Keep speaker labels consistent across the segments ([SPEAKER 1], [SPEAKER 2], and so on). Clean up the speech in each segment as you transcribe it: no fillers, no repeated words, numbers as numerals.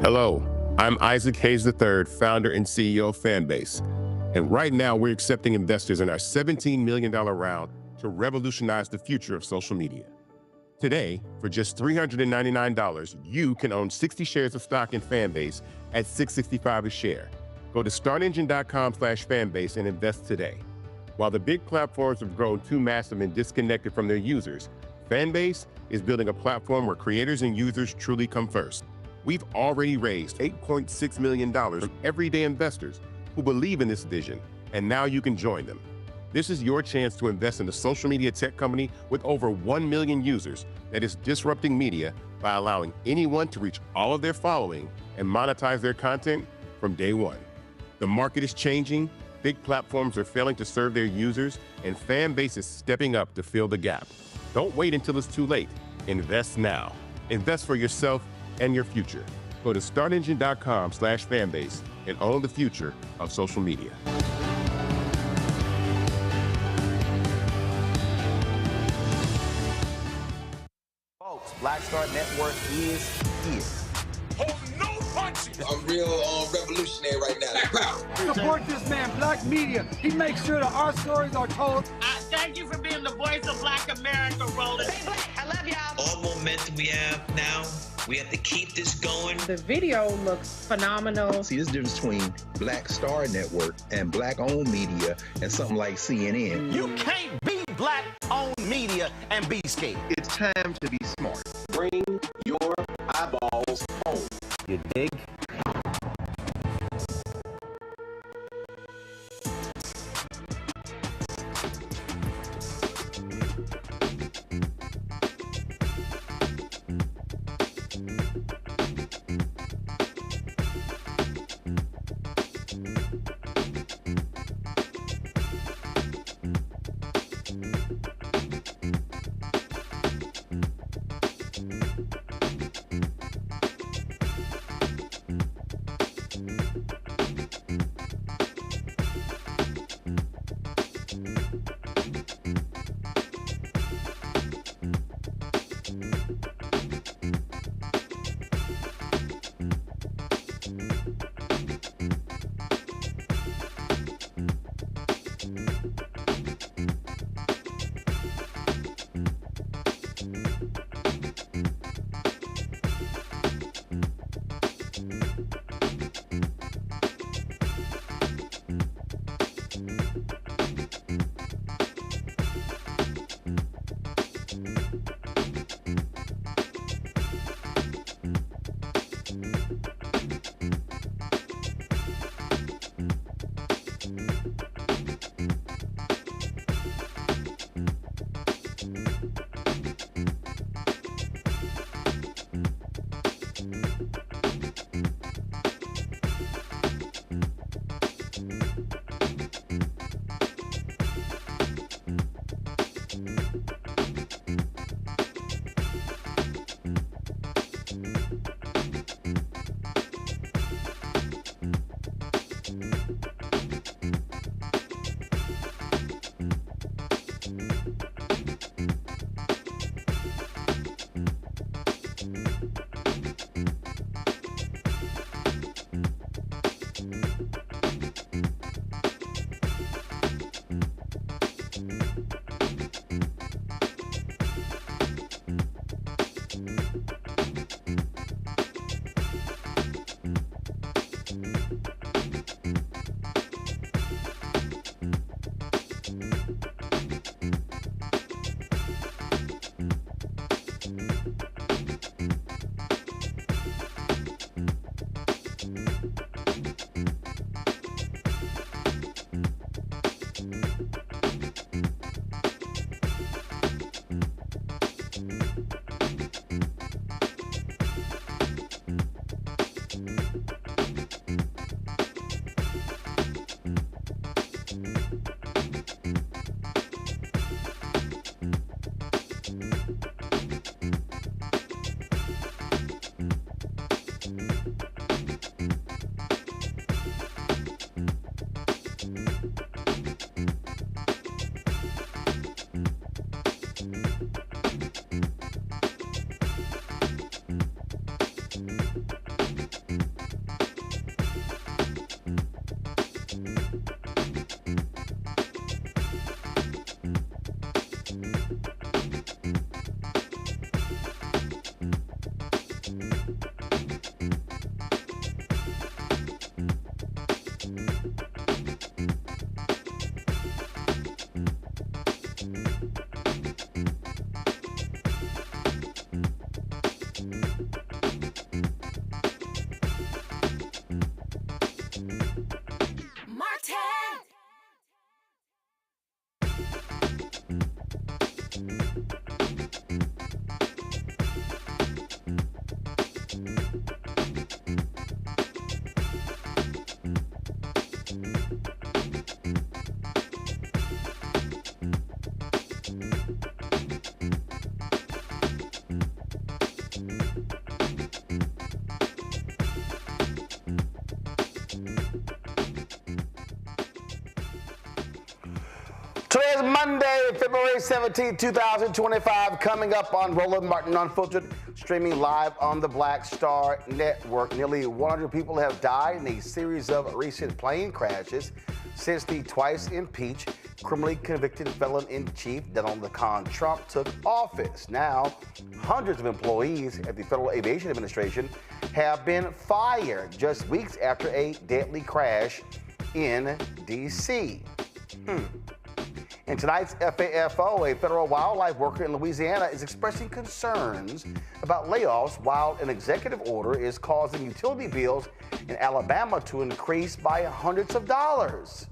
[SPEAKER 1] Hello, I'm Isaac Hayes III, founder and CEO of Fanbase. And right now, we're accepting investors in our $17 million round to revolutionize the future of social media. Today, for just $399, you can own 60 shares of stock in Fanbase at $665 a share. Go to startengine.com/fanbase and invest today. While the big platforms have grown too massive and disconnected from their users, Fanbase is building a platform where creators and users truly come first. We've already raised $8.6 million from everyday investors who believe in this vision, and now you can join them. This is your chance to invest in a social media tech company with over 1 million users that is disrupting media by allowing anyone to reach all of their following and monetize their content from day one. The market is changing, big platforms are failing to serve their users, and Fanbase is stepping up to fill the gap. Don't wait until it's too late. Invest now. Invest for yourself and your future. Go to startengine.com/fanbase and own the future of social media.
[SPEAKER 2] Folks, Black Star Network is here.
[SPEAKER 3] Hold no punches.
[SPEAKER 4] I'm real revolutionary right now. Black power.
[SPEAKER 5] Support this man, Black Media. He makes sure that our stories are told.
[SPEAKER 6] Thank you for being the voice of Black America, Roland.
[SPEAKER 7] Stay black. I love y'all.
[SPEAKER 8] All momentum we have now, we have to keep this going.
[SPEAKER 9] The video looks phenomenal.
[SPEAKER 10] See, this difference between Black Star Network and Black-owned media and something like CNN.
[SPEAKER 2] You can't be Black-owned media and be scared.
[SPEAKER 10] It's time to be smart.
[SPEAKER 4] Bring your eyeballs home.
[SPEAKER 2] You dig? Today is Monday, February 17, 2025, coming up on Roland Martin Unfiltered, streaming live on the Black Star Network. Nearly 100 people have died in a series of recent plane crashes since the twice impeached, criminally convicted felon-in-chief Donald Trump took office. Now, hundreds of employees at the Federal Aviation Administration have been fired just weeks after a deadly crash in D.C. In tonight's FAFO, a federal wildlife worker in Louisiana is expressing concerns about layoffs while an executive order is causing utility bills in Alabama to increase by hundreds of dollars.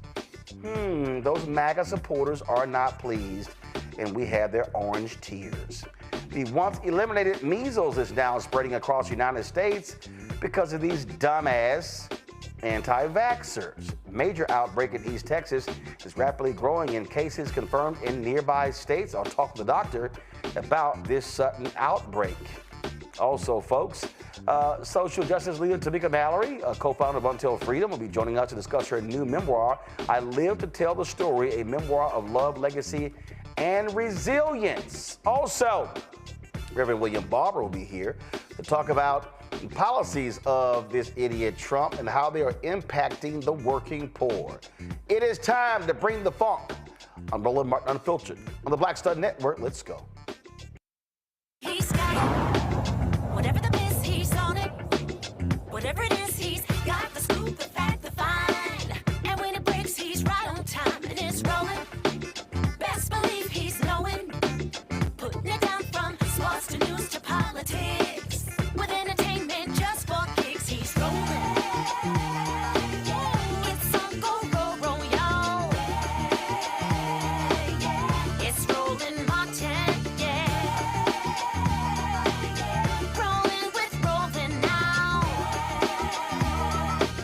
[SPEAKER 2] Those MAGA supporters are not pleased, and we have their orange tears. The once eliminated measles is now spreading across the United States because of these dumbass anti-vaxxers. Major outbreak in East Texas is rapidly growing in cases confirmed in nearby states. I'll talk to the doctor about this sudden outbreak. Also, folks, social justice leader Tamika Mallory, a co-founder of Until Freedom, will be joining us to discuss her new memoir, I Live to Tell the Story, a memoir of love, legacy, and resilience. Also, Reverend William Barber will be here to talk about the policies of this idiot Trump and how they are impacting the working poor. It is time to bring the funk on Roland Martin Unfiltered on the Black Star Network. Let's go.
[SPEAKER 7] He's got it. Whatever the miss, he's on it. Whatever it is, he's got the scoop, the fact, the find. And when it breaks, he's right on time and it's rolling. Best believe he's knowing. Putting it down from sports to news to politics. With entertainment just for kicks, he's rolling. It's on go, roll, roll, y'all. It's Roland Martin, yeah. Rolling with Roland now.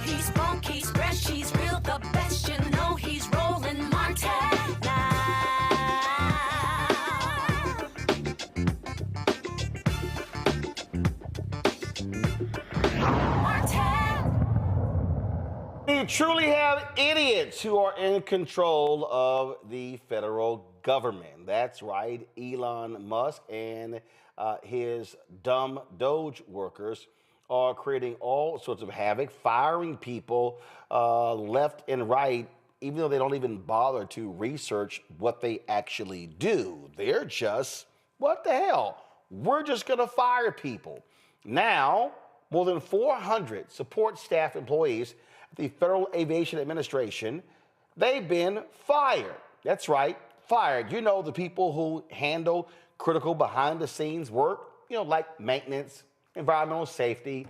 [SPEAKER 7] He's funk, he's fresh, he's real, the best, you know he's Roland Martin now.
[SPEAKER 2] We truly have idiots who are in control of the federal government. That's right, Elon Musk and his dumb Doge workers are creating all sorts of havoc, firing people left and right, even though they don't even bother to research what they actually do. They're just, what the hell? We're just gonna fire people. Now, more than 400 support staff employees at the Federal Aviation Administration, they've been fired. That's right, fired. You know, the people who handle critical behind-the-scenes work, you know, like maintenance, environmental safety,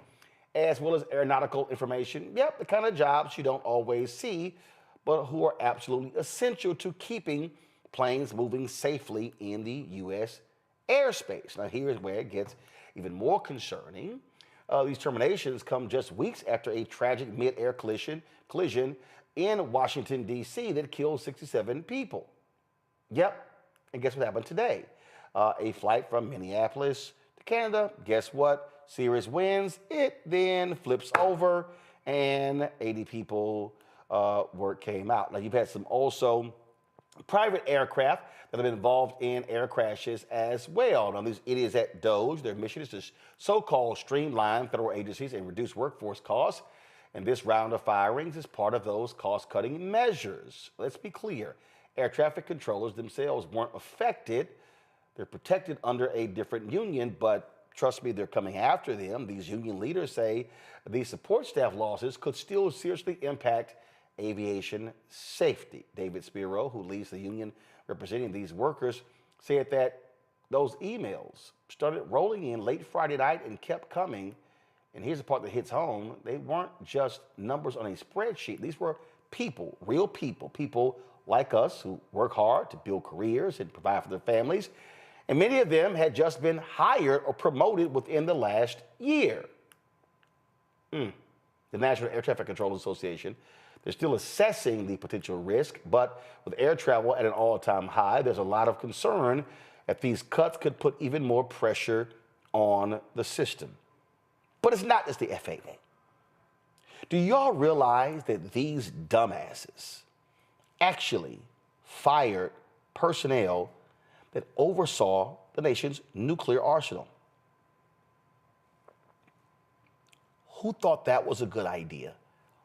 [SPEAKER 2] as well as aeronautical information. Yep, the kind of jobs you don't always see, but who are absolutely essential to keeping planes moving safely in the U.S. airspace. Now, here's where it gets even more concerning. These terminations come just weeks after a tragic mid-air collision in Washington, D.C. that killed 67 people. Yep, and guess what happened today? A flight from Minneapolis to Canada, guess what? Serious winds, it then flips over and 80 people word came out. Now, you've had some also private aircraft that have been involved in air crashes as well. Now, these idiots at DOGE, their mission is to so-called streamline federal agencies and reduce workforce costs. And this round of firings is part of those cost-cutting measures. Let's be clear. Air traffic controllers themselves weren't affected. They're protected under a different union, but trust me, they're coming after them. These union leaders say these support staff losses could still seriously impact aviation safety. David Spiro, who leads the union representing these workers, said that those emails started rolling in late Friday night and kept coming. And here's the part that hits home. They weren't just numbers on a spreadsheet. These were people, real people, people like us who work hard to build careers and provide for their families. And many of them had just been hired or promoted within the last year. The National Air Traffic Control Association, they're still assessing the potential risk, but with air travel at an all-time high, there's a lot of concern that these cuts could put even more pressure on the system. But it's not just the FAA. Do y'all realize that these dumbasses actually fired personnel that oversaw the nation's nuclear arsenal. Who thought that was a good idea?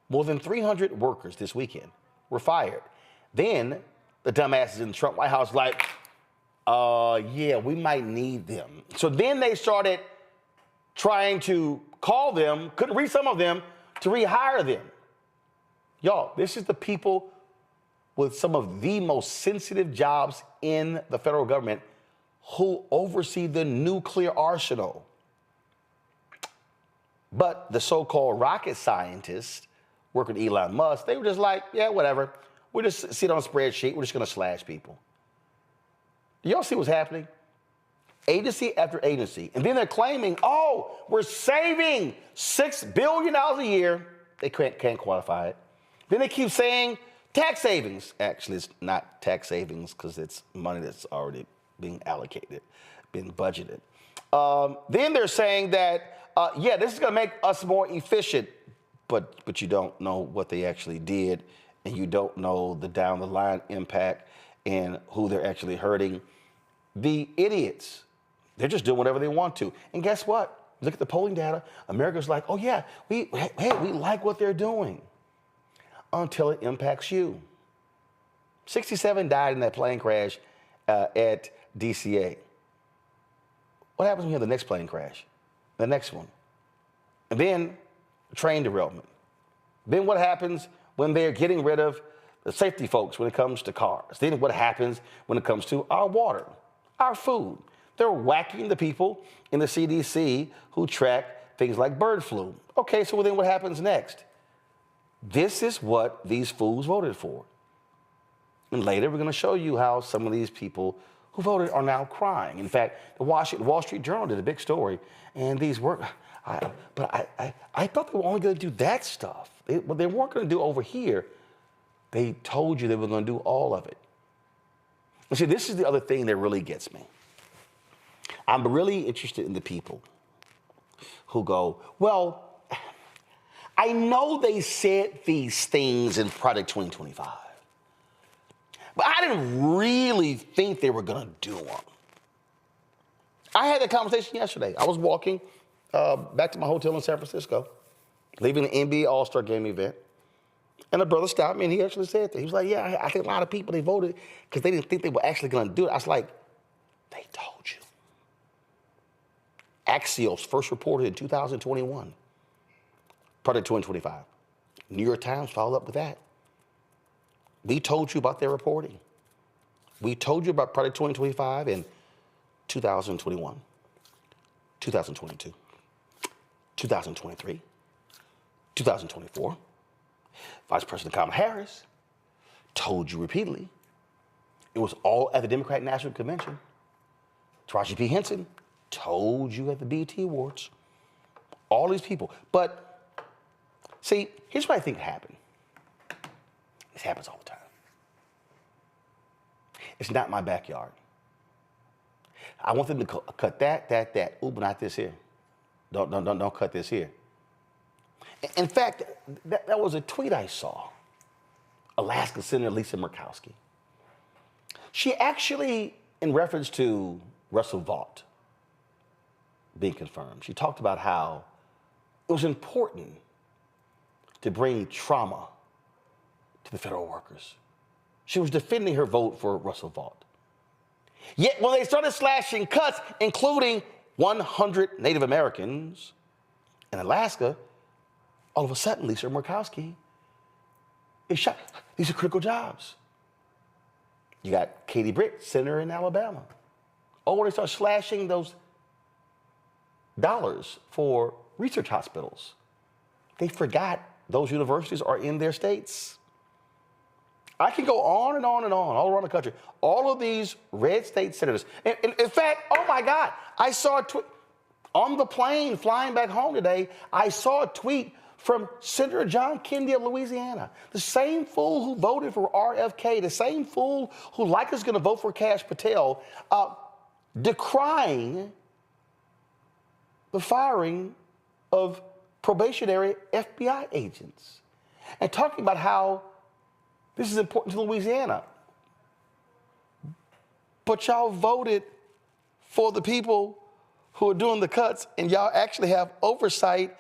[SPEAKER 2] More than 300 workers this weekend were fired. Then the dumbasses in the Trump White House like, yeah, we might need them. So then they started trying to call them, couldn't reach some of them, to rehire them. Y'all, this is the people with some of the most sensitive jobs in the federal government who oversee the nuclear arsenal. But the so-called rocket scientists working with Elon Musk, they were just like, yeah, whatever. We'll just sit on a spreadsheet. We're just going to slash people. Do y'all see what's happening? Agency after agency. And then they're claiming, oh, we're saving $6 billion a year. They can't quantify it. Then they keep saying tax savings. Actually, it's not tax savings because it's money that's already being allocated, being budgeted. Then they're saying that, yeah, this is going to make us more efficient, but you don't know what they actually did, and you don't know the down-the-line impact and who they're actually hurting. The idiots, they're just doing whatever they want to. And guess what? Look at the polling data. America's like, oh, yeah, we like what they're doing until it impacts you. 67 died in that plane crash at DCA. What happens when you have the next plane crash? The next one. And then train derailment. Then what happens when they're getting rid of the safety folks when it comes to cars? Then what happens when it comes to our water, our food? They're whacking the people in the CDC who track things like bird flu. Okay, so then what happens next? This is what these fools voted for. And later we're going to show you how some of these people who voted are now crying. In fact, the Wall Street Journal did a big story, and these were, I thought they were only going to do that stuff. What they weren't going to do over here, they told you they were going to do all of it. And see, this is the other thing that really gets me. I'm really interested in the people who go, well, I know they said these things in Project 2025, but I didn't really think they were going to do them. I had that conversation yesterday. I was walking back to my hotel in San Francisco, leaving the NBA All-Star Game event, and a brother stopped me, and he actually said that. He was like, yeah, I think a lot of people, they voted because they didn't think they were actually going to do it. I was like, they told you. Axios first reported in 2021. Project 2025. New York Times followed up with that. We told you about their reporting. We told you about Project 2025 in 2021, 2022, 2023, 2024. Vice President Kamala Harris told you repeatedly. It was all at the Democratic National Convention. Taraji P. Henson told you at the BET Awards. All these people. But see, here's what I think happened. This happens all the time. It's not my backyard. I want them to cut that. Ooh, but not this here. Don't cut this here. In fact, that was a tweet I saw. Alaska Senator Lisa Murkowski. She actually, in reference to Russell Vought being confirmed, she talked about how it was important to bring trauma to the federal workers. She was defending her vote for Russell Vought. Yet when they started slashing cuts, including 100 Native Americans in Alaska, all of a sudden, Lisa Murkowski is shot. These are critical jobs. You got Katie Britt, senator in Alabama. Oh, when they start slashing those dollars for research hospitals, they forgot those universities are in their states. I can go on and on and on, all around the country. All of these red state senators. In fact, oh my God, I saw a tweet on the plane flying back home today. I saw a tweet from Senator John Kennedy of Louisiana, the same fool who voted for RFK, the same fool who likely is going to vote for Kash Patel, decrying the firing of probationary FBI agents and talking about how this is important to Louisiana. But y'all voted for the people who are doing the cuts, and y'all actually have oversight,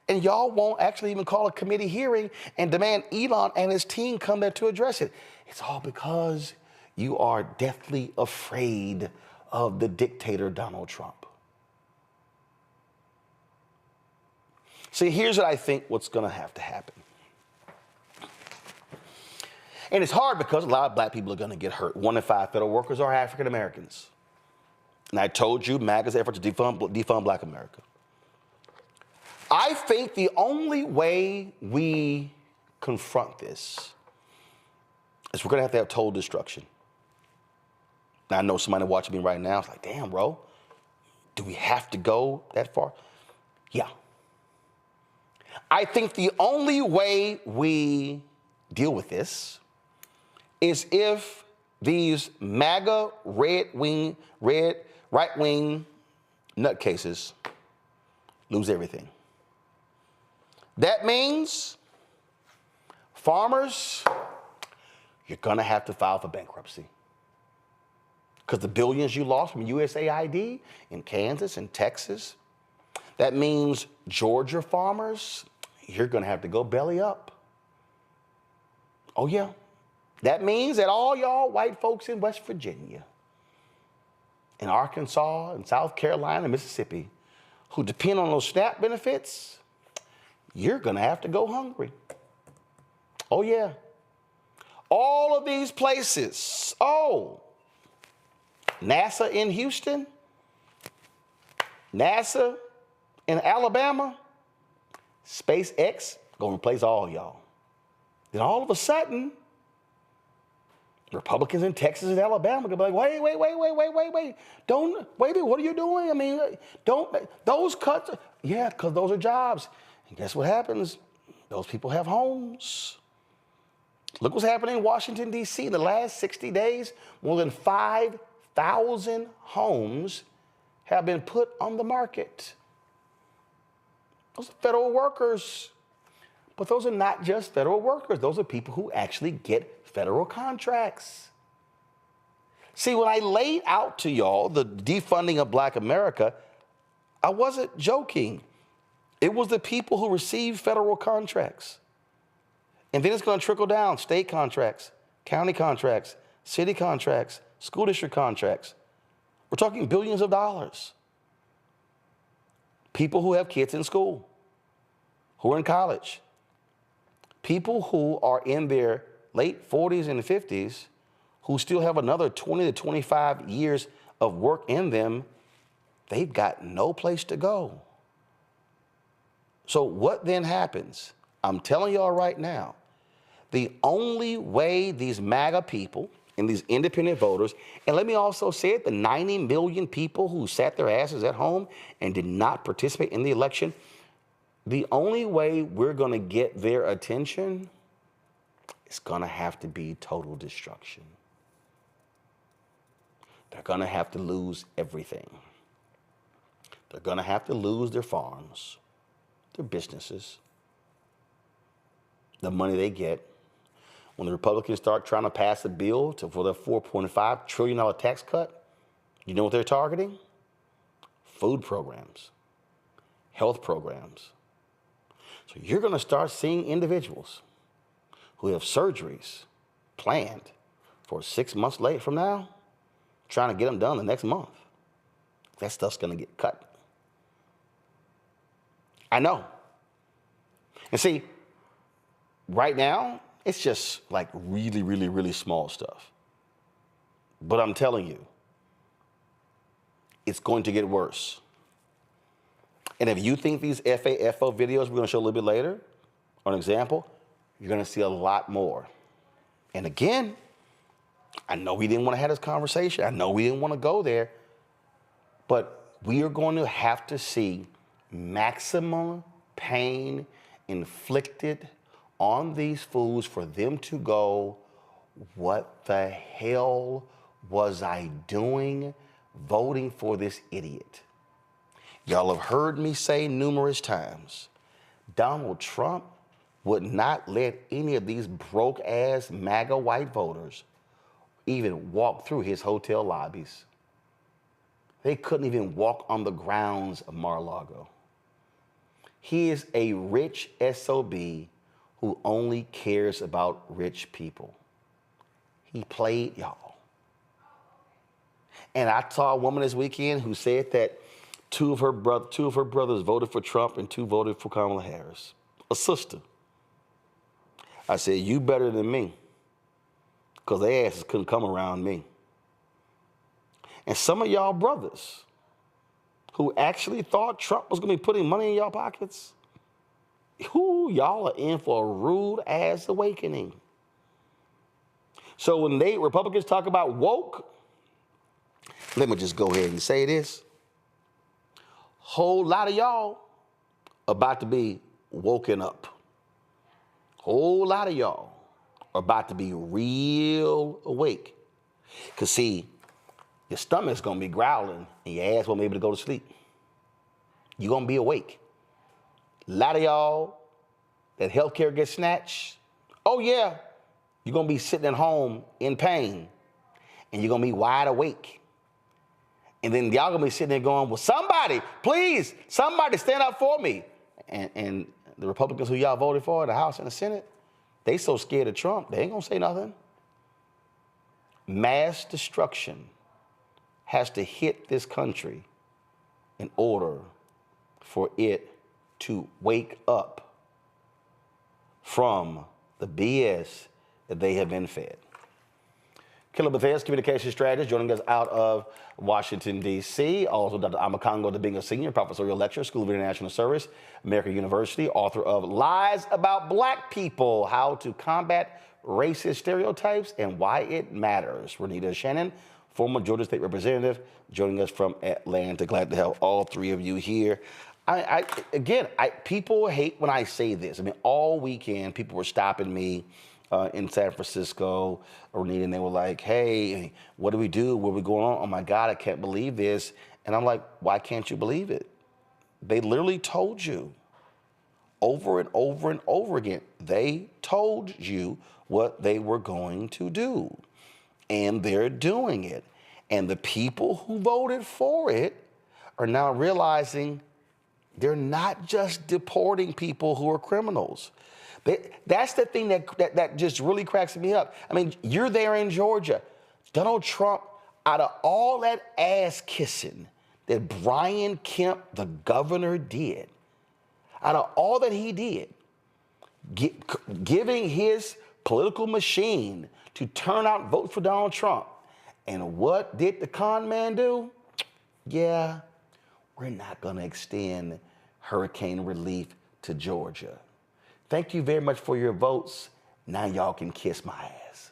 [SPEAKER 2] and y'all won't actually even call a committee hearing and demand Elon and his team come there to address it. It's all because you are deathly afraid of the dictator Donald Trump. See, here's what I think what's going to have to happen. And it's hard because a lot of black people are going to get hurt. 1 in 5 federal workers are African Americans. And I told you MAGA's effort to defund black America. I think the only way we confront this is we're going to have total destruction. Now, I know somebody watching me right now is like, damn, bro, do we have to go that far? Yeah. I think the only way we deal with this is if these MAGA right-wing nutcases lose everything. That means farmers, you're going to have to file for bankruptcy. Because the billions you lost from USAID in Kansas and Texas, that means Georgia farmers, you're going to have to go belly up. Oh, yeah. That means that all y'all white folks in West Virginia, in Arkansas, and South Carolina, and Mississippi, who depend on those SNAP benefits, you're going to have to go hungry. Oh, yeah. All of these places. Oh, NASA in Houston, NASA in Alabama, SpaceX going to replace all y'all. Then all of a sudden, Republicans in Texas and Alabama going to be like, wait. Don't, wait, what are you doing? I mean, don't, those cuts, yeah, because those are jobs. And guess what happens? Those people have homes. Look what's happening in Washington, D.C. in the last 60 days. More than 5,000 homes have been put on the market. Those are federal workers. But those are not just federal workers. Those are people who actually get federal contracts. See, when I laid out to y'all the defunding of black America, I wasn't joking. It was the people who received federal contracts. And then it's going to trickle down state contracts, county contracts, city contracts, school district contracts. We're talking billions of dollars. People who have kids in school, who are in college, people who are in their late 40s and 50s, who still have another 20 to 25 years of work in them, they've got no place to go. So what then happens? I'm telling y'all right now, the only way these MAGA people and these independent voters, and let me also say it, the 90 million people who sat their asses at home and did not participate in the election, the only way we're going to get their attention is going to have to be total destruction. They're going to have to lose everything. They're going to have to lose their farms, their businesses, the money they get. When the Republicans start trying to pass a bill for their $4.5 trillion tax cut, you know what they're targeting? Food programs, health programs. So you're going to start seeing individuals who have surgeries planned for 6 months late from now, trying to get them done the next month. That stuff's going to get cut. I know. And see, right now, it's just like really, really, really small stuff. But I'm telling you, it's going to get worse. And if you think these FAFO videos we're going to show a little bit later are an example, you're going to see a lot more. And again, I know we didn't want to have this conversation. I know we didn't want to go there. But we are going to have to see maximum pain inflicted on these fools for them to go, what the hell was I doing voting for this idiot? Y'all have heard me say numerous times, Donald Trump would not let any of these broke-ass MAGA white voters even walk through his hotel lobbies. They couldn't even walk on the grounds of Mar-a-Lago. He is a rich SOB who only cares about rich people. He played y'all. And I saw a woman this weekend who said that two of her brothers voted for Trump and two voted for Kamala Harris. A sister. I said, you better than me, because their asses couldn't come around me. And some of y'all brothers who actually thought Trump was going to be putting money in y'all pockets, y'all are in for a rude ass awakening. So when Republicans talk about woke, let me just go ahead and say this. Whole lot of y'all about to be woken up. Whole lot of y'all are about to be real awake. Because see, your stomach's going to be growling and your ass won't be able to go to sleep. You're going to be awake. A lot of y'all, that healthcare gets snatched. Oh, yeah. You're going to be sitting at home in pain and you're going to be wide awake. And then y'all going to be sitting there going, well, somebody, please, somebody stand up for me. And the Republicans who y'all voted for, the House and the Senate, they so scared of Trump, they ain't going to say nothing. Mass destruction has to hit this country in order for it to wake up from the BS that they have been fed. Killer Bethesda, communication strategist, joining us out of Washington, D.C. Also, Dr. Amakongo Debinga Sr., professorial lecturer, School of International Service, American University, author of Lies About Black People, How to Combat Racist Stereotypes and Why It Matters. Renita Shannon, former Georgia State Representative, joining us from Atlanta. Glad to have all three of you here. People hate when I say this. I mean, all weekend, people were stopping me in San Francisco, and they were like, hey, what do we do? What are we going on? Oh my God, I can't believe this. And I'm like, why can't you believe it? They literally told you over and over and over again. They told you what they were going to do. And they're doing it. And the people who voted for it are now realizing they're not just deporting people who are criminals. That's the thing that just really cracks me up. I mean, you're there in Georgia. Donald Trump, out of all that ass kissing that Brian Kemp, the governor, did, out of all that he did, giving his political machine to turn out and vote for Donald Trump. And what did the con man do? Yeah, we're not going to extend hurricane relief to Georgia. Thank you very much for your votes. Now y'all can kiss my ass.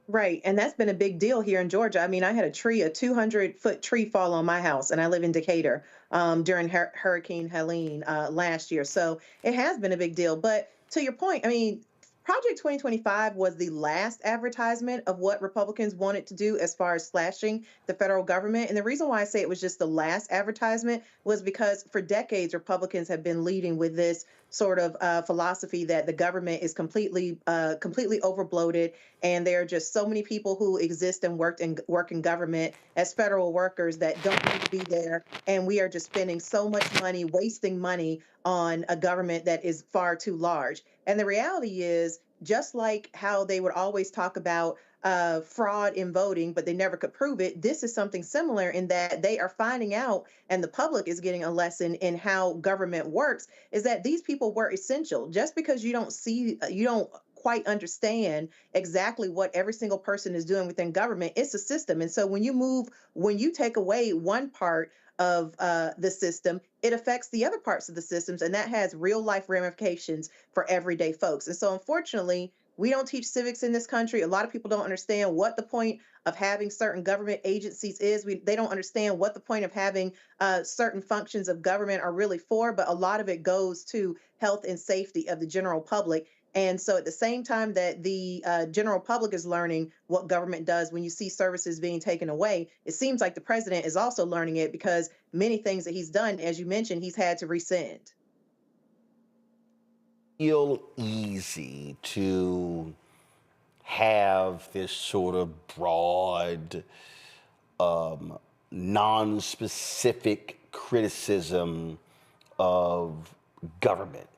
[SPEAKER 9] Right. And that's been a big deal here in Georgia. I mean, I had a 200-foot tree fall on my house, and I live in Decatur during Hurricane Helene last year. So it has been a big deal. But to your point, I mean, Project 2025 was the last advertisement of what Republicans wanted to do as far as slashing the federal government. And the reason why I say it was just the last advertisement was because for decades, Republicans have been leading with this sort of philosophy that the government is completely overbloated, and there are just so many people who exist and work in government as federal workers that don't need to be there, and we are just spending so much money, wasting money on a government that is far too large. And the reality is, just like how they would always talk about fraud in voting, but they never could prove it, this is something similar in that they are finding out, and the public is getting a lesson in how government works, is that these people were essential. Just because you don't quite understand exactly what every single person is doing within government, it's a system. And so when you take away one part of the system, it affects the other parts of the systems, and that has real life ramifications for everyday folks. And so unfortunately, we don't teach civics in this country. A lot of people don't understand what the point of having certain government agencies is. They don't understand what the point of having certain functions of government are really for, but a lot of it goes to health and safety of the general public. And so at the same time that the general public is learning what government does when you see services being taken away, it seems like the president is also learning it, because many things that he's done, as you mentioned, he's had to rescind.
[SPEAKER 2] Feel easy to have this sort of broad, non-specific criticism of government.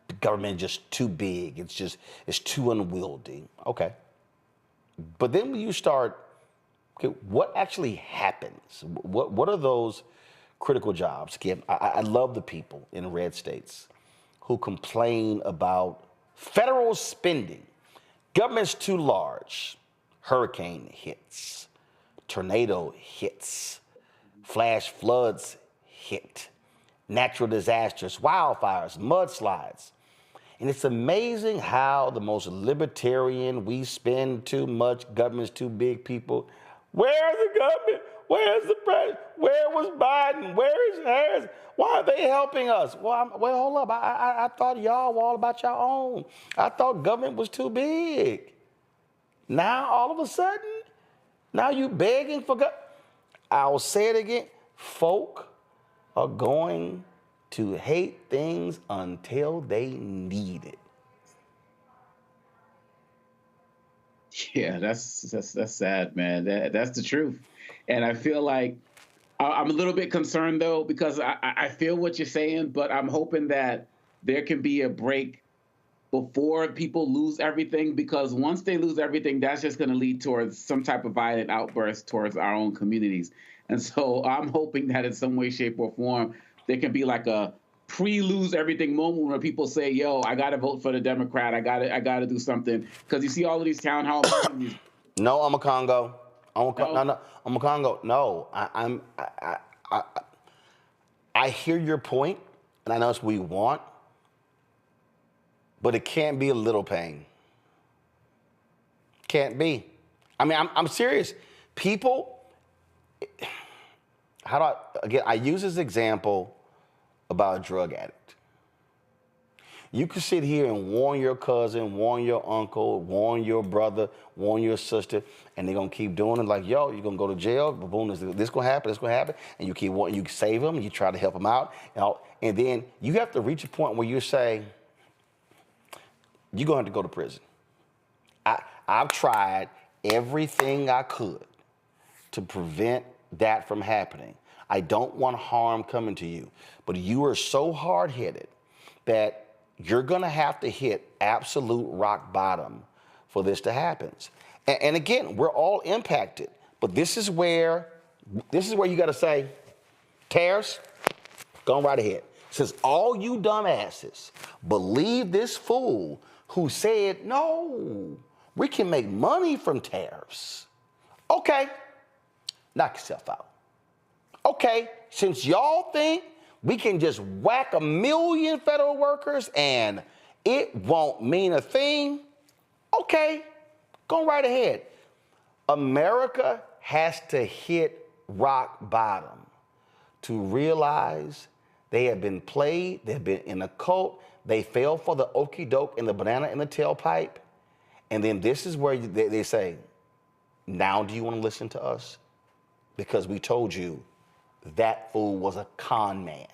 [SPEAKER 2] The government is just too big. It's too unwieldy. Okay. But then when you start, okay, what actually happens? What are those critical jobs? Again, I love the people in red states who complain about federal spending. Government's too large. Hurricane hits, tornado hits, flash floods hit, natural disasters, wildfires, mudslides. And it's amazing how the most libertarian, we spend too much, government's too big people. Where's the government? Where's the president? Where was Biden? Where is Harris? Why are they helping us? Well, hold up. I thought y'all were all about your own. I thought government was too big. Now, all of a sudden, now you begging for God. I'll say it again. Folk are going to hate things until they need it.
[SPEAKER 11] Yeah, that's sad, man. That's the truth. And I feel like I'm a little bit concerned, though, because I feel what you're saying, but I'm hoping that there can be a break before people lose everything, because once they lose everything, that's just going to lead towards some type of violent outburst towards our own communities. And so I'm hoping that in some way, shape, or form, there can be like a pre-lose everything moment where people say, yo, I got to vote for the Democrat. I got to do something. Because you see all of these town hall meetings.
[SPEAKER 2] No, I'm a Congo. I'm a Congo. No, I hear your point, and I know it's what we want, but it can't be a little pain. Can't be. I mean, I'm serious. People, I use this example about a drug addict. You can sit here and warn your cousin, warn your uncle, warn your brother, warn your sister, and they're gonna keep doing it. Like, yo, you're gonna go to jail. Boom, this gonna happen. And you keep wanting, you save them. You try to help them out, and then you have to reach a point where you say, you're gonna have to go to prison. I've tried everything I could to prevent that from happening. I don't want harm coming to you, but you are so hard-headed that you're gonna have to hit absolute rock bottom for this to happen. And again, we're all impacted, but this is where you gotta say, tariffs, go right ahead. Since all you dumbasses believe this fool who said, no, we can make money from tariffs. Okay, knock yourself out. Okay, since y'all think we can just whack 1 million federal workers and it won't mean a thing, okay, go right ahead. America has to hit rock bottom to realize they have been played, they've been in a cult, they fell for the okie doke and the banana in the tailpipe, and then this is where they say, now do you want to listen to us? Because we told you that fool was a con man,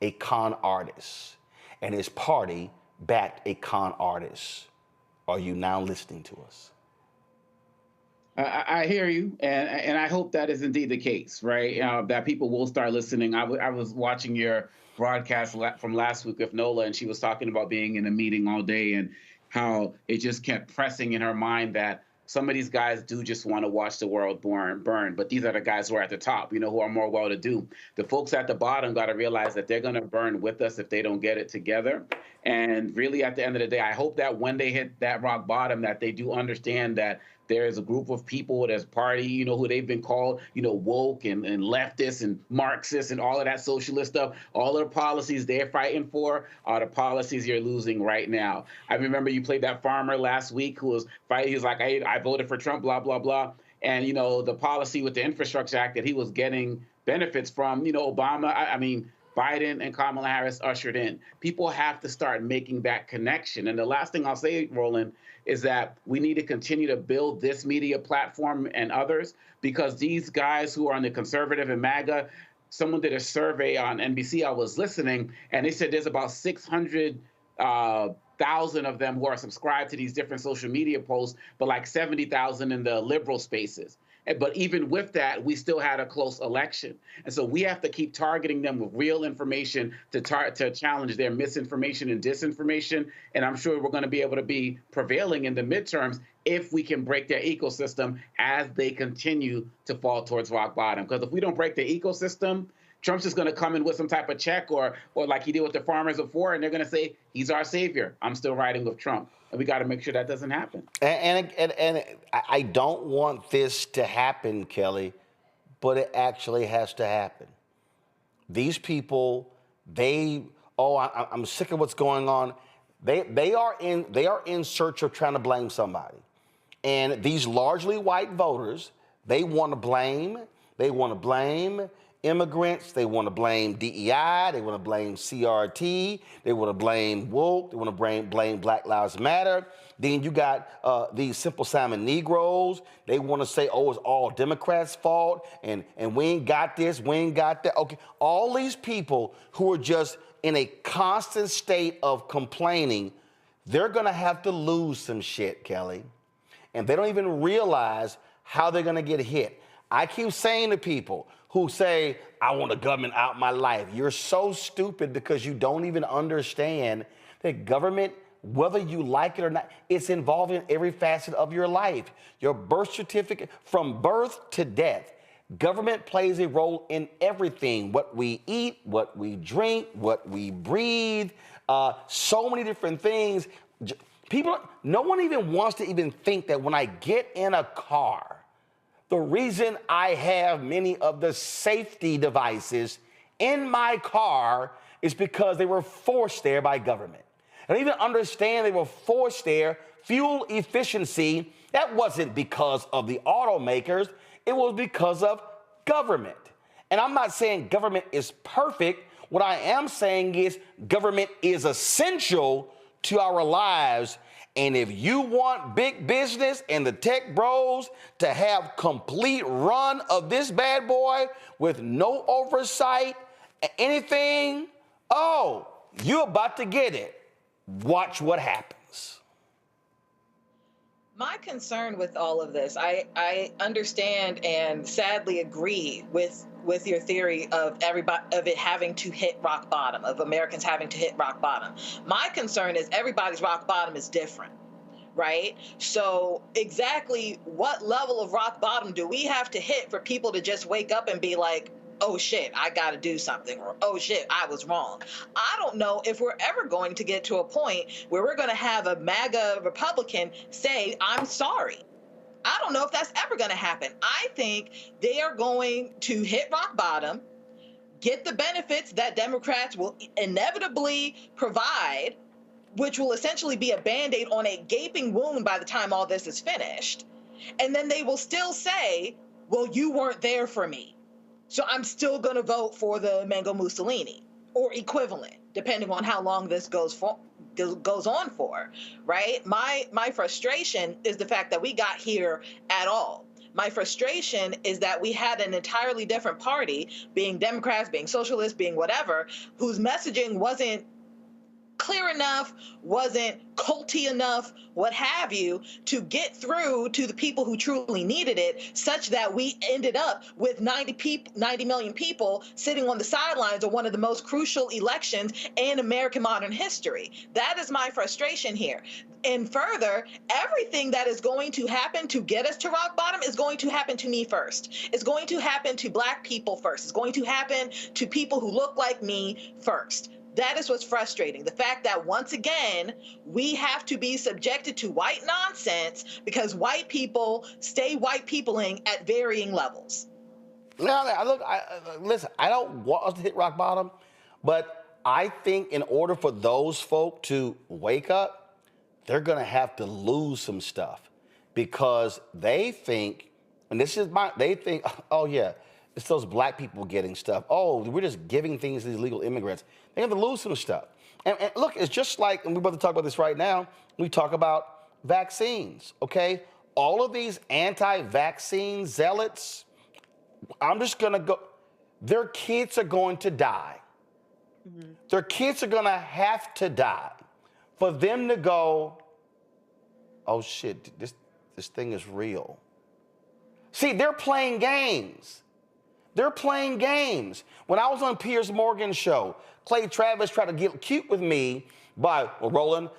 [SPEAKER 2] a con artist, and his party backed a con artist. Are you now listening to us?
[SPEAKER 11] I hear you, and I hope that is indeed the case, right? That people will start listening. I was watching your broadcast from last week with Nola, and she was talking about being in a meeting all day and how it just kept pressing in her mind that some of these guys do just want to watch the world burn, but these are the guys who are at the top, who are more well-to-do. The folks at the bottom got to realize that they're going to burn with us if they don't get it together. And really, at the end of the day, I hope that when they hit that rock bottom, that they do understand that there is a group of people, there's party, who they've been called, woke and leftists and Marxists and all of that socialist stuff. All of the policies they're fighting for are the policies you're losing right now. I remember you played that farmer last week who was fighting. He was like, I voted for Trump, blah, blah, blah. And, the policy with the Infrastructure Act that he was getting benefits from, Biden and Kamala Harris ushered in. People have to start making that connection. And the last thing I'll say, Roland, is that we need to continue to build this media platform and others, because these guys who are on the conservative and MAGA, someone did a survey on NBC, I was listening, and they said there's about 600 100,000 of them who are subscribed to these different social media posts, but like 70,000 in the liberal spaces. But even with that, we still had a close election. And so we have to keep targeting them with real information to challenge their misinformation and disinformation. And I'm sure we're going to be able to be prevailing in the midterms if we can break their ecosystem as they continue to fall towards rock bottom. Because if we don't break the ecosystem, Trump's just going to come in with some type of check or like he did with the farmers before, and they're going to say, he's our savior. I'm still riding with Trump. And we got to make sure that doesn't happen.
[SPEAKER 2] And I don't want this to happen, Kelly, but it actually has to happen. These people, I'm sick of what's going on. They are in search of trying to blame somebody. And these largely white voters, they want to blame immigrants, they want to blame DEI, they want to blame CRT, they want to blame woke, they want to blame Black Lives Matter. Then you got these Simple Simon Negroes. They want to say, oh, it's all Democrats' fault, and we ain't got this, we ain't got that. Okay, all these people who are just in a constant state of complaining, they're going to have to lose some shit, Kelly. And they don't even realize how they're going to get hit. I keep saying to people who say, I want the government out my life. You're so stupid because you don't even understand that government, whether you like it or not, it's involved in every facet of your life. Your birth certificate, from birth to death, government plays a role in everything. What we eat, what we drink, what we breathe, so many different things. No one even wants to even think that when I get in a car, the reason I have many of the safety devices in my car is because they were forced there by government. I don't even understand they were forced there. Fuel efficiency, that wasn't because of the automakers. It was because of government. And I'm not saying government is perfect. What I am saying is government is essential to our lives. And if you want big business and the tech bros to have complete run of this bad boy with no oversight, anything, you're about to get it. Watch what happens.
[SPEAKER 12] My concern with all of this, I understand and sadly agree with your theory of it having to hit rock bottom, of Americans having to hit rock bottom. My concern is everybody's rock bottom is different, right? So exactly what level of rock bottom do we have to hit for people to just wake up and be like, oh shit, I got to do something, or oh shit, I was wrong. I don't know if we're ever going to get to a point where we're going to have a MAGA Republican say, I'm sorry. I don't know if that's ever going to happen. I think they are going to hit rock bottom, get the benefits that Democrats will inevitably provide, which will essentially be a Band-Aid on a gaping wound by the time all this is finished. And then they will still say, well, you weren't there for me, so I'm still going to vote for the Mango Mussolini or equivalent, depending on how long this goes on for, right? My frustration is the fact that we got here at all. My frustration is that we had an entirely different party, being Democrats, being socialists, being whatever, whose messaging wasn't clear enough, wasn't culty enough, what have you, to get through to the people who truly needed it, such that we ended up with 90 million people sitting on the sidelines of one of the most crucial elections in American modern history. That is my frustration here. And further, everything that is going to happen to get us to rock bottom is going to happen to me first. It's going to happen to Black people first. It's going to happen to people who look like me first. That is what's frustrating. The fact that, once again, we have to be subjected to white nonsense because white people stay white peopling at varying levels.
[SPEAKER 2] Now, listen, I don't want us to hit rock bottom, but I think in order for those folk to wake up, they're going to have to lose some stuff because they think, and they think, oh, yeah, it's those Black people getting stuff. Oh, we're just giving things to these illegal immigrants. They have to lose some stuff. And look, it's just like, and we're about to talk about this right now, we talk about vaccines, okay? All of these anti-vaccine zealots, I'm just going to go, their kids are going to die. Mm-hmm. Their kids are going to have to die for them to go, oh shit, this thing is real. See, they're playing games. They're playing games. When I was on Piers Morgan's show, Clay Travis tried to get cute with me by, well, Roland,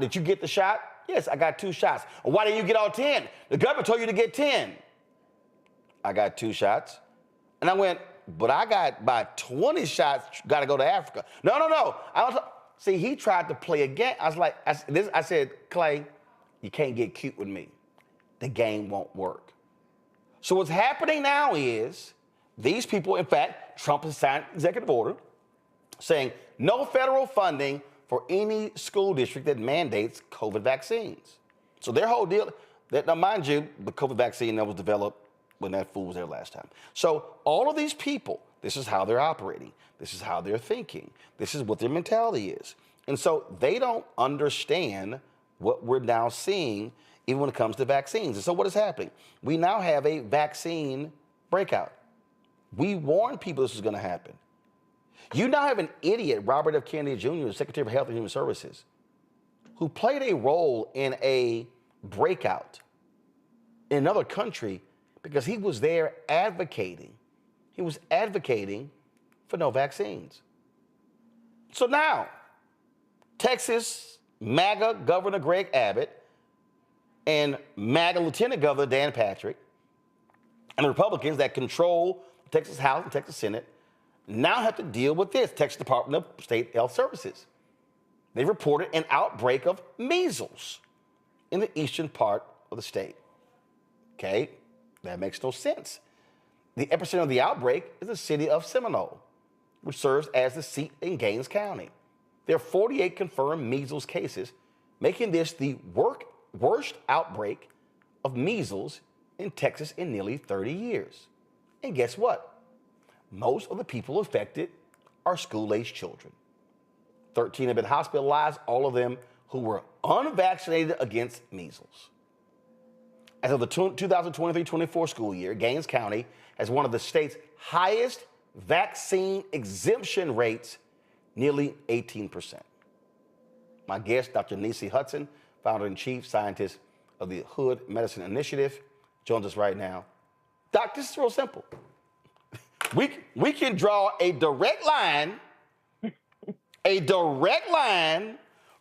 [SPEAKER 2] did you get the shot? Yes, I got 2 shots. Well, why didn't you get all 10? The government told you to get 10. I got 2 shots. And I went, but I got about 20 shots, got to go to Africa. No. See, he tried to play a game. I was like, I said, Clay, you can't get cute with me. The game won't work. So what's happening now is these people, in fact, Trump has signed an executive order saying no federal funding for any school district that mandates COVID vaccines. So their whole deal, now mind you, the COVID vaccine that was developed when that fool was there last time. So all of these people, this is how they're operating. This is how they're thinking. This is what their mentality is. And so they don't understand what we're now seeing even when it comes to vaccines. And so what is happening? We now have a vaccine breakout. We warned people this was going to happen. You now have an idiot, Robert F. Kennedy Jr., Secretary of Health and Human Services, who played a role in a breakout in another country because he was there advocating. He was advocating for no vaccines. So now, Texas MAGA Governor Greg Abbott and MAGA Lieutenant Governor Dan Patrick and the Republicans that control the Texas House and Texas Senate now have to deal with this. Texas Department of State Health Services. They reported an outbreak of measles in the eastern part of the state. Okay, that makes no sense. The epicenter of the outbreak is the city of Seminole, which serves as the seat in Gaines County. There are 48 confirmed measles cases, making this the worst outbreak of measles in Texas in nearly 30 years. And guess what? Most of the people affected are school-aged children. 13 have been hospitalized, all of them who were unvaccinated against measles. As of the 2023-24 school year, Gaines County has one of the state's highest vaccine exemption rates, nearly 18%. My guest, Dr. Nisi Hudson, founder and chief scientist of the Hood Medicine Initiative, joins us right now. Doc, this is real simple. We can draw a direct line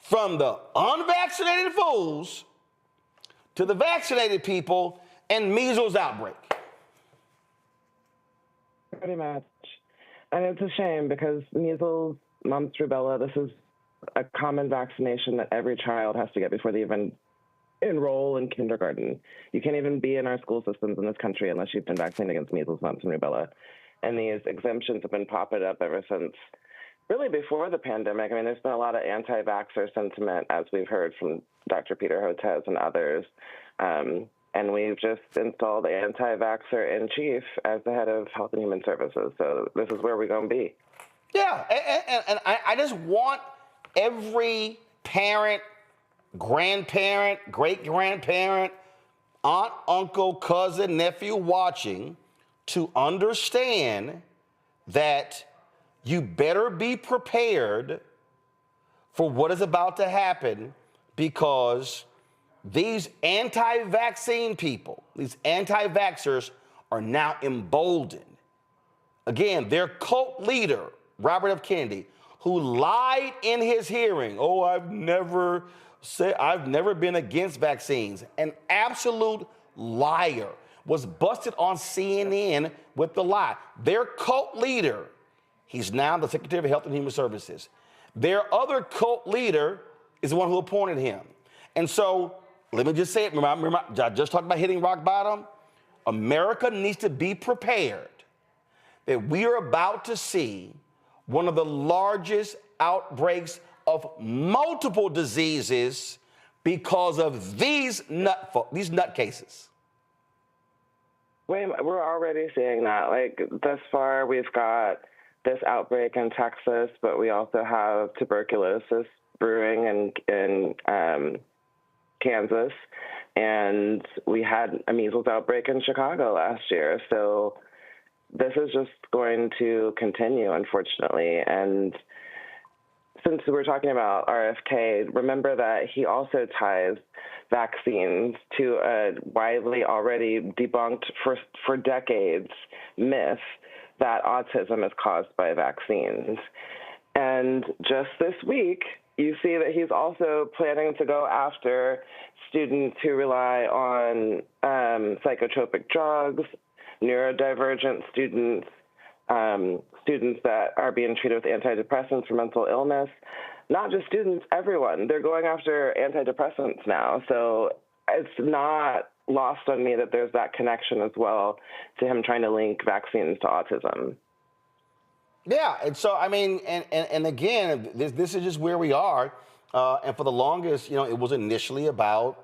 [SPEAKER 2] from the unvaccinated fools to the vaccinated people and measles outbreak.
[SPEAKER 13] Pretty much. And it's a shame because measles, mumps, rubella, this is a common vaccination that every child has to get before they even enroll in kindergarten. You can't even be in our school systems in this country unless you've been vaccinated against measles, mumps, and rubella. And these exemptions have been popping up ever since, really before the pandemic. I mean, there's been a lot of anti-vaxxer sentiment, as we've heard from Dr. Peter Hotez and others. And we've just installed the anti-vaxxer-in-chief as the head of Health and Human Services. So this is where we're going to be.
[SPEAKER 2] Yeah, and I just want every parent, grandparent, great-grandparent, aunt, uncle, cousin, nephew watching to understand that you better be prepared for what is about to happen, because these anti-vaccine people, these anti-vaxxers, are now emboldened. Again, their cult leader, Robert F. Kennedy, who lied in his hearing. Oh, I've never been against vaccines. An absolute liar. Was busted on CNN with the lie. Their cult leader, he's now the Secretary of Health and Human Services. Their other cult leader is the one who appointed him. And so, let me just say it. Remember, I just talked about hitting rock bottom. America needs to be prepared that we are about to see one of the largest outbreaks of multiple diseases because of these nutcases.
[SPEAKER 13] Wait, we're already seeing that. Like, thus far, we've got this outbreak in Texas, but we also have tuberculosis brewing in Kansas, and we had a measles outbreak in Chicago last year. So this is just going to continue, unfortunately. And since we're talking about RFK, remember that he also ties vaccines to a widely already debunked for decades myth that autism is caused by vaccines. And just this week, you see that he's also planning to go after students who rely on psychotropic drugs, neurodivergent students, students that are being treated with antidepressants for mental illness. Not just students, everyone. They're going after antidepressants now. So it's not lost on me that there's that connection as well to him trying to link vaccines to autism.
[SPEAKER 2] Yeah, and so, I mean, and again, this is just where we are. And for the longest, you know, it was initially autism,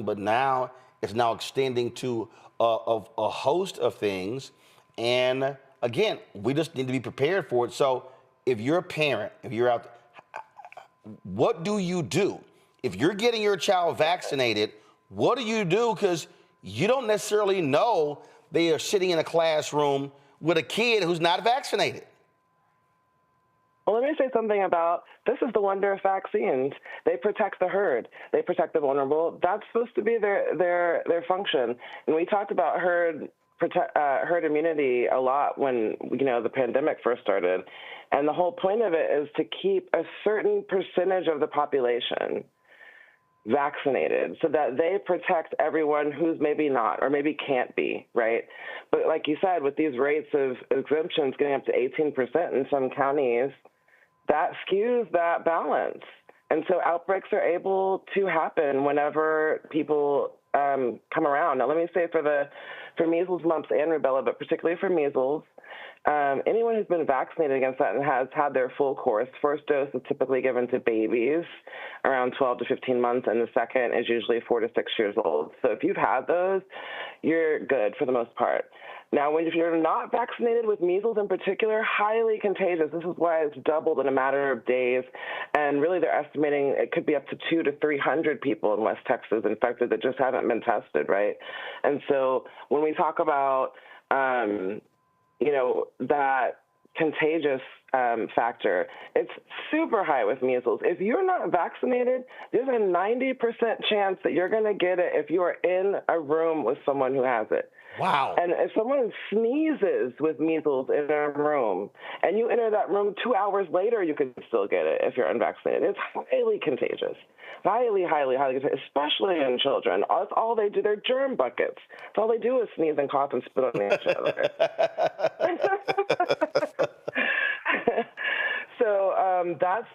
[SPEAKER 2] but now it's now extending to a host of things. And again, we just need to be prepared for it. So if you're a parent, if you're out, what do you do? If you're getting your child vaccinated, what do you do? Because you don't necessarily know they are sitting in a classroom with a kid who's not vaccinated.
[SPEAKER 13] Well, let me say something about, this is the wonder of vaccines. They protect the herd. They protect the vulnerable. That's supposed to be their function. And we talked about herd immunity a lot when, you know, the pandemic first started. And the whole point of it is to keep a certain percentage of the population vaccinated so that they protect everyone who's maybe not or maybe can't be, right? But like you said, with these rates of exemptions getting up to 18% in some counties, that skews that balance. And so outbreaks are able to happen whenever people come around. Now, let me say for measles, mumps, and rubella, but particularly for measles, anyone who's been vaccinated against that and has had their full course, first dose is typically given to babies around 12 to 15 months, and the second is usually 4 to 6 years old. So if you've had those, you're good for the most part. Now, if you're not vaccinated with measles in particular, highly contagious. This is why it's doubled in a matter of days. And really, they're estimating it could be up to 200 to 300 people in West Texas infected that just haven't been tested, right? And so when we talk about, that contagious factor, it's super high with measles. If you're not vaccinated, there's a 90% chance that you're going to get it if you are in a room with someone who has it.
[SPEAKER 2] Wow.
[SPEAKER 13] And if someone sneezes with measles in a room and you enter that room 2 hours later, you could still get it if you're unvaccinated. It's highly contagious. Highly, highly, highly contagious, especially in children. That's all they do. They're germ buckets. That's all they do is sneeze and cough and spit on each other. So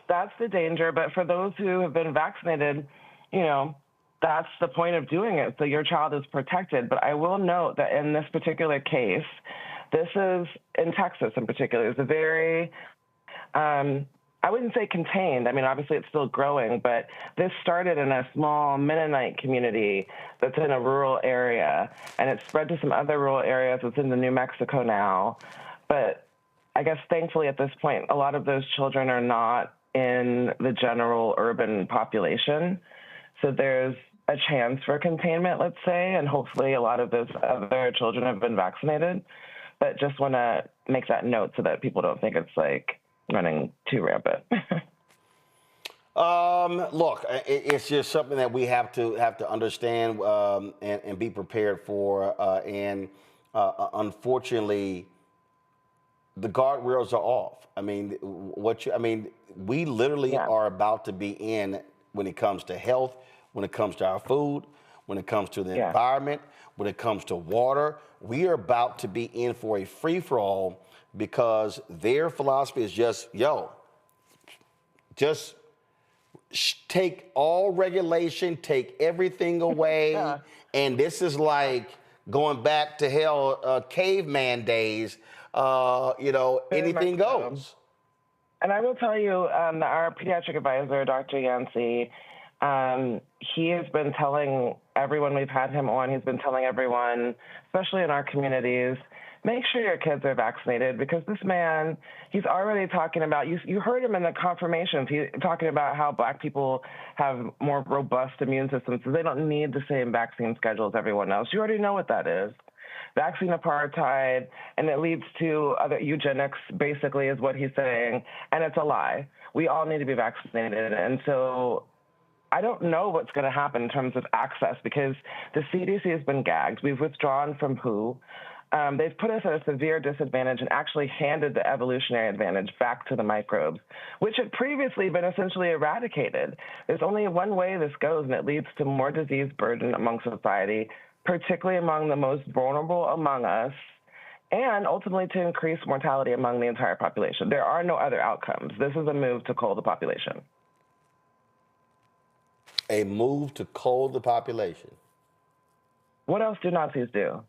[SPEAKER 13] that's the danger. But for those who have been vaccinated, that's the point of doing it, so your child is protected. But I will note that in this particular case, this is in Texas in particular, it's a very, I wouldn't say contained. I mean, obviously it's still growing, but this started in a small Mennonite community that's in a rural area, and it's spread to some other rural areas. It's in New Mexico now. But I guess thankfully at this point, a lot of those children are not in the general urban population. So there's a chance for containment, let's say, and hopefully a lot of those other children have been vaccinated. But just want to make that note so that people don't think it's like running too rampant.
[SPEAKER 2] Look, it's just something that we have to understand and be prepared for. Unfortunately, the guardrails are off. I mean, we literally are about to be in when it comes to health, when it comes to our food, when it comes to the environment, when it comes to water. We are about to be in for a free-for-all because their philosophy is just take all regulation, take everything away. And this is like going back to hell, caveman days, anything goes.
[SPEAKER 13] And I will tell you, our pediatric advisor, Dr. Yancey, he has been telling everyone we've had him on, he's been telling everyone, especially in our communities, make sure your kids are vaccinated, because this man, he's already talking about, you heard him in the confirmations, he's talking about how Black people have more robust immune systems, so they don't need the same vaccine schedule as everyone else. You already know what that is. vaccine apartheid, and it leads to other eugenics, basically, is what he's saying. And it's a lie. We all need to be vaccinated. And so I don't know what's going to happen in terms of access because the CDC has been gagged. We've withdrawn from WHO. They've put us at a severe disadvantage and actually handed the evolutionary advantage back to the microbes, which had previously been essentially eradicated. There's only one way this goes, and it leads to more disease burden among society, particularly among the most vulnerable among us, and ultimately to increase mortality among the entire population. There are no other outcomes. This is a move to cull the population.
[SPEAKER 2] A move to cull the population.
[SPEAKER 13] What else do Nazis do?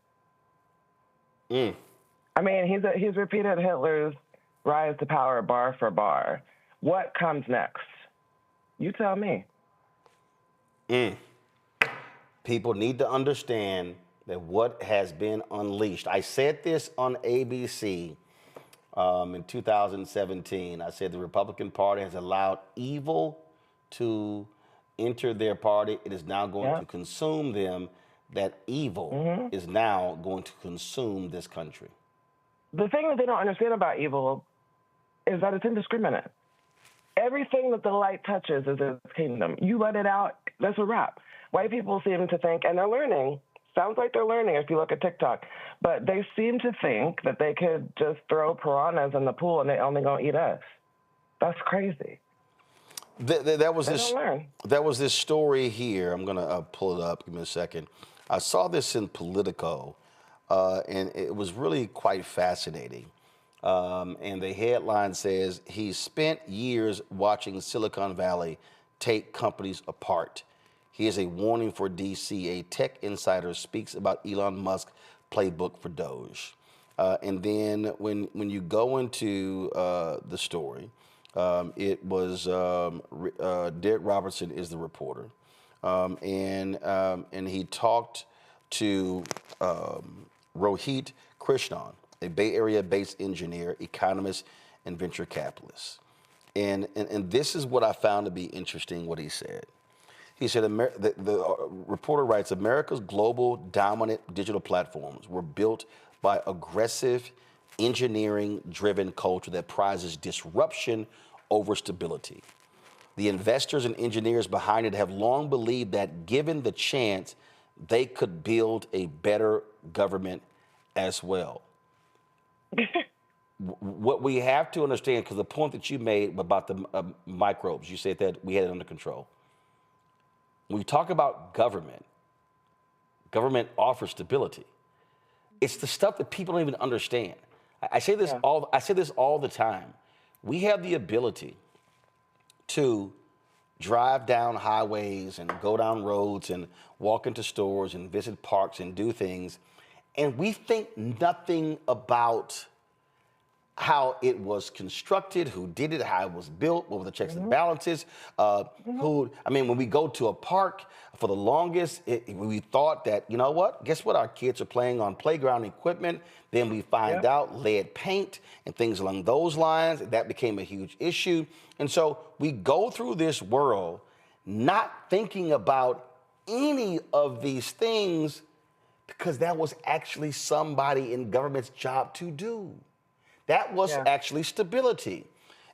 [SPEAKER 13] I mean, he's repeated Hitler's rise to power bar for bar. What comes next? You tell me.
[SPEAKER 2] People need to understand that what has been unleashed. I said this on ABC in 2017. I said the Republican Party has allowed evil to enter their party. It is now going to consume them. That evil is now going to consume this country.
[SPEAKER 13] The thing that they don't understand about evil is that it's indiscriminate. Everything that the light touches is its kingdom. You let it out, that's a wrap. White people seem to think, and they're learning, sounds like they're learning if you look at TikTok, but they seem to think that they could just throw piranhas in the pool and they only gonna eat us. That's crazy.
[SPEAKER 2] That was this story here. I'm gonna pull it up. Give me a second. I saw this in Politico, and it was really quite fascinating. And the headline says, he spent years watching Silicon Valley take companies apart. Here's a warning for DC. A tech insider speaks about Elon Musk's playbook for Doge. And then when you go into the story, it was Derek Robertson is the reporter. And he talked to Rohit Krishnan, a Bay Area-based engineer, economist, and venture capitalist. And this is what I found to be interesting, what he said. He said, the reporter writes, America's global dominant digital platforms were built by aggressive, engineering-driven culture that prizes disruption over stability. The investors and engineers behind it have long believed that given the chance, they could build a better government as well. What we have to understand, because the point that you made about the microbes, you said that we had it under control. When we talk about government offers stability. It's the stuff that people don't even understand. I say this all the time. We have the ability to drive down highways and go down roads and walk into stores and visit parks and do things, and we think nothing about how it was constructed, who did it, how it was built, what were the checks and balances, when we go to a park, for the longest, we thought that, you know what, guess what, our kids are playing on playground equipment, then we find out lead paint and things along those lines, that became a huge issue. And so we go through this world not thinking about any of these things because that was actually somebody in government's job to do. That was actually stability.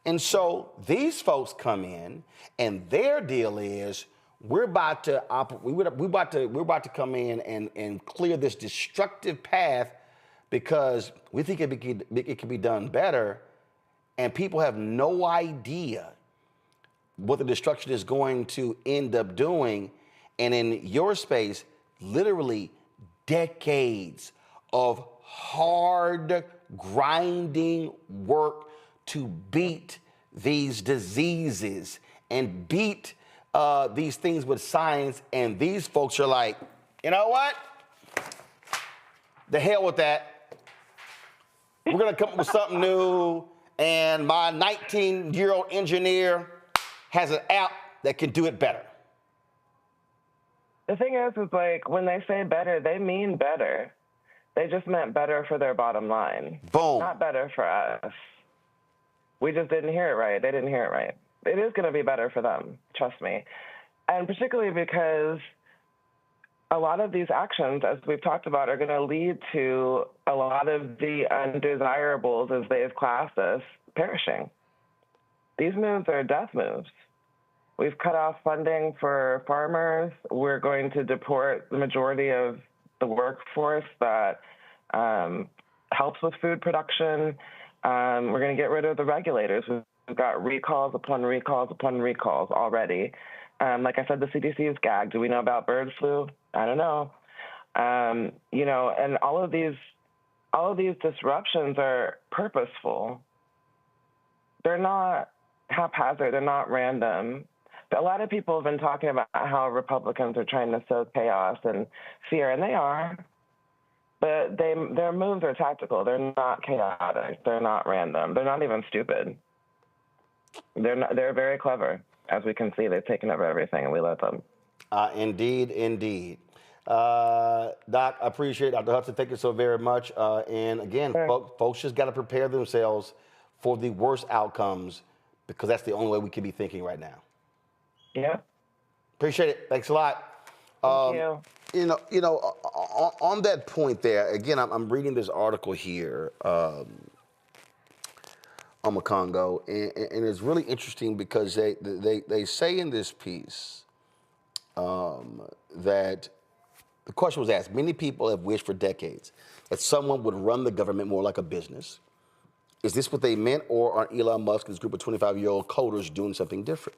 [SPEAKER 2] And so these folks come in, and their deal is we're about to come in and clear this destructive path because we think it can be done better, and people have no idea what the destruction is going to end up doing. And in your space, literally decades of hard grinding work to beat these diseases and beat these things with science, and these folks are like, you know what? The hell with that. We're gonna come up with something new, and my 19-year-old engineer has an app that can do it better.
[SPEAKER 13] The thing is like when they say better, they mean better. They just meant better for their bottom line.
[SPEAKER 2] Boom.
[SPEAKER 13] Not better for us. We just didn't hear it right. They didn't hear it right. It is going to be better for them, trust me. And particularly because a lot of these actions, as we've talked about, are going to lead to a lot of the undesirables, as they've classed us, perishing. These moves are death moves. We've cut off funding for farmers. We're going to deport the majority of the workforce that helps with food production. We're going to get rid of the regulators. We've got recalls upon recalls upon recalls already. Like I said, the CDC is gagged. Do we know about bird flu? I don't know. You know, and all of these disruptions are purposeful. They're not haphazard. They're not random. A lot of people have been talking about how Republicans are trying to sow chaos and fear, and they are. But their moves are tactical. They're not chaotic. They're not random. They're not even stupid. They're very clever. As we can see, they've taken over everything, and we let them.
[SPEAKER 2] Indeed, indeed. Doc, I appreciate it. Dr. Hudson, thank you so very much. And again, folks just got to prepare themselves for the worst outcomes, because that's the only way we can be thinking right now.
[SPEAKER 13] Yeah.
[SPEAKER 2] Appreciate it. Thanks a lot.
[SPEAKER 13] Thank you.
[SPEAKER 2] You know, on that point there, again, I'm reading this article here on Congo, and it's really interesting because they say in this piece that the question was asked, many people have wished for decades that someone would run the government more like a business. Is this what they meant, or are Elon Musk and his group of 25-year-old coders doing something different?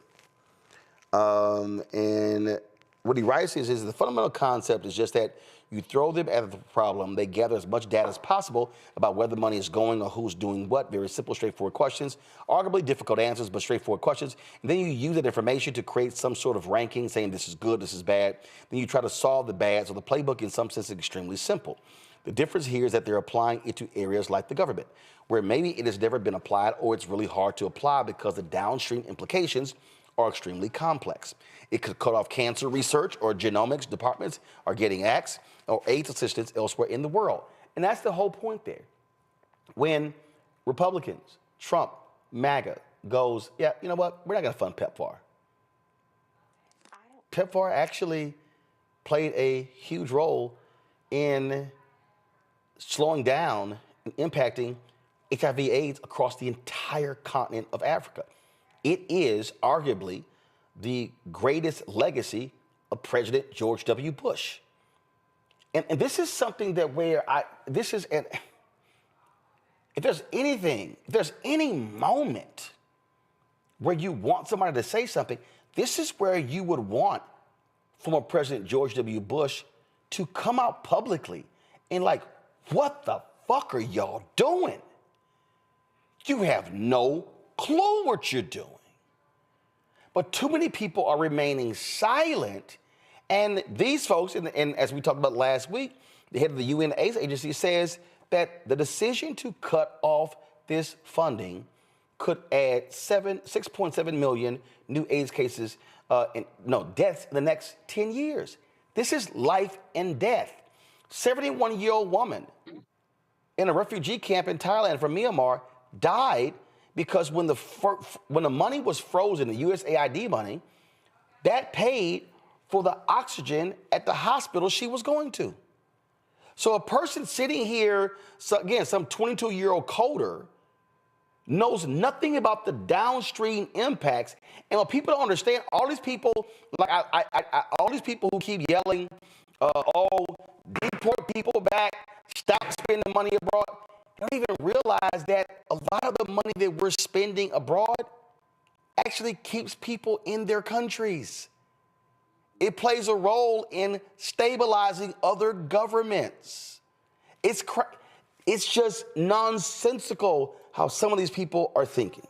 [SPEAKER 2] And what he writes is the fundamental concept is just that you throw them at the problem, they gather as much data as possible about where the money is going or who's doing what. Very simple, straightforward questions, arguably difficult answers, but straightforward questions. And then you use that information to create some sort of ranking, saying this is good, this is bad. Then you try to solve the bad. So the playbook in some sense is extremely simple. The difference here is that they're applying it to areas like the government, where maybe it has never been applied or it's really hard to apply because the downstream implications are extremely complex. It could cut off cancer research, or genomics departments are getting axed, or AIDS assistance elsewhere in the world. And that's the whole point there. When Republicans, Trump, MAGA goes, yeah, you know what, we're not going to fund PEPFAR. PEPFAR actually played a huge role in slowing down and impacting HIV/AIDS across the entire continent of Africa. It is arguably the greatest legacy of President George W. Bush. And this is something that if there's any moment where you want somebody to say something, this is where you would want former President George W. Bush to come out publicly and like, what the fuck are y'all doing? You have no clue what you're doing. But too many people are remaining silent. And these folks, and as we talked about last week, the head of the UN AIDS agency says that the decision to cut off this funding could add 6.7 million new AIDS cases, deaths in the next 10 years. This is life and death. 71-year-old woman in a refugee camp in Thailand from Myanmar died because when the money was frozen, the USAID money, that paid for the oxygen at the hospital she was going to. So a person sitting here, again, some 22-year-old coder, knows nothing about the downstream impacts. And what people don't understand, all these people, like all these people who keep yelling, deport people back, stop spending money abroad, don't even realize that a lot of the money that we're spending abroad actually keeps people in their countries. It plays a role in stabilizing other governments. It's just nonsensical how some of these people are thinking.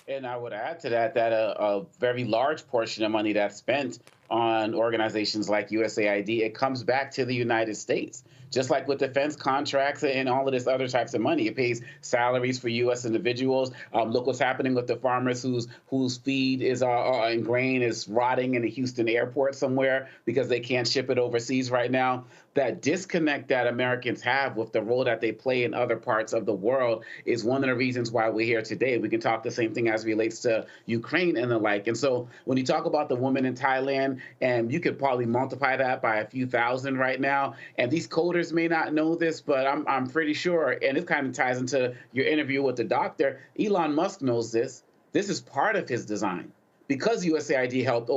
[SPEAKER 11] And I would add to that a very large portion of money that's spent on organizations like USAID, it comes back to the United States. Just like with defense contracts and all of this other types of money, it pays salaries for U.S. individuals. Look what's happening with the farmers whose feed is and grain is rotting in the Houston airport somewhere because they can't ship it overseas right now. That disconnect that Americans have with the role that they play in other parts of the world is one of the reasons why we're here today. We can talk the same thing as relates to Ukraine and the like. And so when you talk about the woman in Thailand, and you could probably multiply that by a few thousand right now. And these coders may not know this, but I'm pretty sure, and it kind of ties into your interview with the doctor, Elon Musk knows this. This is part of his design. Because USAID helped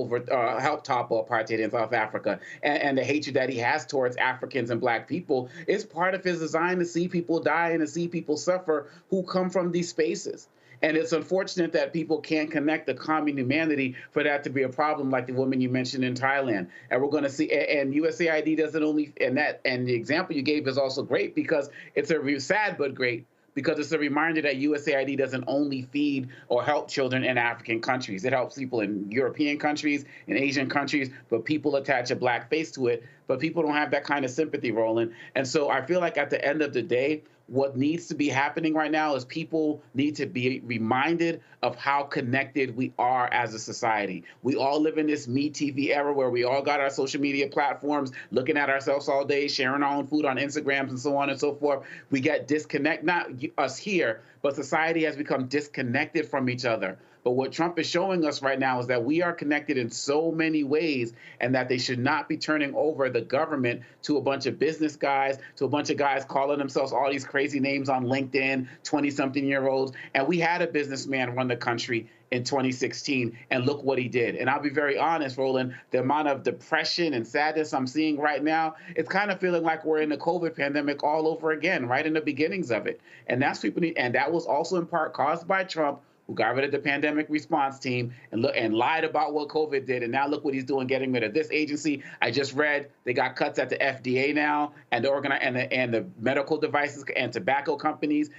[SPEAKER 11] topple apartheid in South Africa, and the hatred that he has towards Africans and Black people is part of his design to see people die and to see people suffer who come from these spaces. And it's unfortunate that people can't connect the common humanity for that to be a problem, like the woman you mentioned in Thailand. And we're going to see, and USAID doesn't only, and the example you gave is also great because it's sad but great, because it's a reminder that USAID doesn't only feed or help children in African countries. It helps people in European countries, in Asian countries, but people attach a Black face to it. But people don't have that kind of sympathy, Roland. And so I feel like at the end of the day, what needs to be happening right now is people need to be reminded of how connected we are as a society. We all live in this Me TV era where we all got our social media platforms, looking at ourselves all day, sharing our own food on Instagrams and so on and so forth. We get disconnected, not us here, but society has become disconnected from each other. But what Trump is showing us right now is that we are connected in so many ways, and that they should not be turning over the government to a bunch of business guys, to a bunch of guys calling themselves all these crazy names on LinkedIn, 20-something-year-olds. And we had a businessman run the country in 2016, and look what he did. And I'll be very honest, Roland, the amount of depression and sadness I'm seeing right now, it's kind of feeling like we're in the COVID pandemic all over again, right in the beginnings of it. And that's people need, and that was also in part caused by Trump, who got rid of the pandemic response team and lied about what COVID did. And now look what he's doing, getting rid of this agency. I just read they got cuts at the FDA now, and the medical devices and tobacco companies,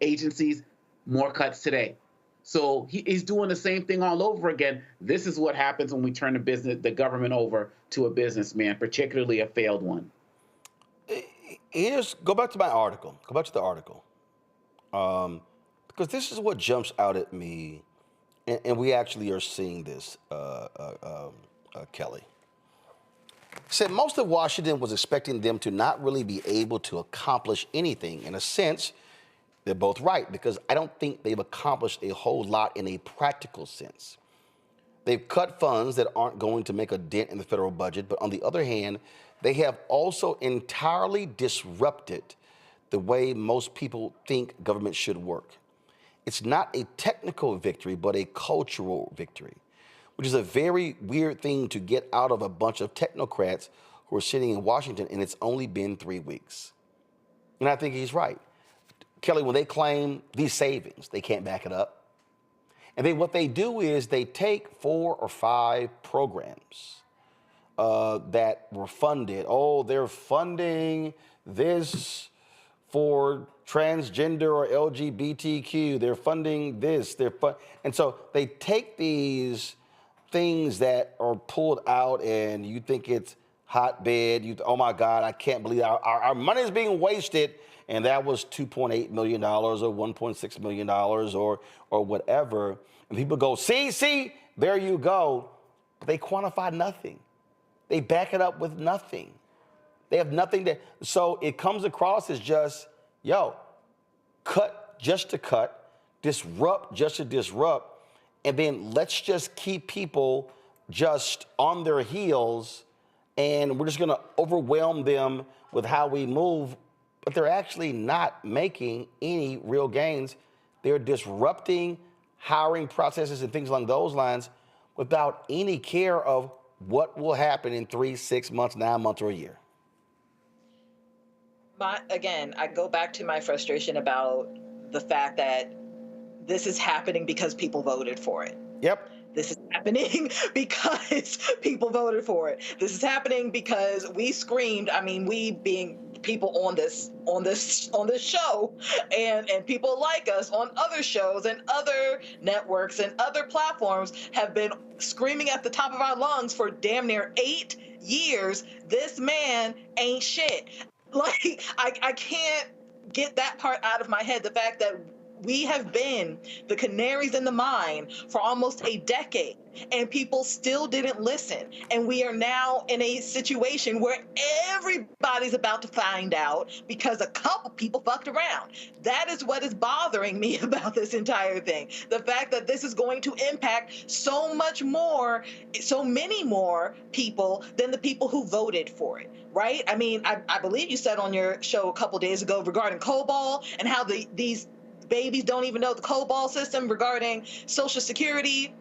[SPEAKER 11] agencies, more cuts today. So he's doing the same thing all over again. This is what happens when we turn the government over to a businessman, particularly a failed one.
[SPEAKER 2] Go back to my article. Go back to the article. Because this is what jumps out at me, and we actually are seeing this, Kelly. Said most of Washington was expecting them to not really be able to accomplish anything. In a sense, they're both right, because I don't think they've accomplished a whole lot in a practical sense. They've cut funds that aren't going to make a dent in the federal budget, but on the other hand, they have also entirely disrupted the way most people think government should work. It's not a technical victory, but a cultural victory, which is a very weird thing to get out of a bunch of technocrats who are sitting in Washington, and it's only been 3 weeks. And I think he's right. Kelly, when they claim these savings, they can't back it up. And then what they do is they take 4 or 5 programs that were funded. Oh, they're funding this for transgender or LGBTQ. They're funding this. And so they take these things that are pulled out, and you think it's hotbed. Oh my God, I can't believe our money is being wasted. And that was $2.8 million or $1.6 million or whatever. And people go, see, there you go. But they quantify nothing. They back it up with nothing. They have nothing so it comes across as just, cut just to cut, disrupt just to disrupt, and then let's just keep people just on their heels, and we're just going to overwhelm them with how we move. But they're actually not making any real gains. They're disrupting hiring processes and things along those lines without any care of what will happen in 3, 6 months, 9 months, or a year.
[SPEAKER 12] Again, I go back to my frustration about the fact that this is happening because people voted for it.
[SPEAKER 2] Yep.
[SPEAKER 12] This is happening because people voted for it. This is happening because we screamed. I mean, we being people on this show, and people like us on other shows and other networks and other platforms have been screaming at the top of our lungs for damn near 8 years. This man ain't shit. Like, I can't get that part out of my head. The fact that we have been the canaries in the mine for almost a decade, and people still didn't listen. And we are now in a situation where everybody's about to find out because a couple people fucked around. That is what is bothering me about this entire thing. The fact that this is going to impact so many more people than the people who voted for it, right? I mean, I believe you said on your show a couple days ago regarding COBOL and how these babies don't even know the COBOL system regarding Social Security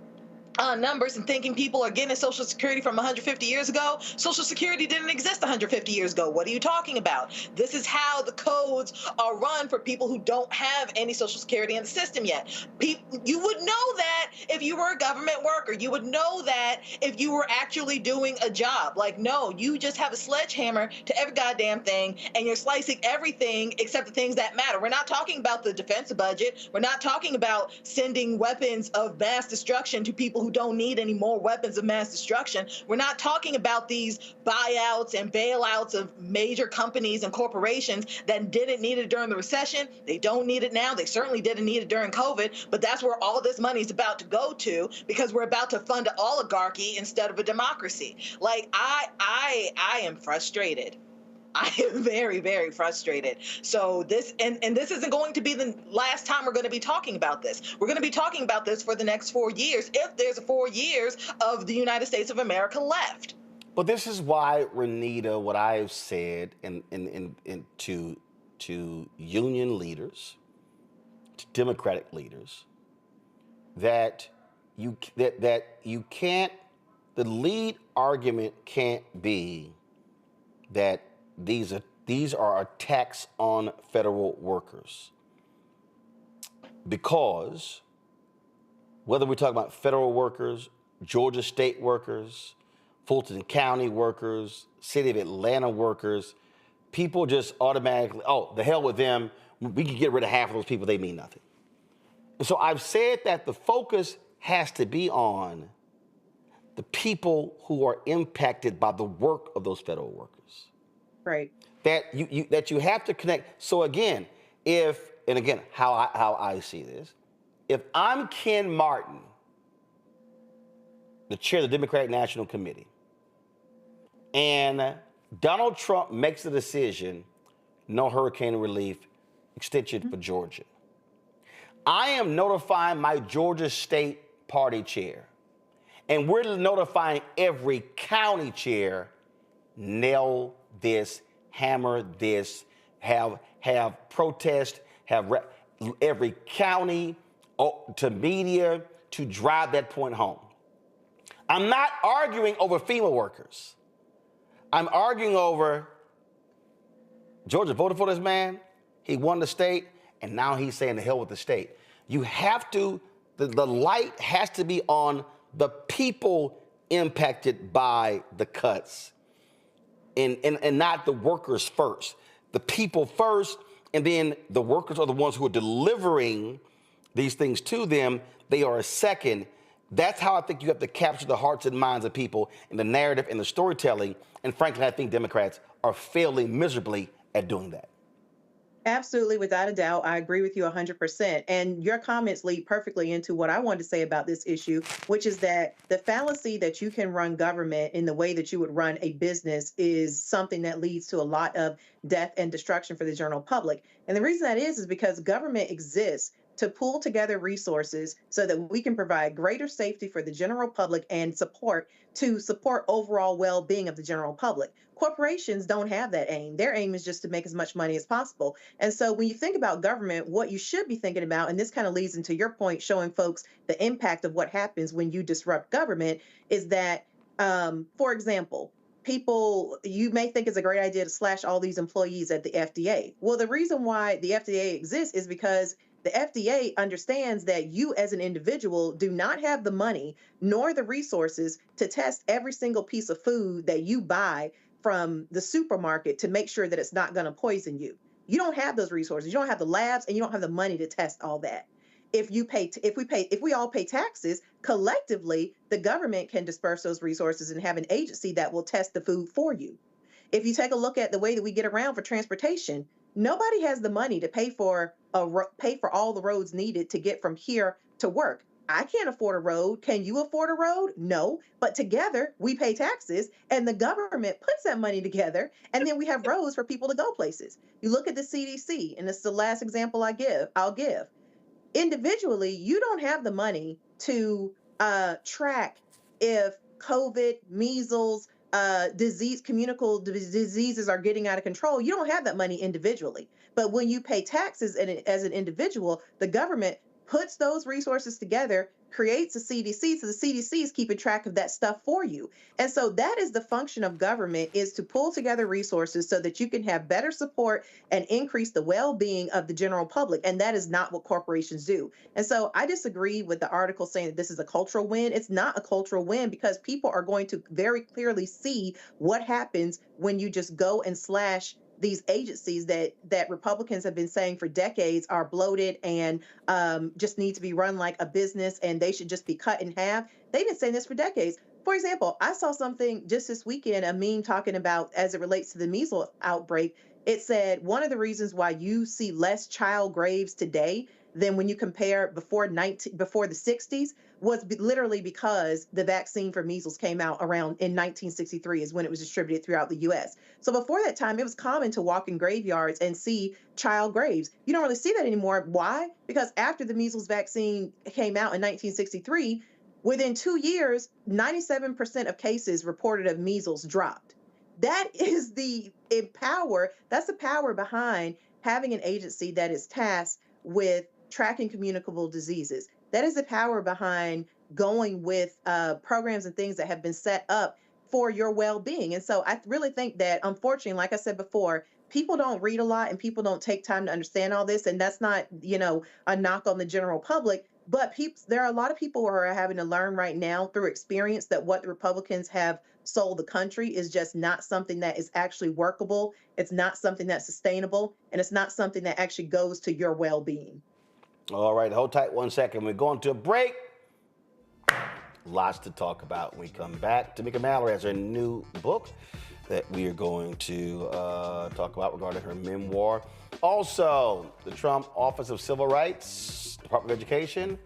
[SPEAKER 12] numbers and thinking people are getting Social Security from 150 years ago. Social Security didn't exist 150 years ago. What are you talking about? This is how the codes are run for people who don't have any Social Security in the system yet. You would know that if you were a government worker. You would know that if you were actually doing a job. Like, no, you just have a sledgehammer to every goddamn thing, and you're slicing everything except the things that matter. We're not talking about the defense budget. We're not talking about sending weapons of mass destruction to people who don't need any more weapons of mass destruction. We're not talking about these buyouts and bailouts of major companies and corporations that didn't need it during the recession. They don't need it now. They certainly didn't need it during COVID, but that's where all this money is about to go to, because we're about to fund an oligarchy instead of a democracy. Like, I am frustrated. I am very, very frustrated. So this, and this isn't going to be the last time we're going to be talking about this. We're going to be talking about this for the next 4 years, if there's 4 years of the United States of America left.
[SPEAKER 2] But this is why, Renita, what I've said to union leaders, to Democratic leaders, that you can't, the lead argument can't be that these are attacks on federal workers, because whether we're talking about federal workers, Georgia state workers, Fulton County workers, City of Atlanta workers, people just automatically, oh, the hell with them. We can get rid of half of those people. They mean nothing. And so I've said that the focus has to be on the people who are impacted by the work of those federal workers.
[SPEAKER 9] Right.
[SPEAKER 2] That you have to connect. So again, how I see this, if I'm Ken Martin, the chair of the Democratic National Committee, and Donald Trump makes the decision, no hurricane relief extension for Georgia, I am notifying my Georgia State Party chair, and we're notifying every county chair, nail this, hammer this, have protest, every county to media to drive that point home. I'm not arguing over FEMA workers. I'm arguing over Georgia voted for this man. He won the state, and now he's saying the hell with the state. You have to, the light has to be on the people impacted by the cuts. And not the workers first. The people first, and then the workers are the ones who are delivering these things to them. They are a second. That's how I think you have to capture the hearts and minds of people in the narrative and the storytelling. And frankly, I think Democrats are failing miserably at doing that.
[SPEAKER 9] Absolutely, without a doubt. I agree with you 100%. And your comments lead perfectly into what I wanted to say about this issue, which is that the fallacy that you can run government in the way that you would run a business is something that leads to a lot of death and destruction for the general public. And the reason that is because government exists to pool together resources so that we can provide greater safety for the general public and support overall well-being of the general public. Corporations don't have that aim. Their aim is just to make as much money as possible. And so when you think about government, what you should be thinking about, and this kind of leads into your point, showing folks the impact of what happens when you disrupt government, is that, for example, you may think it's a great idea to slash all these employees at the FDA. Well, the reason why the FDA exists is because the FDA understands that you as an individual do not have the money nor the resources to test every single piece of food that you buy from the supermarket to make sure that it's not going to poison you. You don't have those resources. You don't have the labs, and you don't have the money to test all that. If we all pay taxes collectively, the government can disperse those resources and have an agency that will test the food for you. If you take a look at the way that we get around for transportation, Nobody has the money to pay for all the roads needed to get from here to work. I can't afford a road. Can you afford a road? No. But together we pay taxes and the government puts that money together. And then we have roads for people to go places. You look at the CDC, and it's the last example I'll give. Individually, you don't have the money to track if COVID, measles, communicable diseases are getting out of control. You don't have that money individually. But when you pay taxes as an individual, the government puts those resources together, creates a CDC, so the CDC is keeping track of that stuff for you. And so that is the function of government, is to pull together resources so that you can have better support and increase the well-being of the general public. And that is not what corporations do. And so I disagree with the article saying that this is a cultural win. It's not a cultural win, because people are going to very clearly see what happens when you just go and slash these agencies that Republicans have been saying for decades are bloated and just need to be run like a business, and they should just be cut in half. They've been saying this for decades. For example, I saw something just this weekend, a meme talking about, as it relates to the measles outbreak, it said one of the reasons why you see less child graves today than when you compare before the 60s was literally because the vaccine for measles came out around in 1963 is when it was distributed throughout the U.S. So before that time, it was common to walk in graveyards and see child graves. You don't really see that anymore. Why? Because after the measles vaccine came out in 1963, within 2 years, 97% of cases reported of measles dropped. That is that's the power behind having an agency that is tasked with tracking communicable diseases. That is the power behind going with programs and things that have been set up for your well-being. And so I really think that, unfortunately, like I said before, people don't read a lot and people don't take time to understand all this. And that's not, a knock on the general public. But there are a lot of people who are having to learn right now through experience that what the Republicans have sold the country is just not something that is actually workable. It's not something that's sustainable. And it's not something that actually goes to your well-being.
[SPEAKER 2] All right, hold tight 1 second. We're going to a break. Lots to talk about when we come back. Tamika Mallory has her new book that we are going to talk about regarding her memoir. Also, the Trump Office of Civil Rights, Department of Education,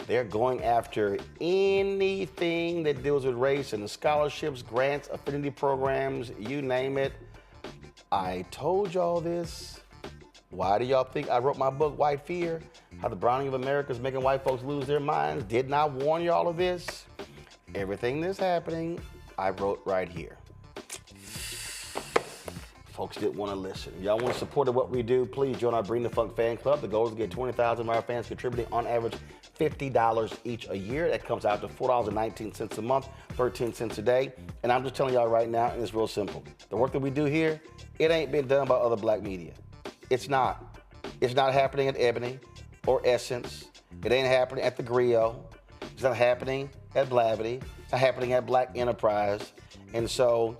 [SPEAKER 2] they're going after anything that deals with race and the scholarships, grants, affinity programs, you name it. I told y'all this. Why do y'all think I wrote my book, White Fear? How the Browning of America is making white folks lose their minds. Didn't I warn y'all of this? Everything that's happening, I wrote right here. Folks didn't want to listen. If y'all want to support what we do, please join our Bring the Funk fan club. The goal is to get 20,000 of our fans contributing on average $50 each a year. That comes out to $4.19 a month, 13 cents a day. And I'm just telling y'all right now, and it's real simple. The work that we do here, it ain't been done by other black media. It's not. It's not happening at Ebony or Essence. It ain't happening at The Griot. It's not happening at Blavity. It's not happening at Black Enterprise. And so,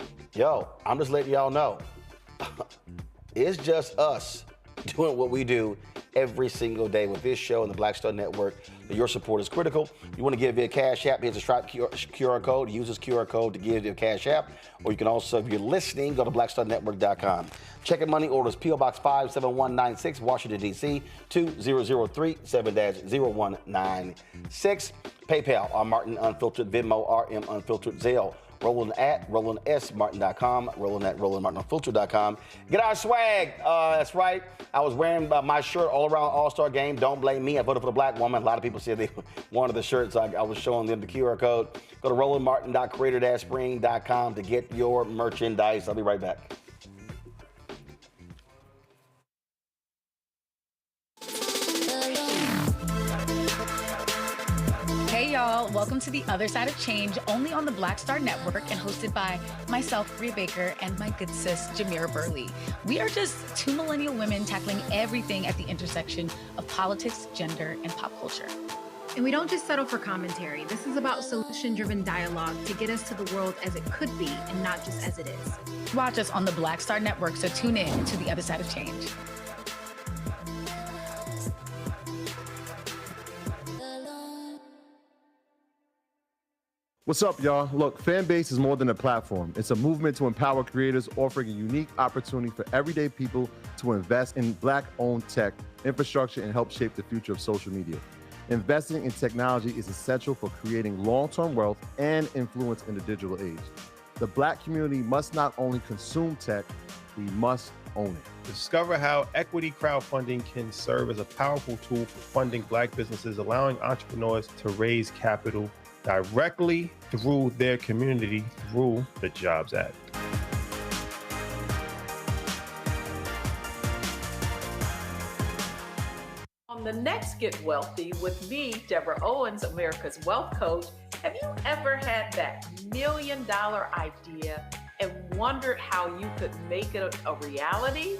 [SPEAKER 2] I'm just letting y'all know. It's just us doing what we do every single day with this show and the Black Star Network. Your support is critical. You want to give via Cash App, here's a Stripe QR code. Use this QR code to give via Cash App. Or you can also, if you're listening, go to blackstarnetwork.com. Check and money orders, P.O. Box 57196, Washington, D.C., 2003 7-0196. PayPal, Martin Unfiltered, Venmo, RM Unfiltered, Zelle. Roland at RolandSMartin.com, Roland at RolandMartinUnfiltered.com. Get our swag. That's right. I was wearing my shirt all around All-Star Game. Don't blame me. I voted for the black woman. A lot of people said they wanted the shirt, so I was showing them the QR code. Go to RolandMartin.creator-spring.com to get your merchandise. I'll be right back.
[SPEAKER 14] Hey y'all, welcome to The Other Side of Change, only on the Black Star Network and hosted by myself, Bria Baker, and my good sis, Jamira Burley. We are just two millennial women tackling everything at the intersection of politics, gender, and pop culture.
[SPEAKER 15] And we don't just settle for commentary. This is about solution-driven dialogue to get us to the world as it could be and not just as it is.
[SPEAKER 14] Watch us on the Black Star Network, so tune in to The Other Side of Change.
[SPEAKER 16] What's up, y'all? Look, Fanbase is more than a platform. It's a movement to empower creators, offering a unique opportunity for everyday people to invest in Black-owned tech, infrastructure, and help shape the future of social media. Investing in technology is essential for creating long-term wealth and influence in the digital age. The Black community must not only consume tech, we must own it.
[SPEAKER 17] Discover how equity crowdfunding can serve as a powerful tool for funding Black businesses, allowing entrepreneurs to raise capital directly through their community through the Jobs Act.
[SPEAKER 18] On the next Get Wealthy with me, Deborah Owens, America's Wealth Coach, have you ever had that $1 million idea and wondered how you could make it a reality?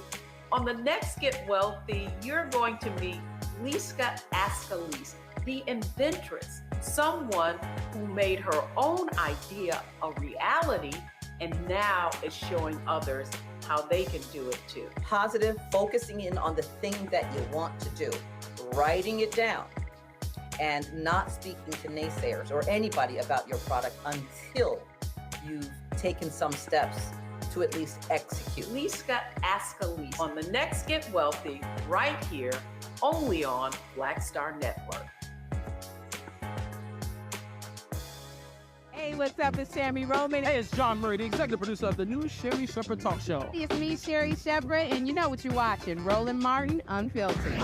[SPEAKER 18] On the next Get Wealthy, you're going to meet Liska Askalise, the inventress, someone who made her own idea a reality and now is showing others how they can do it too.
[SPEAKER 19] Positive, focusing in on the thing that you want to do, writing it down, and not speaking to naysayers or anybody about your product until you've taken some steps to at least execute.
[SPEAKER 18] Liska Askalise on the next Get Wealthy, right here, only on Black Star Network.
[SPEAKER 20] Hey, what's up? It's Tammy Roman.
[SPEAKER 21] Hey, it's John Murray, the executive producer of the new Sherry Shepherd Talk Show.
[SPEAKER 20] It's me, Sherry Shepherd, and you know what you're watching, Roland Martin Unfiltered.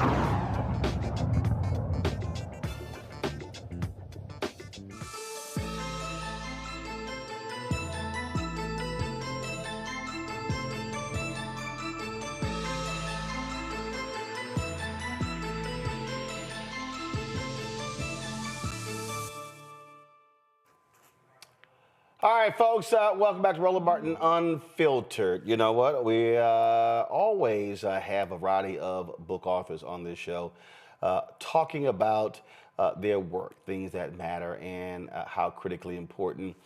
[SPEAKER 2] All right, folks, welcome back to Roland Martin Unfiltered. You know what? We always have a variety of book authors on this show talking about their work, things that matter, and how critically important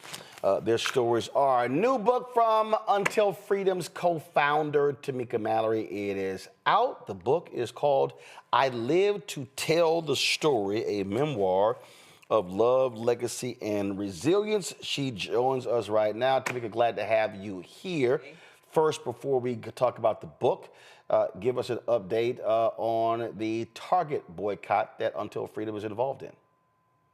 [SPEAKER 2] their stories are. A new book from Until Freedom's co-founder, Tamika Mallory. It is out. The book is called I Live to Tell the Story, a memoir of love, legacy, and resilience. She joins us right now. Tamika, glad to have you here. First, before we talk about the book, give us an update on the Target boycott that Until Freedom is involved in.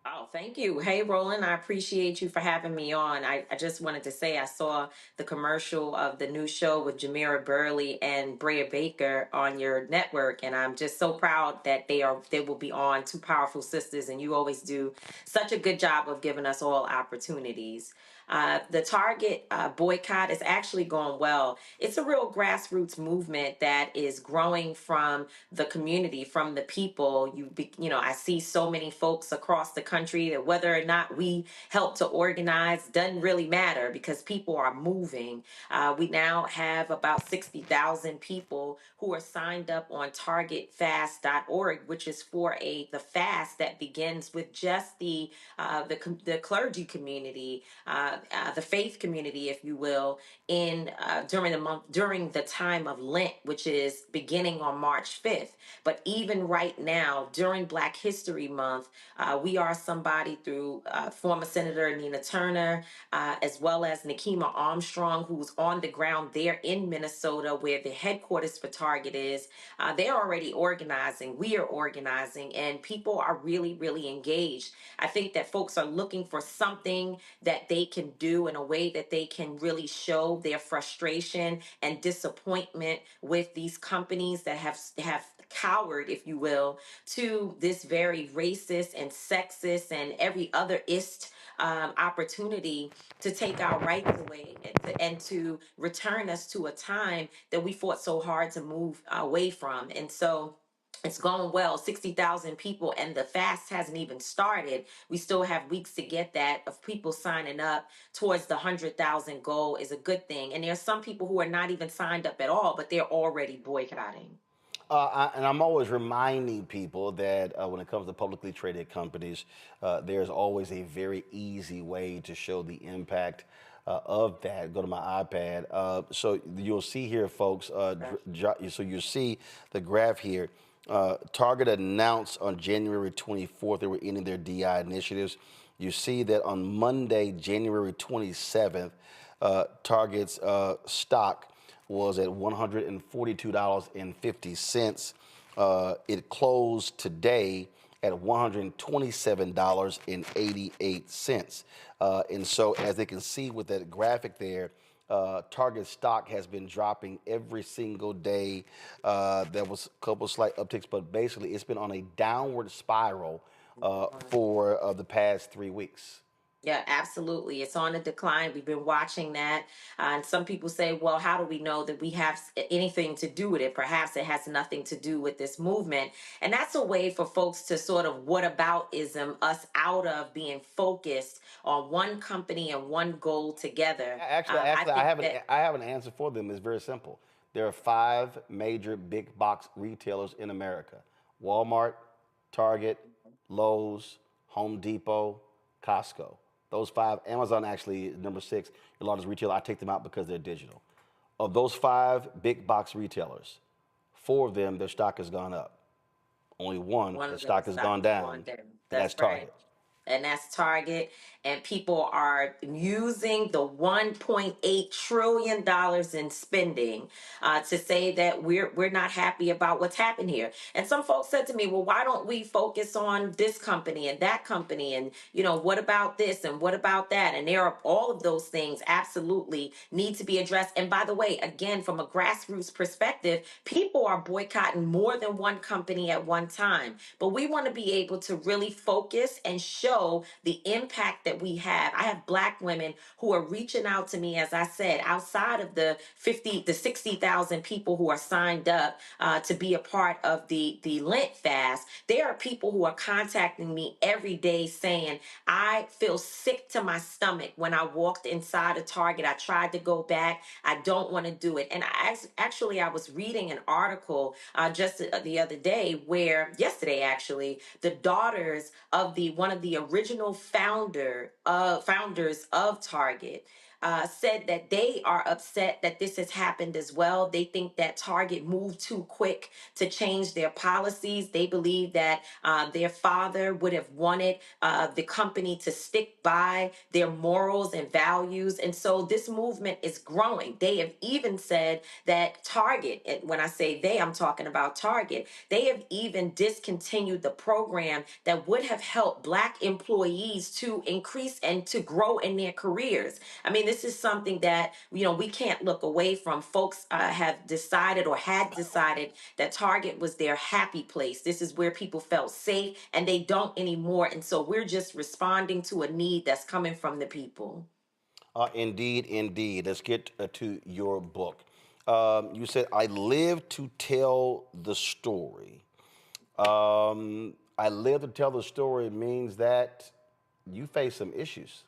[SPEAKER 22] Oh, thank you. Hey, Roland, I appreciate you for having me on. I just wanted to say I saw the commercial of the new show with Jamira Burley and Brea Baker on your network, and I'm just so proud that they will be on, two powerful sisters, and you always do such a good job of giving us all opportunities. The Target boycott is actually going well. It's a real grassroots movement that is growing from the community, from the people. I see so many folks across the country that whether or not we help to organize doesn't really matter because people are moving. We now have about 60,000 people who are signed up on targetfast.org, which is for the fast that begins with just the clergy community, the faith community, if you will, during the time of Lent, which is beginning on March 5th. But even right now, during Black History Month, we are somebody through former Senator Nina Turner, as well as Nikema Armstrong, who's on the ground there in Minnesota, where the headquarters for Target is. They're already organizing. We are organizing, and people are really, really engaged. I think that folks are looking for something that they can do in a way that they can really show their frustration and disappointment with these companies that have cowered, if you will, to this very racist and sexist and every other opportunity to take our rights away and to return us to a time that we fought so hard to move away from. And so it's going well, 60,000 people, and the fast hasn't even started. We still have weeks to get that. Of people signing up towards the 100,000 goal is a good thing. And there's some people who are not even signed up at all, but they're already boycotting.
[SPEAKER 2] And I'm always reminding people that when it comes to publicly traded companies, there's always a very easy way to show the impact of that. Go to my iPad. So you'll see here, folks, so you'll see the graph here. Target announced on January 24th they were ending their DI initiatives. you see that on Monday, January 27th, Target's stock was at $142.50. It closed today at $127.88. And so, as they can see with that graphic there, Target stock has been dropping every single day. There was a couple slight upticks, but basically it's been on a downward spiral for the past 3 weeks.
[SPEAKER 22] Yeah, absolutely. It's on a decline. We've been watching that. And some people say, well, how do we know that we have anything to do with it? Perhaps it has nothing to do with this movement. And that's a way for folks to sort of whataboutism us out of being focused on one company and one goal together.
[SPEAKER 2] Actually, I have an answer for them. It's very simple. There are 5 major big box retailers in America: Walmart, Target, Lowe's, Home Depot, Costco. Those 5, Amazon actually is number 6, the largest retailer. I take them out because they're digital. Of those 5 big box retailers, 4 of them, their stock has gone up. Only one the stock has gone down. That's Target.
[SPEAKER 22] And that's Target. And people are using the $1.8 trillion in spending to say that we're not happy about what's happened here. And some folks said to me, well, why don't we focus on this company and that company? And, what about this and what about that? And there are all of those things absolutely need to be addressed. And by the way, again, from a grassroots perspective, people are boycotting more than one company at one time. But we want to be able to really focus and show the impact that we have. I have Black women who are reaching out to me, as I said, outside of the 60,000 people who are signed up to be a part of the Lent fast. There are people who are contacting me every day saying, I feel sick to my stomach when I walked inside a Target. I tried to go back. I don't want to do it. And I was reading an article just the other day yesterday actually, the daughters of one of the original founders of Target said that they are upset that this has happened as well. They think that Target moved too quick to change their policies. They believe that their father would have wanted the company to stick by their morals and values. And so this movement is growing. They have even said that Target, and when I say they, I'm talking about Target, they have even discontinued the program that would have helped Black employees to increase and to grow in their careers. I mean, this is something that, we can't look away from. Folks have decided or had decided that Target was their happy place. This is where people felt safe, and they don't anymore. And so we're just responding to a need that's coming from the people.
[SPEAKER 2] Indeed. Let's get to your book. You said, I live to tell the story. I live to tell the story means that you face some issues.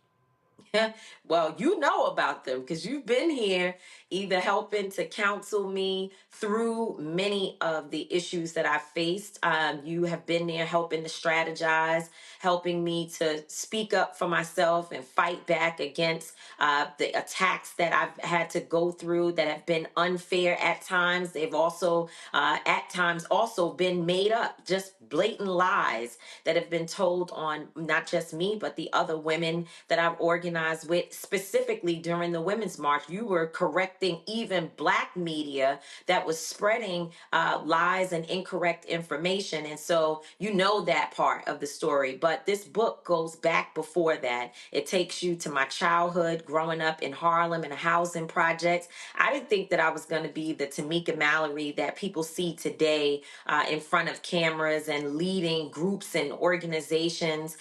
[SPEAKER 22] Well, you know about them because you've been here either helping to counsel me through many of the issues that I faced. You have been there helping to strategize, helping me to speak up for myself and fight back against the attacks that I've had to go through that have been unfair at times. They've also at times also been made up, just blatant lies that have been told on not just me, but the other women that I've organized with, specifically during the Women's March. You were correcting even Black media that was spreading lies and incorrect information. And so you know that part of the story. But this book goes back before that. It takes you to my childhood, growing up in Harlem in a housing project. I didn't think that I was going to be the Tamika Mallory that people see today in front of cameras and leading groups and organizations.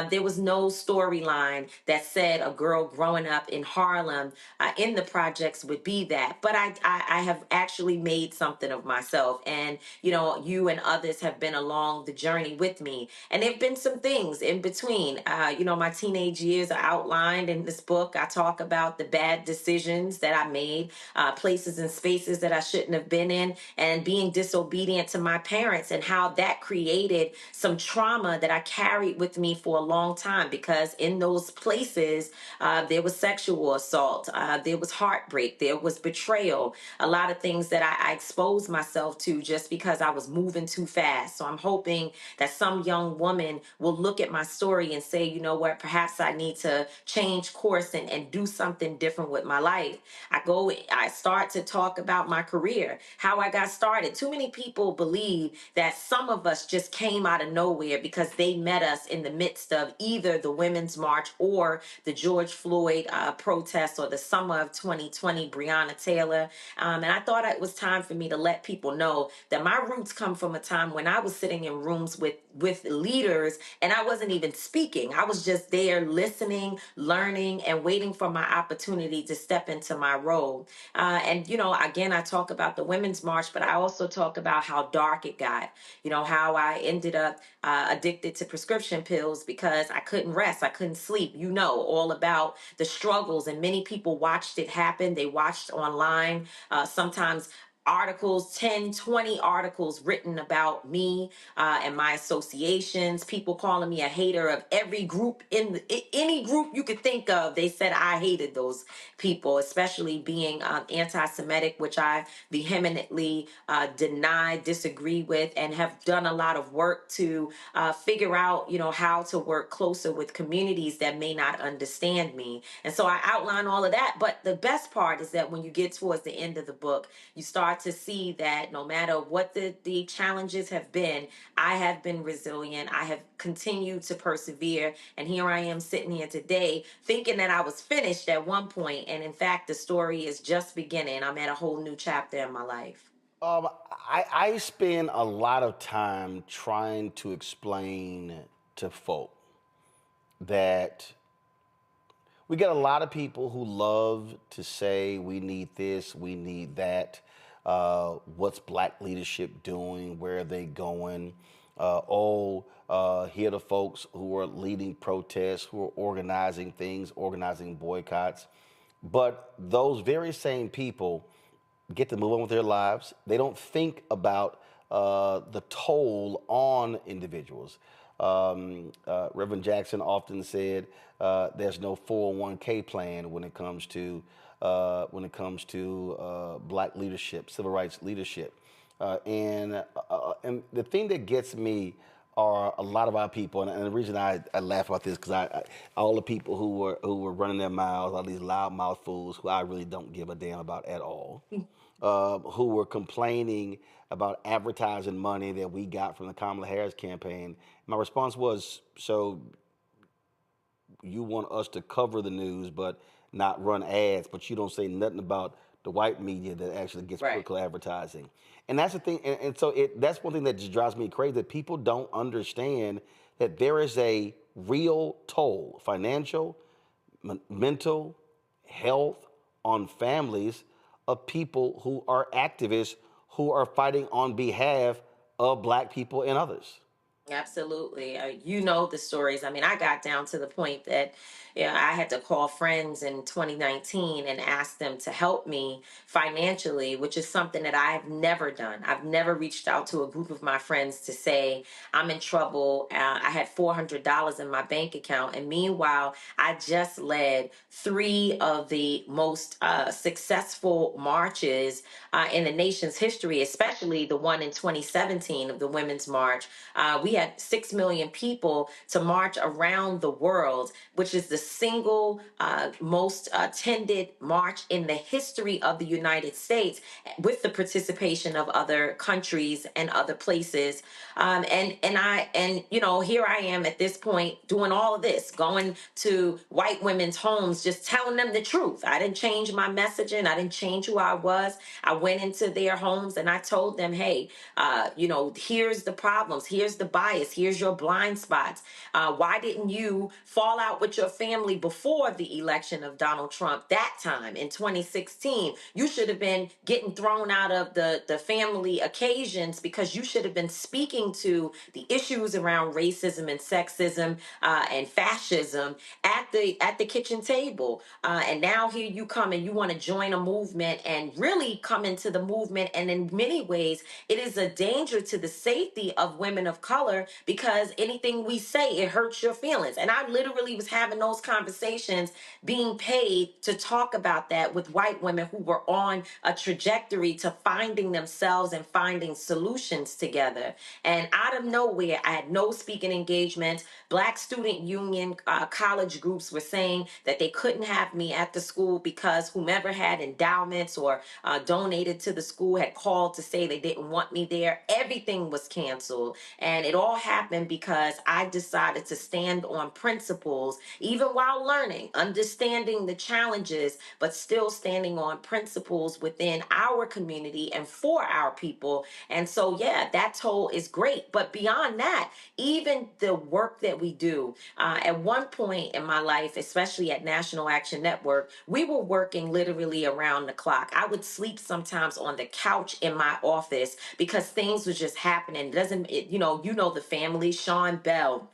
[SPEAKER 22] There was no storyline that said a girl growing up in Harlem in the projects would be that. But I have actually made something of myself. And, you and others have been along the journey with me. And there have been some things in between. My teenage years are outlined in this book. I talk about the bad decisions that I made, places and spaces that I shouldn't have been in, and being disobedient to my parents, and how that created some trauma that I carried with me for a long time, because in those places, instances, there was sexual assault, there was heartbreak, there was betrayal, a lot of things that I exposed myself to just because I was moving too fast. So I'm hoping that some young woman will look at my story and say, you know what, perhaps I need to change course and do something different with my life. I start to talk about my career, how I got started. Too many people believe that some of us just came out of nowhere because they met us in the midst of either the Women's March or the George Floyd protests or the summer of 2020, Breonna Taylor. And I thought it was time for me to let people know that my roots come from a time when I was sitting in rooms with leaders and I wasn't even speaking. I was just there listening, learning, and waiting for my opportunity to step into my role. And, you know, again, I talk about the Women's March, but I also talk about how dark it got, you know, how I ended up addicted to prescription pills because I couldn't rest, I couldn't sleep, you know, all about the struggles. And many people watched it happen. They watched online, sometimes articles, 10, 20 articles written about me and my associations, people calling me a hater of every group any group you could think of. They said I hated those people, especially being anti-Semitic, which I vehemently deny, disagree with, and have done a lot of work to figure out, you know, how to work closer with communities that may not understand me. And so I outline all of that. But the best part is that when you get towards the end of the book, you start to see that no matter what the challenges have been, I have been resilient. I have continued to persevere. And here I am sitting here today thinking that I was finished at one point. And in fact, the story is just beginning. I'm at a whole new chapter in my life.
[SPEAKER 2] I spend a lot of time trying to explain to folk that we get a lot of people who love to say we need this, we need that. What's black leadership doing? Where are they going? Here are the folks who are leading protests, who are organizing things, organizing boycotts. But those very same people get to move on with their lives. They don't think about the toll on individuals. Reverend Jackson often said there's no 401k plan when it comes to black leadership, civil rights leadership, and the thing that gets me are a lot of our people, and the reason I laugh about this because all the people who were running their mouths, all these loudmouth fools who I really don't give a damn about at all, who were complaining about advertising money that we got from the Kamala Harris campaign. My response was, so you want us to cover the news but not run ads, but you don't say nothing about the white media that actually gets political advertising. And that's the thing, and so that's one thing that just drives me crazy, that people don't understand that there is a real toll, financial, mental, health, on families of people who are activists who are fighting on behalf of black people and others.
[SPEAKER 22] Absolutely. You know the stories. I mean, I got down to the point that I had to call friends in 2019 and ask them to help me financially, which is something that I've never done. I've never reached out to a group of my friends to say, I'm in trouble. I had $400 in my bank account. And meanwhile, I just led 3 of the most successful marches in the nation's history, especially the one in 2017 of the Women's March. We had 6 million people to march around the world, which is the single most attended march in the history of the United States, with the participation of other countries and other places. And you know, here I am at this point doing all of this, going to white women's homes, just telling them the truth. I didn't change my messaging. I didn't change who I was. I went into their homes and I told them, hey, you know, here's the problems. Here's the bias. Here's your blind spots. Why didn't you fall out with your family before the election of Donald Trump that time in 2016? You should have been getting thrown out of the family occasions because you should have been speaking to the issues around racism and sexism and fascism at the kitchen table. And now here you come and you want to join a movement and really come into the movement. And in many ways, it is a danger to the safety of women of color color because anything we say, it hurts your feelings. And I literally was having those conversations, being paid to talk about that with white women who were on a trajectory to finding themselves and finding solutions together. And out of nowhere, I had no speaking engagements. Black Student Union college groups were saying that they couldn't have me at the school because whomever had endowments or donated to the school had called to say they didn't want me there. Everything was canceled. And it all happened because I decided to stand on principles, even while learning, understanding the challenges, but still standing on principles within our community and for our people. And so, yeah, that toll is great. But beyond that, even the work that we do, at one point in my life, especially at National Action Network, we were working literally around the clock. I would sleep sometimes on the couch in my office because things was just happening. You know the family, Sean Bell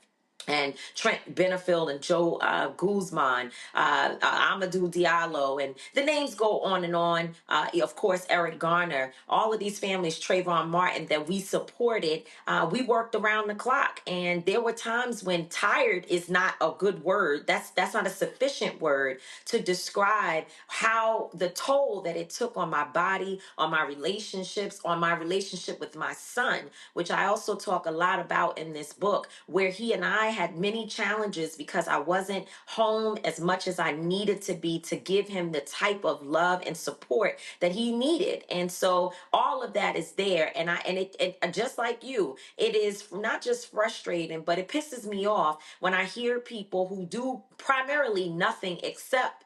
[SPEAKER 22] and Trent Benefield and Joe Guzman, Amadou Diallo, and the names go on and on. Of course, Eric Garner, all of these families, Trayvon Martin, that we supported, we worked around the clock. And there were times when tired is not a good word. That's not a sufficient word to describe how the toll that it took on my body, on my relationships, on my relationship with my son, which I also talk a lot about in this book, where he and I had many challenges because I wasn't home as much as I needed to be to give him the type of love and support that he needed. And so all of that is there. And it just like you, it is not just frustrating, but it pisses me off when I hear people who do primarily nothing except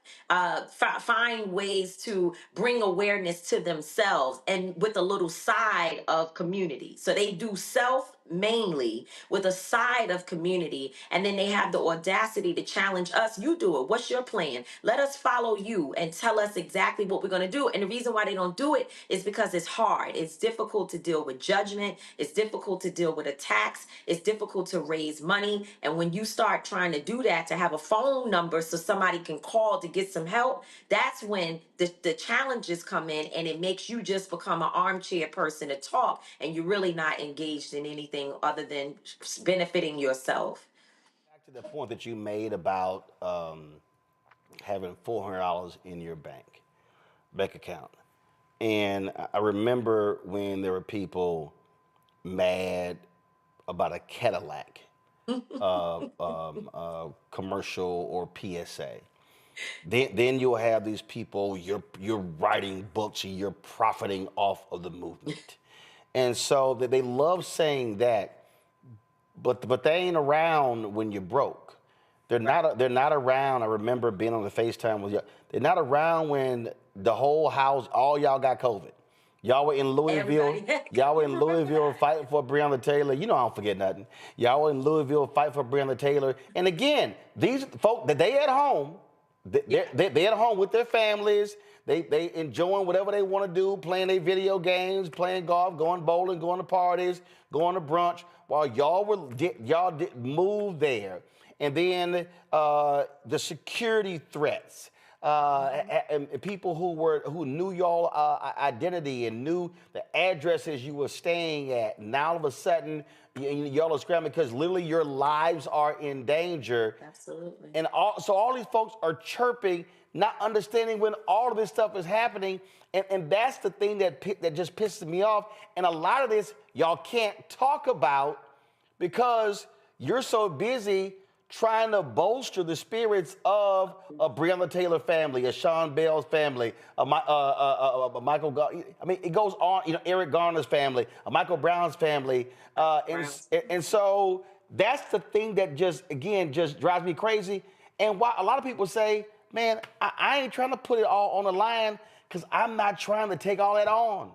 [SPEAKER 22] find ways to bring awareness to themselves and with a little side of community. So they do self mainly with a side of community, and then they have the audacity to challenge us. You do it. What's your plan? Let us follow you and tell us exactly what we're going to do. And the reason why they don't do it is because it's hard. It's difficult to deal with judgment. It's difficult to deal with attacks. It's difficult to raise money. And when you start trying to do that, to have a phone number so somebody can call to get some help, that's when the challenges come in, and it makes you just become an armchair person to talk, and you're really not engaged in anything other than benefiting yourself.
[SPEAKER 2] Back to the point that you made about having $400 in your bank account. And I remember when there were people mad about a Cadillac commercial or PSA. Then you'll have these people, you're writing books and you're profiting off of the movement. And so that they love saying that, but they ain't around when you're broke. They're not around. I remember being on the FaceTime with you. They're not around when the whole house, all y'all got COVID. Y'all were in Louisville. Y'all were in Louisville fighting for Breonna Taylor. You know I don't forget nothing. Y'all were in Louisville fighting for Breonna Taylor. And again, these folk, they at home. They're at home with their families. They enjoying whatever they want to do, playing their video games, playing golf, going bowling, going to parties, going to brunch, while y'all didn't move there. And then the security threats. And people who knew your identity and knew the addresses you were staying at. Now all of a sudden, y'all are scrambling because literally your lives are in danger.
[SPEAKER 22] Absolutely.
[SPEAKER 2] And so all these folks are chirping, not understanding when all of this stuff is happening. And that's the thing that just pisses me off. And a lot of this y'all can't talk about because you're so busy trying to bolster the spirits of a Breonna Taylor family, a Sean Bell's family, Michael. I mean, it goes on. Eric Garner's family, Michael Brown's family, and so that's the thing that just drives me crazy. And why a lot of people say, "Man, I ain't trying to put it all on the line because I'm not trying to take all that on."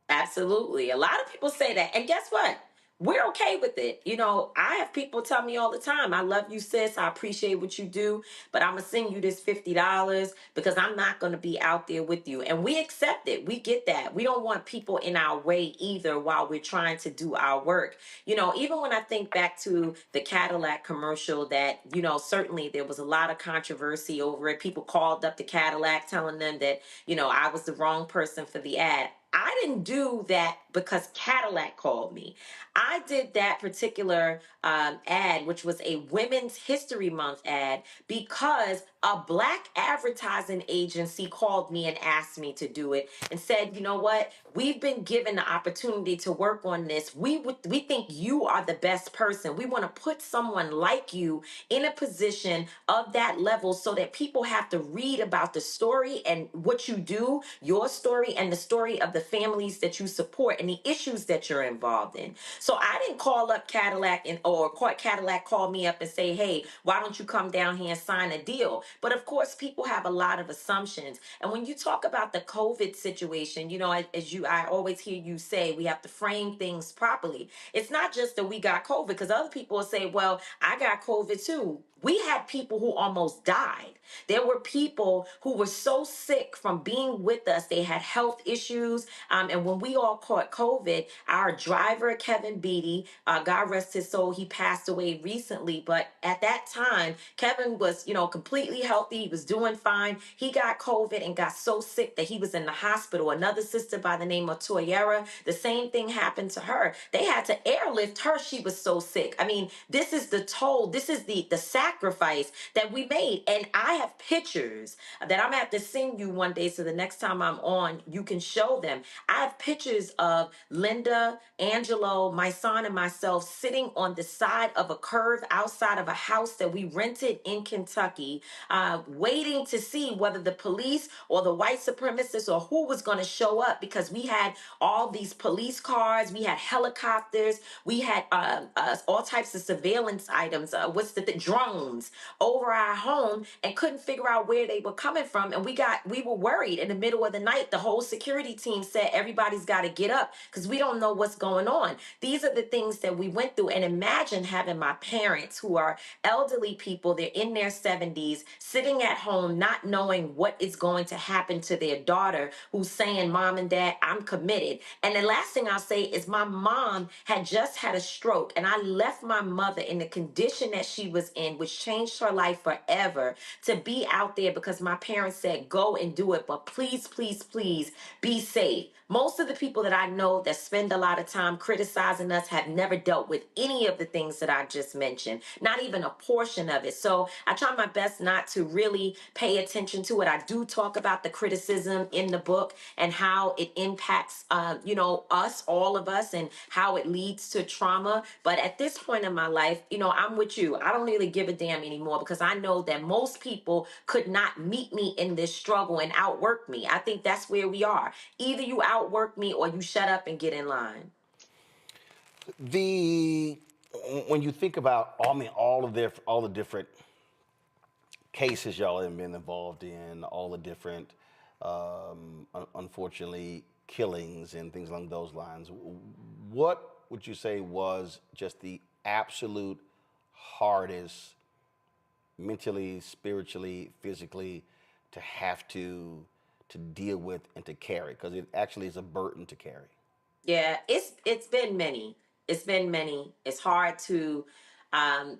[SPEAKER 22] Absolutely, a lot of people say that, and guess what? We're okay with it. I have people tell me all the time, I love you, sis. I appreciate what you do, but I'm going to send you this $50 because I'm not going to be out there with you. And we accept it. We get that. We don't want people in our way either while we're trying to do our work. Even when I think back to the Cadillac commercial that, certainly there was a lot of controversy over it. People called up the Cadillac telling them that, I was the wrong person for the ad. I didn't do that because Cadillac called me. I did that particular ad, which was a Women's History Month ad, because a Black advertising agency called me and asked me to do it and said, you know what, we've been given the opportunity to work on this. We think you are the best person. We want to put someone like you in a position of that level so that people have to read about the story and what you do, your story, and the story of the families that you support and the issues that you're involved in. So I didn't call up Cadillac or Cadillac called me up and say, hey, why don't you come down here and sign a deal? But of course, people have a lot of assumptions. And when you talk about the COVID situation, you know, I always hear you say, we have to frame things properly. It's not just that we got COVID, because other people will say, well, I got COVID too. We had people who almost died. There were people who were so sick from being with us. They had health issues. And when we all caught COVID, our driver, Kevin Beatty, God rest his soul, he passed away recently. But at that time, Kevin was, you know, completely healthy. He was doing fine. He got COVID and got so sick that he was in the hospital. Another sister by the name of Toyera, the same thing happened to her. They had to airlift her. She was so sick. I mean, this is the toll. This is the sacrifice that we made. And I have pictures that I'm going to have to send you one day, so the next time I'm on, you can show them. I have pictures of Linda, Angelo, my son, and myself sitting on the side of a curve outside of a house that we rented in Kentucky, waiting to see whether the police or the white supremacists or who was going to show up, because we had all these police cars, we had helicopters, we had all types of surveillance items, drones over our home, and couldn't figure out where they were coming from. And we were worried. In the middle of the night, the whole security team said, everybody's got to get up because we don't know what's going on. These are the things that we went through. And imagine having my parents, who are elderly people, they're in their 70s, sitting at home not knowing what is going to happen to their daughter, who's saying, Mom and Dad, I'm committed. And the last thing I'll say is my mom had just had a stroke, and I left my mother in the condition that she was in, which changed her life forever, to be out there because my parents said, go and do it, but please, please, please be safe. Most of the people that I know that spend a lot of time criticizing us have never dealt with any of the things that I just mentioned, not even a portion of it. So I try my best not to really pay attention to it. I do talk about the criticism in the book and how it impacts, us, all of us, and how it leads to trauma. But at this point in my life, I'm with you. I don't really give a damn anymore, because I know that most people could not meet me in this struggle and outwork me. I think that's where we are. Either you outwork me or you shut up and get in line.
[SPEAKER 2] When you think about, all the different cases y'all have been involved in, all the different, unfortunately, killings and things along those lines, what would you say was just the absolute hardest, mentally, spiritually, physically, to have to deal with and to carry? Because it actually is a burden to carry.
[SPEAKER 22] Yeah, it's been many. It's been many. It's hard to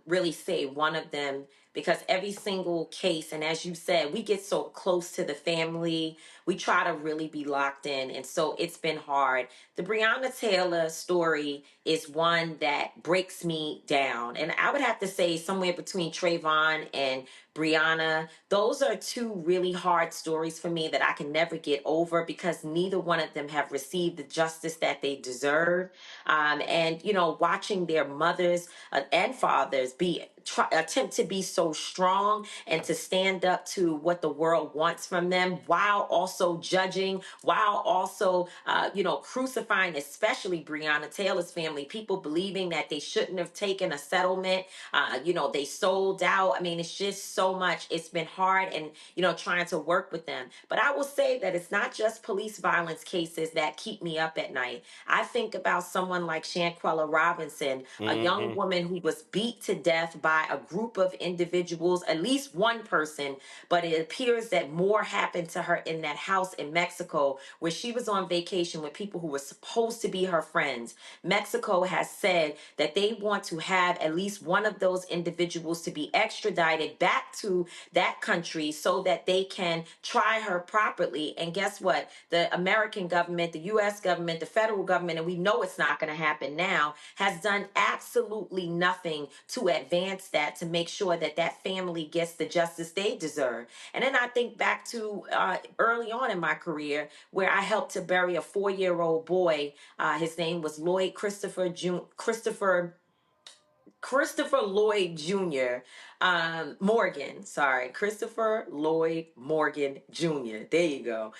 [SPEAKER 22] really say one of them, because every single case, and as you said, we get so close to the family, we try to really be locked in, and so it's been hard. The Breonna Taylor story is one that breaks me down, and I would have to say somewhere between Trayvon and Breonna, those are two really hard stories for me that I can never get over, because neither one of them have received the justice that they deserve. And watching their mothers and fathers attempt to be so strong and to stand up to what the world wants from them, while also judging, while also crucifying, especially Breonna Taylor's family, people believing that they shouldn't have taken a settlement. They sold out. I mean, it's just so much. It's been hard, and trying to work with them. But I will say that it's not just police violence cases that keep me up at night. I think about someone like Shanquella Robinson, a young woman who was beat to death by by a group of individuals, at least one person, but it appears that more happened to her in that house in Mexico where she was on vacation with people who were supposed to be her friends. Mexico has said that they want to have at least one of those individuals to be extradited back to that country so that they can try her properly. And guess what? The American government, the US government, the federal government, and we know it's not going to happen now, has done absolutely nothing to advance that, to make sure that that family gets the justice they deserve. And then I think back to early on in my career where I helped to bury a 4-year-old boy. His name was Lloyd Christopher Lloyd Jr. Morgan, sorry, Christopher Lloyd Morgan Jr. There you go.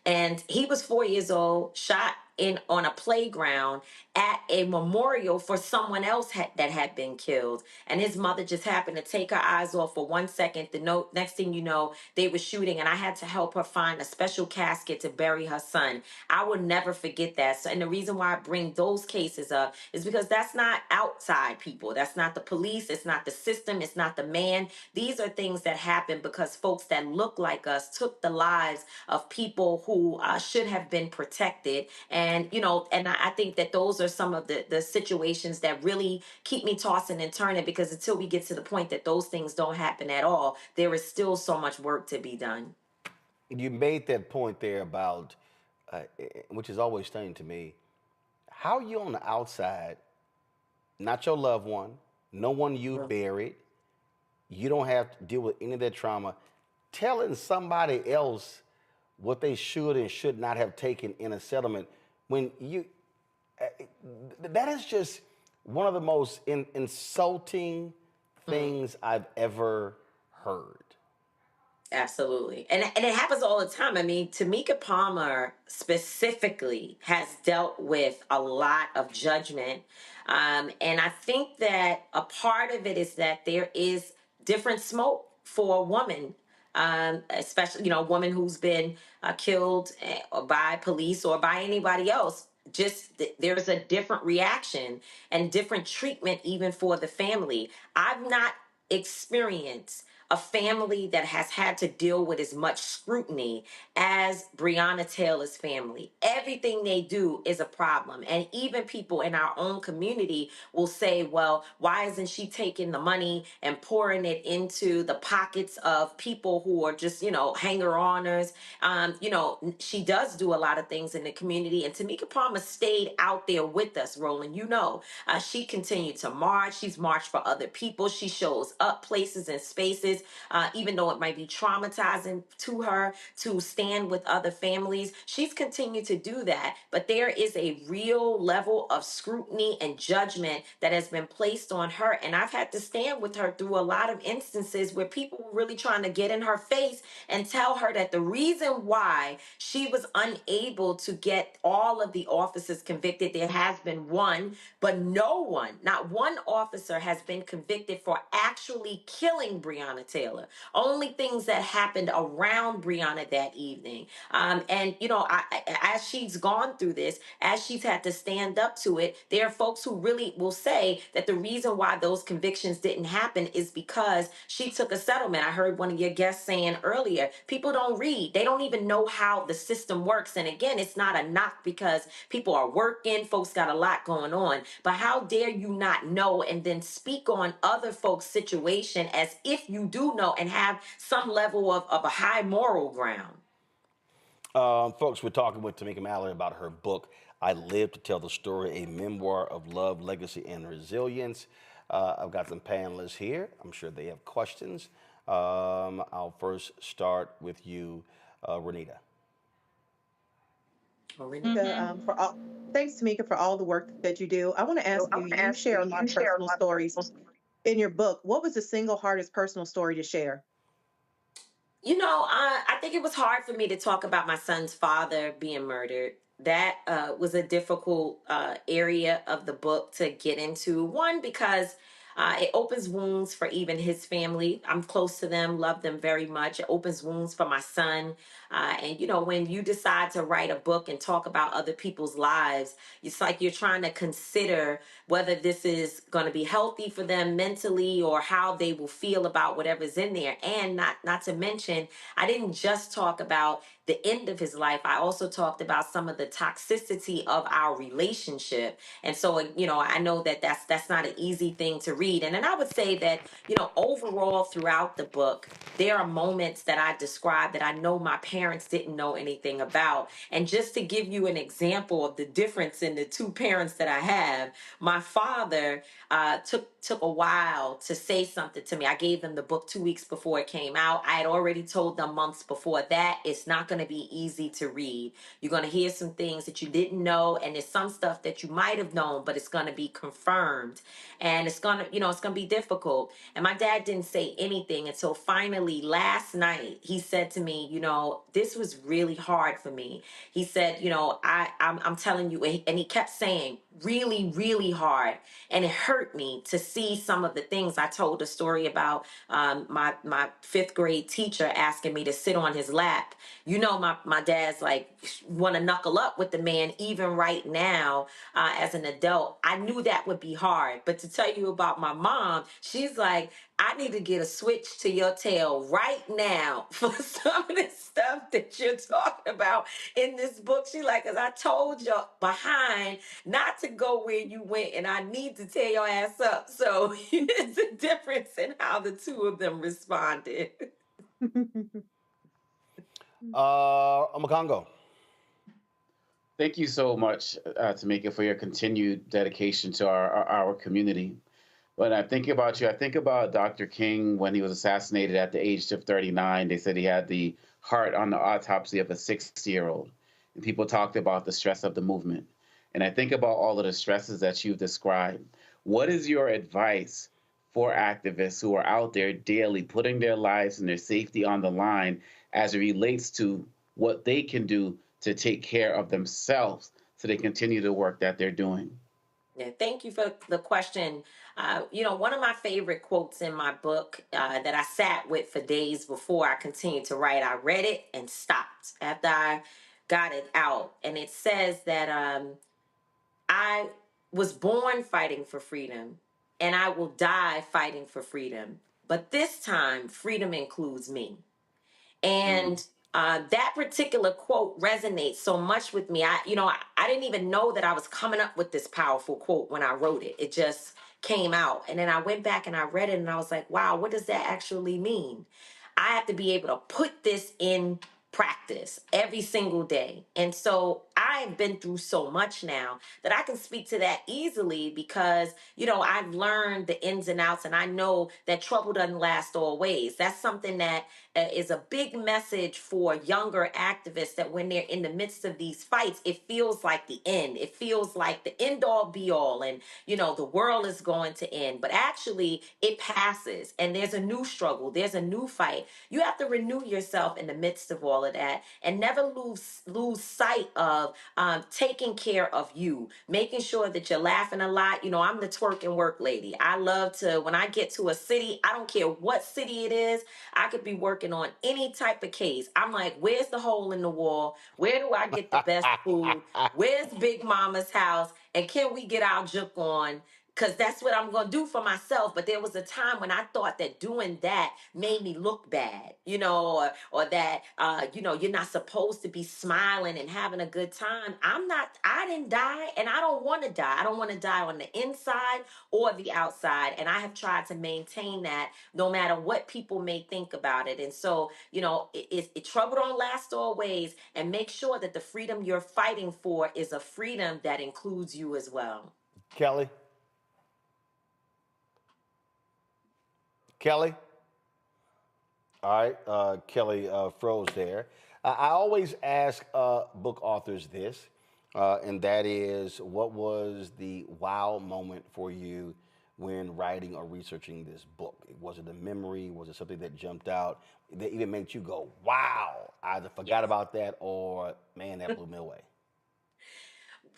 [SPEAKER 22] And he was 4 years old, shot in on a playground at a memorial for someone else that had been killed. And his mother just happened to take her eyes off for 1 second. Next thing you know, they were shooting, and I had to help her find a special casket to bury her son. I will never forget that. So, and the reason why I bring those cases up is because that's not outside people. That's not the police. It's not the system. It's not the man. These are things that happen because folks that look like us took the lives of people who should have been protected. And, and I think that those are some of the situations that really keep me tossing and turning, because until we get to the point that those things don't happen at all, there is still so much work to be done.
[SPEAKER 2] You made that point there about, which is always stunning to me, how you on the outside, not your loved one, no one you buried, you don't have to deal with any of that trauma, telling somebody else what they should and should not have taken in a settlement, when you, that is just one of the most insulting things I've ever heard.
[SPEAKER 22] Absolutely. And it happens all the time. I mean, Tamika Palmer specifically has dealt with a lot of judgment. And I think that a part of it is that there is different smoke for a woman, especially, a woman who's been killed by police or by anybody else. Just there's a different reaction and different treatment even for the family. I've not experienced a family that has had to deal with as much scrutiny as Breonna Taylor's family. Everything they do is a problem. And even people in our own community will say, well, why isn't she taking the money and pouring it into the pockets of people who are just, hanger-oners? She does do a lot of things in the community. And Tamika Palmer stayed out there with us, Roland. She continued to march. She's marched for other people. She shows up places and spaces, even though it might be traumatizing to her to stand with other families. She's continued to do that. But there is a real level of scrutiny and judgment that has been placed on her. And I've had to stand with her through a lot of instances where people were really trying to get in her face and tell her that the reason why she was unable to get all of the officers convicted, there has been one, but not one officer has been convicted for actually killing Breonna Taylor. Only things that happened around Breonna that evening. As she's gone through this, as she's had to stand up to it, there are folks who really will say that the reason why those convictions didn't happen is because she took a settlement. I heard one of your guests saying earlier, people don't read. They don't even know how the system works. And again, it's not a knock because people are working, folks got a lot going on. But how dare you not know and then speak on other folks' situation as if you do know and have some level of a high moral ground?
[SPEAKER 2] Folks, we're talking with Tamika Mallory about her book, I Live to Tell the Story, a memoir of love, legacy, and resilience. I've got some panelists here. I'm sure they have questions. I'll first start with you, Renita.
[SPEAKER 9] Thanks, Tamika, for all the work that you do. I want to ask you, you share a lot of personal stories in your book. What was the single hardest personal story to share?
[SPEAKER 22] I think it was hard for me to talk about my son's father being murdered. That was a difficult area of the book to get into. One, because It opens wounds for even his family. I'm close to them, love them very much. It opens wounds for my son. And, you know, when you decide to write a book and talk about other people's lives, it's like you're trying to consider whether this is going to be healthy for them mentally or how they will feel about whatever's in there. And not to mention, I didn't just talk about the end of his life. I also talked about some of the toxicity of our relationship. And so, you know, I know that that's not an easy thing to read. And then I would say that, you know, overall throughout the book, there are moments that I describe that I know my parents didn't know anything about. And just to give you an example of the difference in the two parents that I have, my father took a while to say something to me. I gave them the book 2 weeks before it came out. I had already told them months before that it's not going to be easy to read. You're going to hear some things that you didn't know, and there's some stuff that you might have known, but it's going to be confirmed. And it's going to, you know, it's going to be difficult. And my dad didn't say anything until finally last night he said to me, you know, this was really hard for me. He said, you know, I'm telling you, and he kept saying, really, really hard. And it hurt me to see some of the things. I told a story about my fifth grade teacher asking me to sit on his lap. You know, my dad's like, want to knuckle up with the man even right now as an adult. I knew that would be hard. But to tell you about my mom, she's like, I need to get a switch to your tail right now for some of this stuff that you're talking about in this book. She like, because I told you behind not to go where you went, and I need to tear your ass up. So it's a difference in how the two of them responded.
[SPEAKER 2] Omakongo.
[SPEAKER 11] Thank you so much, Tamika, for your continued dedication to our community. When I think about you, I think about Dr. King when he was assassinated at the age of 39. They said he had the heart on the autopsy of a 60-year-old. And people talked about the stress of the movement. And I think about all of the stresses that you've described. What is your advice for activists who are out there daily putting their lives and their safety on the line as it relates to what they can do to take care of themselves so they continue the work that they're doing?
[SPEAKER 22] Yeah, thank you for the question. You know, one of my favorite quotes in my book that I sat with for days before I continued to write, I read it and stopped after I got it out. And it says that I was born fighting for freedom and I will die fighting for freedom. But this time, freedom includes me. And that particular quote resonates so much with me. I didn't even know that I was coming up with this powerful quote when I wrote it. It just came out. And then I went back and I read it and I was like, wow, what does that actually mean? I have to be able to put this in practice every single day. And so I've been through so much now that I can speak to that easily because, you know, I've learned the ins and outs and I know that trouble doesn't last always. That's something that is a big message for younger activists, that when they're in the midst of these fights, it feels like the end. It feels like the end all be all and, you know, the world is going to end. But actually, it passes and there's a new struggle. There's a new fight. You have to renew yourself in the midst of all of that and never lose sight of taking care of you, making sure that you're laughing a lot. You know, I'm the twerk and work lady. I love to, when I get to a city, I don't care what city it is, I could be working on any type of case. I'm like, where's the hole in the wall? Where do I get the best food? Where's Big Mama's house? And can we get our juke on? Because that's what I'm going to do for myself. But there was a time when I thought that doing that made me look bad, you know, or that, you know, you're not supposed to be smiling and having a good time. I didn't die and I don't want to die. I don't want to die on the inside or the outside. And I have tried to maintain that no matter what people may think about it. And so, you know, trouble don't last always, and make sure that the freedom you're fighting for is a freedom that includes you as well.
[SPEAKER 2] Kelly? Kelly? All right, Kelly froze there. I always ask book authors this, and that is, what was the wow moment for you when writing or researching this book? Was it a memory? Was it something that jumped out that even made you go, wow, I either forgot about that or, man, that blew me away?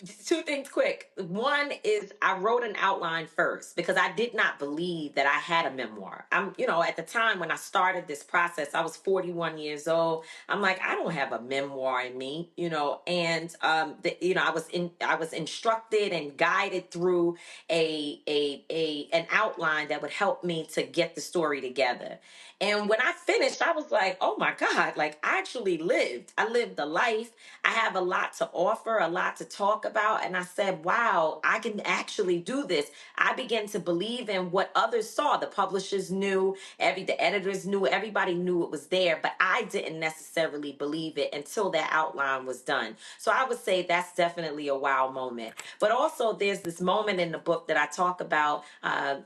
[SPEAKER 22] two things quick. One is I wrote an outline first because I did not believe that I had a memoir. At the time when I started this process, I was 41 years old. I'm like, I don't have a memoir in me, and I was instructed and guided through an outline that would help me to get the story together. And when I finished, I was like, oh my God, like I actually lived. I lived a life. I have a lot to offer, a lot to talk about. And I said, wow, I can actually do this. I began to believe in what others saw. The publishers knew, the editors knew, everybody knew it was there, but I didn't necessarily believe it until that outline was done. So I would say that's definitely a wow moment. But also there's this moment in the book that I talk about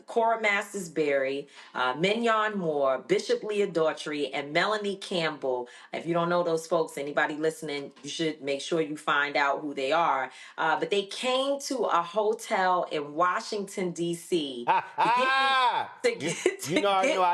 [SPEAKER 22] Cora Masters Berry, Mignon Moore, Bishop Leah Daughtry, and Melanie Campbell. If you don't know those folks, anybody listening, you should make sure you find out who they are. But they came to a hotel in Washington, D.C.
[SPEAKER 2] I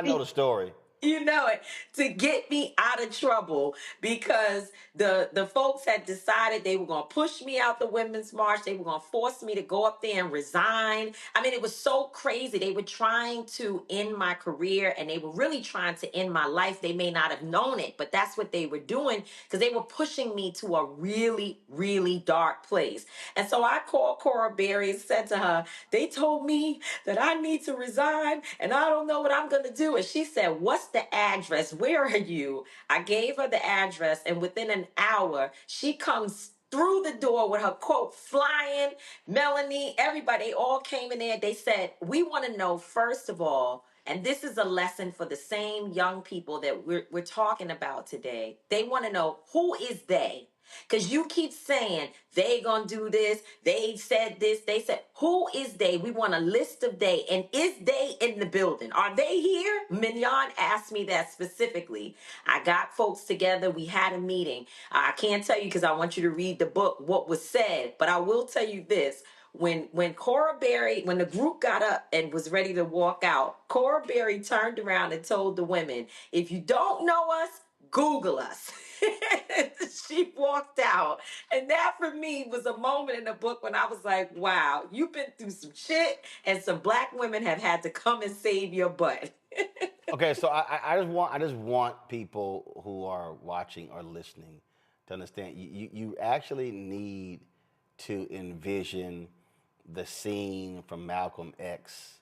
[SPEAKER 2] know the story.
[SPEAKER 22] You know it, to get me out of trouble because the folks had decided they were going to push me out the Women's March. They were going to force me to go up there and resign. I mean, it was so crazy. They were trying to end my career and they were really trying to end my life. They may not have known it, but that's what they were doing because they were pushing me to a really, really dark place. And so I called Cora Berry and said to her, they told me that I need to resign and I don't know what I'm going to do. And she said, what's the address? Where are you? I gave her the address, and within an hour, she comes through the door with her quote flying. Melanie, everybody, they all came in there. They said, we want to know, first of all, and this is a lesson for the same young people that we're talking about today. They want to know, who is they? Because you keep saying they gonna do this, they said this, they said, who is they? We want a list of they. And is they in the building? Are they here? Mignon asked me that specifically. I got folks together. We had a meeting. I can't tell you because I want you to read the book, what was said, but I will tell you this. When Cora Berry, when the group got up and was ready to walk out, Cora Berry turned around and told the women, if you don't know us, Google us. She walked out. And that for me was a moment in the book when I was like, wow, you've been through some shit and some black women have had to come and save your butt.
[SPEAKER 2] Okay, so I just want people who are watching or listening to understand you actually need to envision the scene from Malcolm X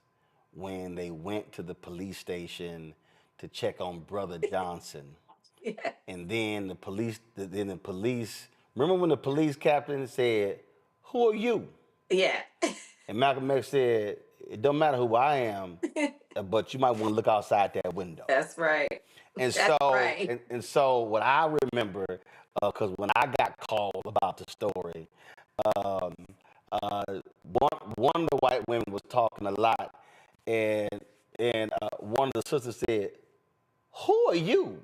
[SPEAKER 2] when they went to the police station to check on Brother Johnson. Yeah. And then the police, remember when the police captain said, who are you? Yeah. And Malcolm X said, it don't matter who I am, but you might want to look outside that window. That's right. And
[SPEAKER 22] That's right.
[SPEAKER 2] And so what I remember, because when I got called about the story, one of the white women was talking a lot, and one of the sisters said, who are you?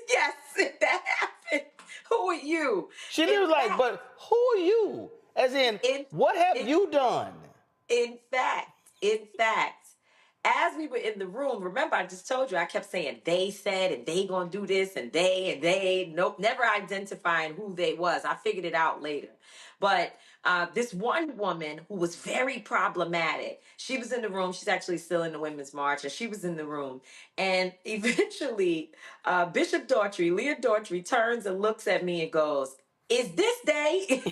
[SPEAKER 22] Yes, that happened. Who are you?
[SPEAKER 2] She was like, but who are you? As in, what have you done?
[SPEAKER 22] In fact, as we were in the room, remember I just told you, I kept saying they said and they gonna do this and they, nope, never identifying who they was. I figured it out later. But this one woman who was very problematic, she was in the room. She's actually still in the Women's March, and she was in the room. And eventually, Bishop Daughtry, Leah Daughtry, turns and looks at me and goes, is this they?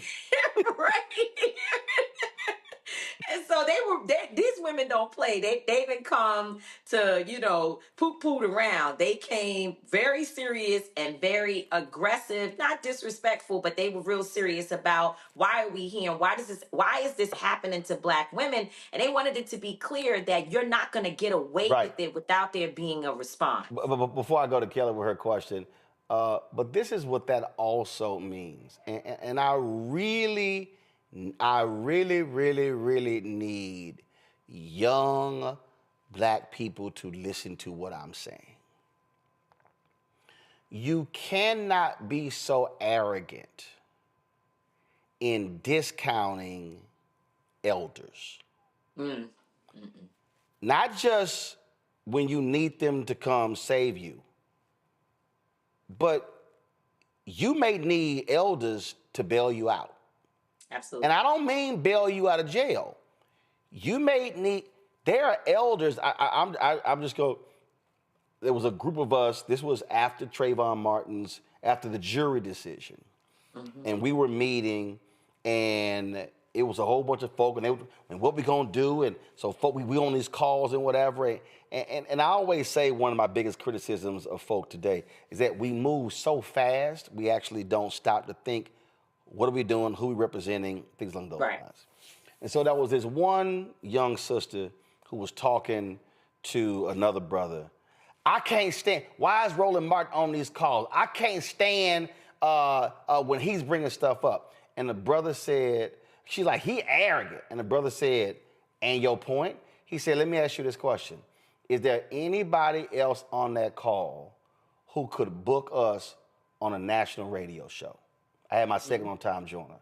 [SPEAKER 22] Right? And so these women don't play. They didn't come to, poop around. They came very serious and very aggressive, not disrespectful, but they were real serious about why are we here? Why is this happening to black women? And they wanted it to be clear that you're not going to get away with it without there being a response.
[SPEAKER 2] But before I go to Kelly with her question, but this is what that also means. And I really, really need young black people to listen to what I'm saying. You cannot be so arrogant in discounting elders. Not just when you need them to come save you, but you may need elders to bail you out.
[SPEAKER 22] Absolutely.
[SPEAKER 2] And I don't mean bail you out of jail. You may need. There are elders. I'm just go. There was a group of us. This was after Trayvon Martin's, after the jury decision, and we were meeting, and it was a whole bunch of folk, and what we gonna do, and so folk, we on these calls and whatever, and I always say one of my biggest criticisms of folk today is that we move so fast, we actually don't stop to think, what are we doing, who we representing, things along those lines. And so there was this one young sister who was talking to another brother. I can't stand, why is Roland Martin on these calls? I can't stand when he's bringing stuff up. And the brother said, she's like, he arrogant. And the brother said, and your point? He said, let me ask you this question. Is there anybody else on that call who could book us on a national radio show? I had my second on time joiner.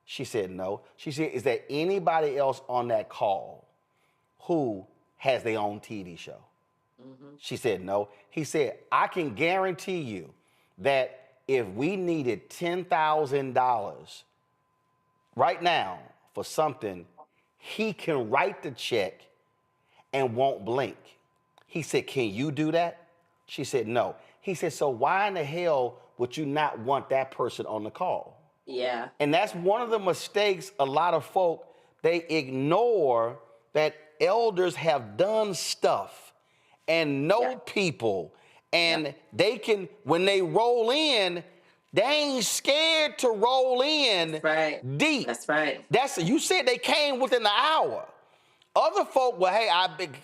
[SPEAKER 2] She said no. She said, is there anybody else on that call who has their own TV show? She said no. He said, I can guarantee you that if we needed $10,000 right now for something, he can write the check and won't blink. He said, can you do that? She said, no. He said, so why in the hell would you not want that person on the call?
[SPEAKER 22] Yeah.
[SPEAKER 2] And that's one of the mistakes a lot of folk, they ignore that elders have done stuff and know people, and they can, when they roll in, they ain't scared to roll in deep.
[SPEAKER 22] That's right.
[SPEAKER 2] You said they came within the hour. Other folk, well, hey,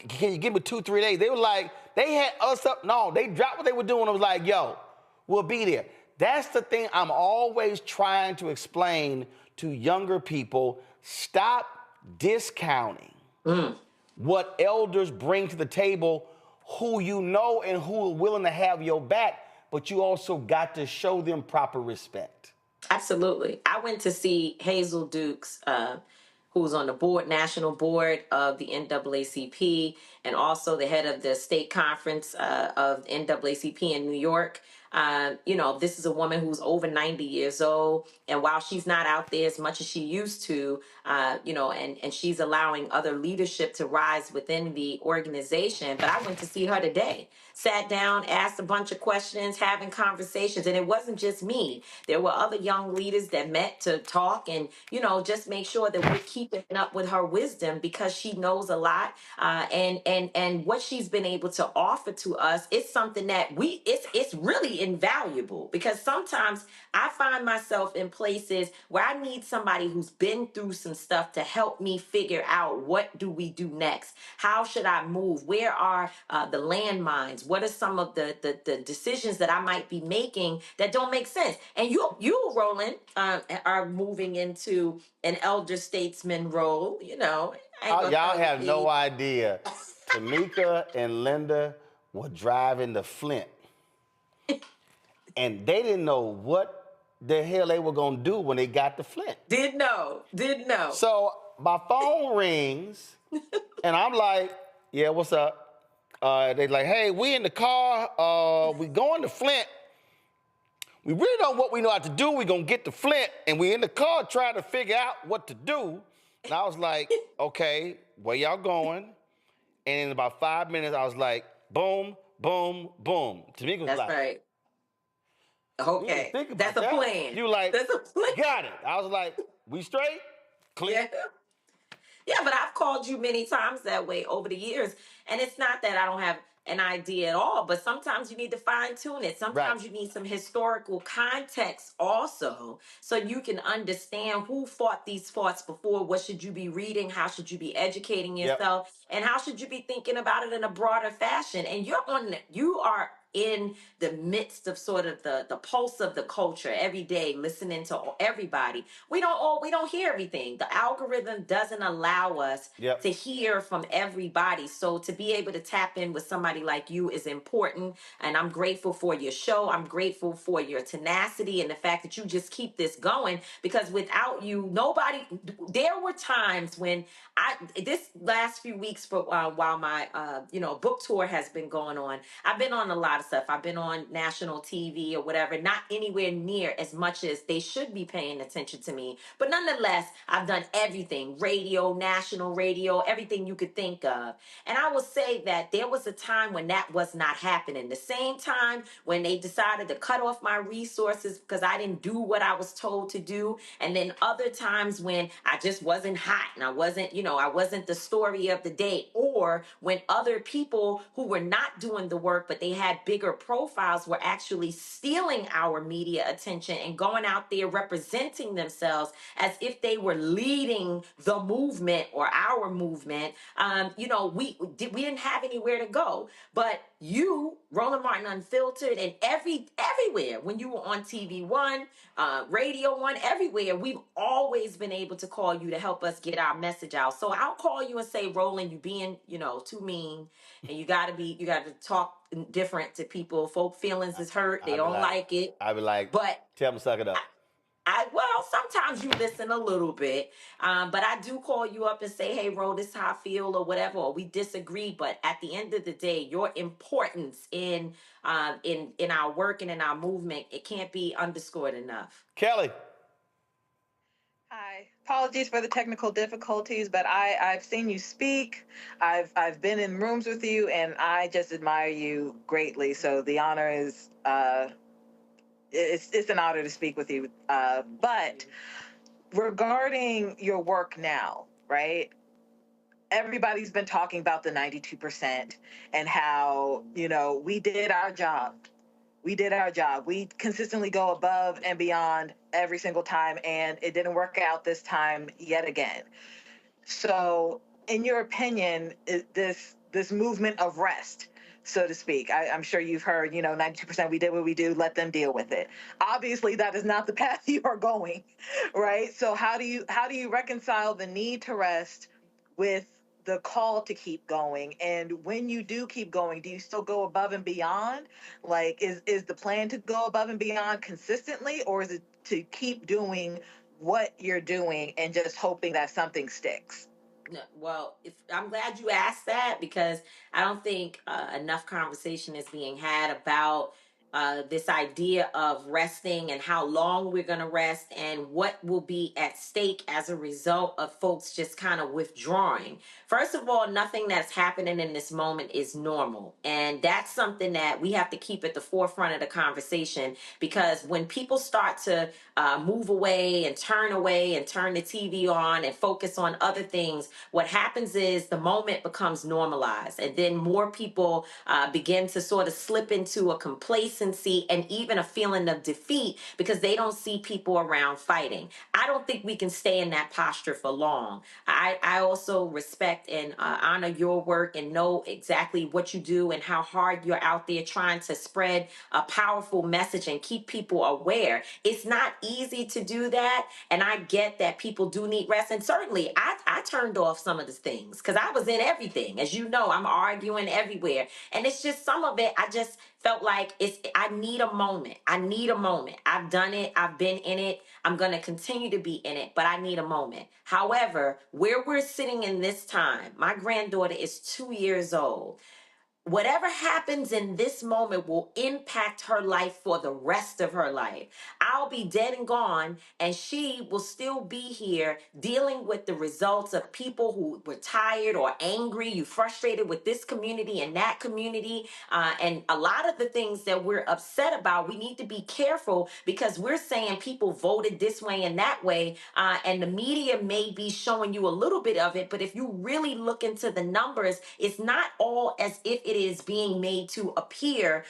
[SPEAKER 2] can you give me 2-3 days? They were like, they had us up. No, they dropped what they were doing and was like, yo, we'll be there. That's the thing I'm always trying to explain to younger people. Stop discounting what elders bring to the table, who you know and who are willing to have your back, but you also got to show them proper respect.
[SPEAKER 22] Absolutely. I went to see Hazel Dukes, who's on the board, national board of the NAACP, and also the head of the state conference of NAACP in New York. This is a woman who's over 90 years old, and while she's not out there as much as she used to, and she's allowing other leadership to rise within the organization. But I went to see her today, sat down, asked a bunch of questions, having conversations, and it wasn't just me. There were other young leaders that met to talk and, just make sure that we're keeping up with her wisdom, because she knows a lot, and what she's been able to offer to us is something that it's really invaluable, because sometimes I find myself in places where I need somebody who's been through some stuff to help me figure out, what do we do next? How should I move? Where are the landmines? What are some of the decisions that I might be making that don't make sense? And you Roland, are moving into an elder statesman role,
[SPEAKER 2] Y'all have no idea. Tamika and Linda were driving to Flint, and they didn't know what the hell they were gonna do when they got to Flint.
[SPEAKER 22] Didn't know.
[SPEAKER 2] So my phone rings, and I'm like, yeah, what's up? They like, hey, we in the car, we going to Flint. We really don't know what we know how to do. We gonna get to Flint, and we in the car trying to figure out what to do. And I was like, okay, where y'all going? And in about 5 minutes, I was like, boom, boom, boom. Tamika was
[SPEAKER 22] That's
[SPEAKER 2] like,
[SPEAKER 22] right. Okay, that's a plan.
[SPEAKER 2] You like,
[SPEAKER 22] that's a plan.
[SPEAKER 2] Got it. I was like, we straight? Clear?
[SPEAKER 22] Yeah, but I've called you many times that way over the years. And it's not that I don't have an idea at all, but sometimes you need to fine tune it. Sometimes you need some historical context also, so you can understand who fought these fights before. What should you be reading? How should you be educating yourself? And how should you be thinking about it in a broader fashion? And you are in the midst of sort of the pulse of the culture every day, listening to everybody. We don't hear everything. The algorithm doesn't allow us to hear from everybody. So to be able to tap in with somebody like you is important. And I'm grateful for your show. I'm grateful for your tenacity and the fact that you just keep this going, because without you, there were times when this last few weeks while my book tour has been going on, I've been on a lot of stuff. I've been on national TV or whatever, not anywhere near as much as they should be paying attention to me. But nonetheless, I've done everything, radio, national radio, everything you could think of. And I will say that there was a time when that was not happening. The same time when they decided to cut off my resources because I didn't do what I was told to do. And then other times when I just wasn't hot and I wasn't, I wasn't the story of the day. Or when other people who were not doing the work, but they had bigger profiles, were actually stealing our media attention and going out there representing themselves as if they were leading the movement or our movement. We didn't have anywhere to go. But you, Roland Martin Unfiltered, and everywhere, when you were on TV One, Radio One, everywhere, we've always been able to call you to help us get our message out. So I'll call you and say, Roland, you being, too mean, and you gotta talk different to people. Folk feelings is hurt. They don't like it.
[SPEAKER 2] I be like,
[SPEAKER 22] but
[SPEAKER 2] tell them suck it up.
[SPEAKER 22] Well, sometimes you listen a little bit, but I do call you up and say, hey, Ro, this is how I feel or whatever, or we disagree. But at the end of the day, your importance in our work and in our movement, it can't be underscored enough.
[SPEAKER 2] Kelly.
[SPEAKER 12] Hi. Apologies for the technical difficulties, but I've seen you speak. I've been in rooms with you, and I just admire you greatly. So the honor is it's an honor to speak with you. But regarding your work now, right? Everybody's been talking about the 92% and how, we did our job. We did our job. We consistently go above and beyond every single time, and it didn't work out this time yet again. So in your opinion, this movement of rest, so to speak, I'm sure you've heard, 92% we did what we do, let them deal with it. Obviously, that is not the path you are going, right? So how do you reconcile the need to rest with the call to keep going? And when you do keep going, do you still go above and beyond? Like, is the plan to go above and beyond consistently, or is it to keep doing what you're doing and just hoping that something sticks?
[SPEAKER 22] No, well, I'm glad you asked that, because I don't think enough conversation is being had about this idea of resting and how long we're going to rest and what will be at stake as a result of folks just kind of withdrawing. First of all, nothing that's happening in this moment is normal. And that's something that we have to keep at the forefront of the conversation, because when people start to move away and turn the TV on and focus on other things, what happens is the moment becomes normalized. And then more people begin to sort of slip into a complacency and even a feeling of defeat because they don't see people around fighting. I don't think we can stay in that posture for long. I also respect and honor your work and know exactly what you do and how hard you're out there trying to spread a powerful message and keep people aware. It's not easy to do that, and I get that people do need rest. And certainly, I turned off some of the things because I was in everything. As you know, I'm arguing everywhere, and it's just some of it. I just felt like I need a moment. I need a moment. I've done it. I've been in it. I'm going to continue to be in it, but I need a moment. However, where we're sitting in this time, my granddaughter is 2 years old. Whatever happens in this moment will impact her life for the rest of her life. I'll be dead and gone, and she will still be here dealing with the results of people who were tired or angry, you frustrated with this community and that community. And a lot of the things that we're upset about, we need to be careful because we're saying people voted this way and that way. And the media may be showing you a little bit of it, but if you really look into the numbers, it's not all as if it is being made to appear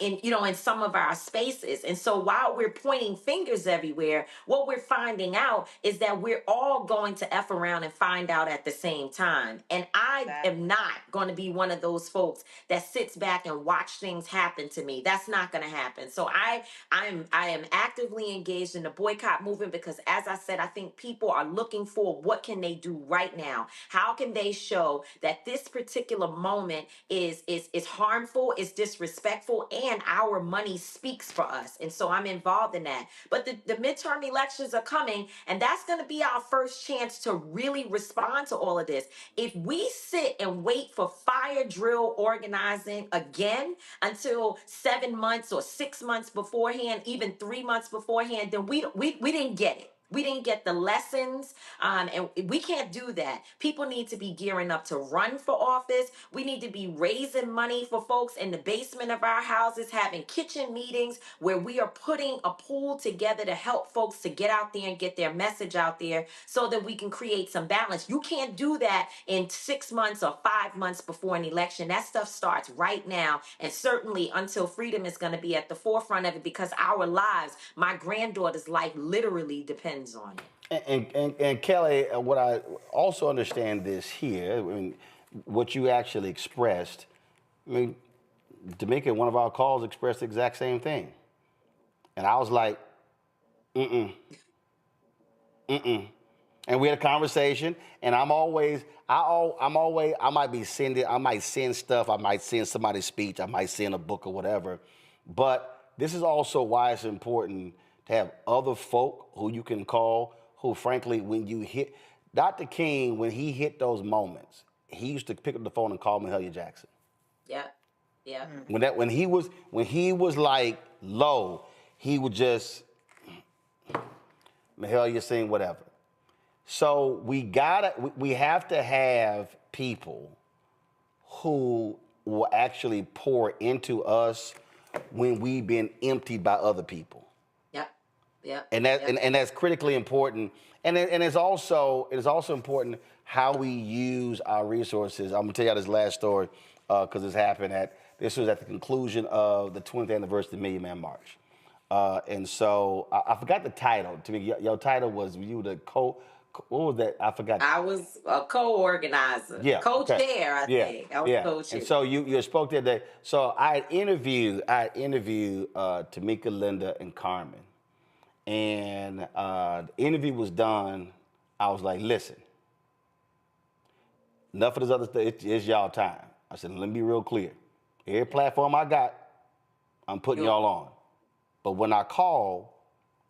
[SPEAKER 22] in some of our spaces. And so while we're pointing fingers everywhere, what we're finding out is that we're all going to F around and find out at the same time. And I am not going to be one of those folks that sits back and watch things happen to me. That's not going to happen. So I am actively engaged in the boycott movement because, as I said, I think people are looking for what can they do right now? How can they show that this particular moment is is harmful, it's disrespectful, and our money speaks for us. And so I'm involved in that. But the midterm elections are coming, and that's going to be our first chance to really respond to all of this. If we sit and wait for fire drill organizing again until 7 months or 6 months beforehand, even 3 months beforehand, then we didn't get it. We didn't get the lessons, and we can't do that. People need to be gearing up to run for office. We need to be raising money for folks in the basement of our houses, having kitchen meetings where we are putting a pool together to help folks to get out there and get their message out there so that we can create some balance. You can't do that in 6 months or 5 months before an election. That stuff starts right now, and certainly until freedom is going to be at the forefront of it, because our lives, my granddaughter's life literally depends on it.
[SPEAKER 2] And Kelly, what I also understand this here, I mean, what you actually expressed, I mean, Tamika, in one of our calls, expressed the exact same thing. And I was like, mm-mm. And we had a conversation, and I might send stuff, I might send somebody's speech, I might send a book or whatever. But this is also why it's important to have other folk who you can call, who frankly, when you hit, Dr. King, when he hit those moments, he used to pick up the phone and call Mahalia Jackson.
[SPEAKER 22] Yeah. Yeah.
[SPEAKER 2] When he was like low, he would just, Mahalia sing whatever. So we have to have people who will actually pour into us when we've been emptied by other people.
[SPEAKER 22] Yeah.
[SPEAKER 2] And that's critically important. And it's also important how we use our resources. I'm gonna tell you this last story because this was at the conclusion of the 20th anniversary of the Million Man March. And so I forgot the title. To me, your title was, you were the what was that? I forgot.
[SPEAKER 22] I was a co-organizer.
[SPEAKER 2] Yeah.
[SPEAKER 22] Co-chair, I think. I was co-chair.
[SPEAKER 2] And so you spoke that day. So I interviewed Tamika, Linda, and Carmen. And the interview was done. I was like, listen, enough of this other stuff. It's y'all time. I said, let me be real clear. Every platform I got, I'm putting y'all on. But when I call,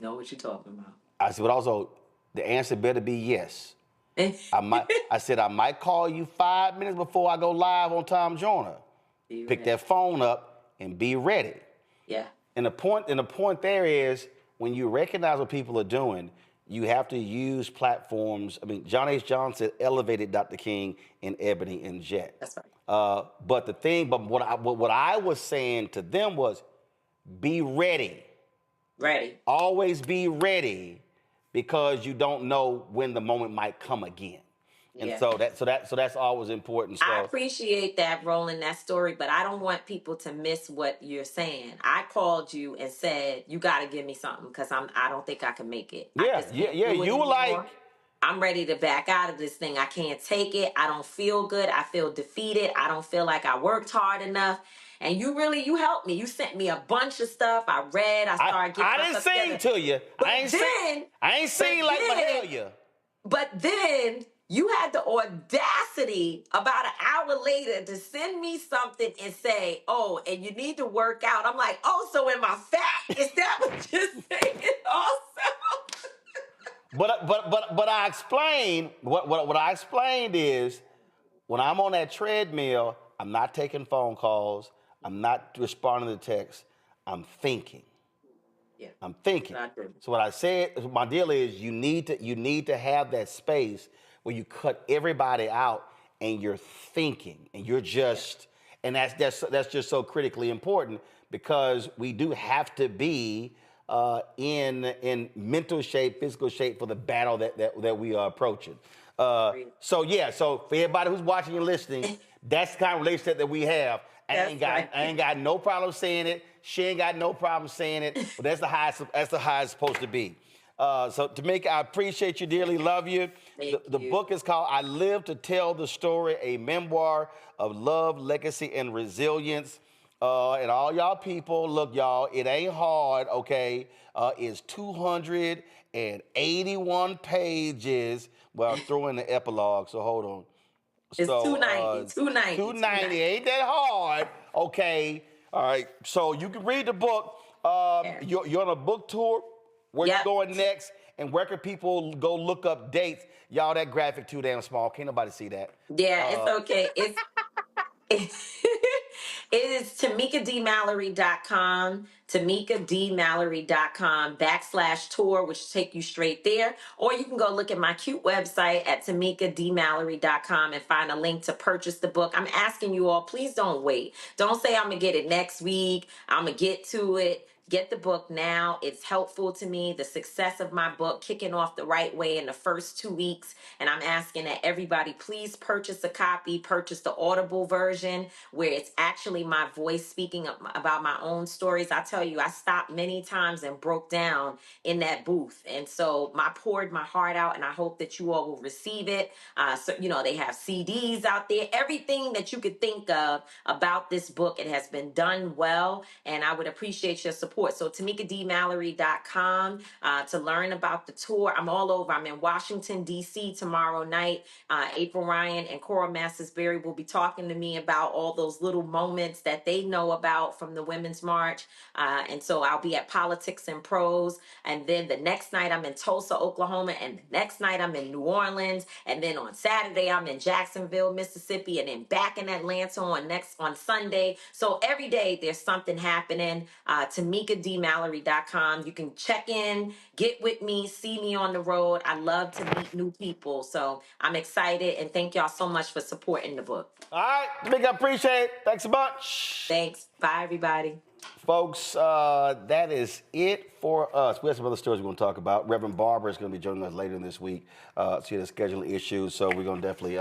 [SPEAKER 22] know what you're talking about.
[SPEAKER 2] I said, but also the answer better be yes. I said I might call you 5 minutes before I go live on Tom Joyner. Pick that phone up and be ready.
[SPEAKER 22] Yeah.
[SPEAKER 2] And the point there is, when you recognize what people are doing, you have to use platforms. I mean, John H. Johnson elevated Dr. King in Ebony and Jet.
[SPEAKER 22] That's right.
[SPEAKER 2] But what I was saying to them was, be ready.
[SPEAKER 22] Ready.
[SPEAKER 2] Always be ready, because you don't know when the moment might come again. And so that's always important. So
[SPEAKER 22] I appreciate that, Roland, that story, but I don't want people to miss what you're saying. I called you and said, you got to give me something because I don't think I can make it.
[SPEAKER 2] Yeah. You were like,
[SPEAKER 22] I'm ready to back out of this thing. I can't take it. I don't feel good. I feel defeated. I don't feel like I worked hard enough. And you helped me. You sent me a bunch of stuff. I read. I started getting.
[SPEAKER 2] I didn't sing to you. I ain't sing like Mahalia.
[SPEAKER 22] But then you had the audacity about an hour later to send me something and say, "Oh, and you need to work out." I'm like, "Oh, so am I fat? Is that what you're saying?" Also.
[SPEAKER 2] But I explained what I explained is, when I'm on that treadmill, I'm not taking phone calls. I'm not responding to texts. I'm thinking.
[SPEAKER 22] Yeah.
[SPEAKER 2] I'm thinking. So what I said, my deal is, you need to have that space where you cut everybody out and you're thinking and you're just, and that's just so critically important, because we do have to be in mental shape, physical shape for the battle that we are approaching. So for everybody who's watching and listening, that's the kind of relationship that we have. I ain't got no problem saying it. She ain't got no problem saying it. But that's the highest it's supposed to be. So Tamika, I appreciate you dearly. Love you. The book is called "I Live to Tell the Story: A Memoir of Love, Legacy, and Resilience." And all y'all people, look, y'all, it ain't hard, okay? It's 281 pages. Well, I'll throw in the epilogue, so hold on.
[SPEAKER 22] It's
[SPEAKER 2] So,
[SPEAKER 22] 290. 290.
[SPEAKER 2] 290. Ain't that hard? Okay. All right. So you can read the book. You're on a book tour. Where you going next? And where can people go look up dates? Y'all, that graphic too damn small. Can't nobody see that.
[SPEAKER 22] Yeah, it's okay. It is TamikaDMallory.com, TamikaDMallory.com /tour, which take you straight there. Or you can go look at my cute website at TamikaDMallory.com and find a link to purchase the book. I'm asking you all, please don't wait. Don't say I'm going to get it next week. I'm going to get to it. Get the book now. It's helpful to me. The success of my book kicking off the right way in the first 2 weeks. And I'm asking that everybody please purchase a copy, purchase the Audible version where it's actually my voice speaking about my own stories. I tell you, I stopped many times and broke down in that booth. And so I poured my heart out, and I hope that you all will receive it. So, they have CDs out there, everything that you could think of about this book. It has been done well, and I would appreciate your support. So TamikaDMallory.com to learn about the tour. I'm all over. I'm in Washington, D.C. tomorrow night. April Ryan and Cora Masters-Berry will be talking to me about all those little moments that they know about from the Women's March. And so I'll be at Politics and Prose. And then the next night I'm in Tulsa, Oklahoma. And the next night I'm in New Orleans. And then on Saturday I'm in Jacksonville, Mississippi. And then back in Atlanta on Sunday. So every day there's something happening. TamikaDMallory.com. You can check in, get with me, see me on the road. I love to meet new people. So I'm excited, and thank y'all so much for supporting the book.
[SPEAKER 2] All right, Tamika, I appreciate it. Thanks a bunch.
[SPEAKER 22] Thanks. Bye, everybody.
[SPEAKER 2] Folks, that is it for us. We have some other stories we're going to talk about. Reverend Barber is going to be joining us later this week. See the scheduling issues, so we're going to definitely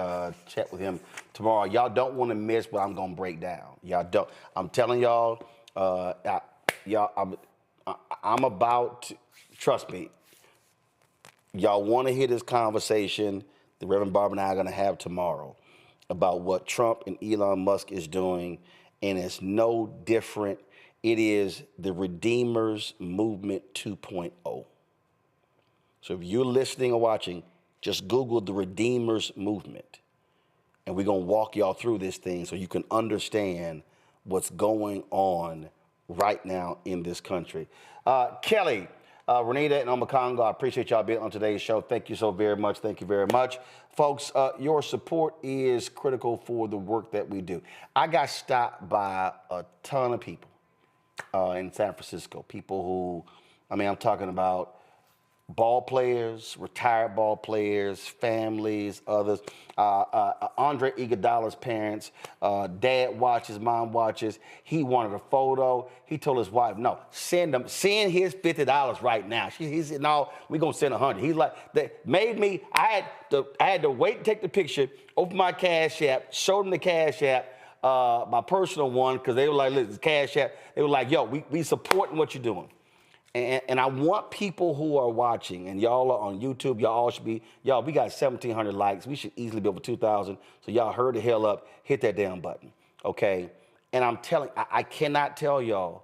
[SPEAKER 2] chat with him tomorrow. Y'all don't want to miss what I'm going to break down. Y'all don't. I'm telling y'all, I'm about to, trust me, y'all want to hear this conversation the Reverend Barber and I are going to have tomorrow about what Trump and Elon Musk is doing, and it's no different. It is the Redeemers Movement 2.0. So if you're listening or watching, just Google the Redeemers Movement, and we're going to walk y'all through this thing so you can understand what's going on right now in this country. Kelly, Renita, and Omakongo, I appreciate y'all being on today's show. Thank you so very much. Thank you very much. Folks, your support is critical for the work that we do. I got stopped by a ton of people in San Francisco. People who, I'm talking about ball players, retired ball players, families, others. Andre Iguodala's parents, dad watches, mom watches. He wanted a photo. He told his wife, no, send his $50 right now. He said, no, we're going to send $100. He's like, that made me, I had to wait to take the picture, open my Cash App, show them the Cash App, my personal one, because they were like, listen, Cash App. They were like, yo, we supporting what you're doing. And I want people who are watching, and y'all are on YouTube, y'all should be, we got 1,700 likes. We should easily be over 2,000. So y'all hurry the hell up, hit that damn button, okay? And I'm telling, I cannot tell y'all,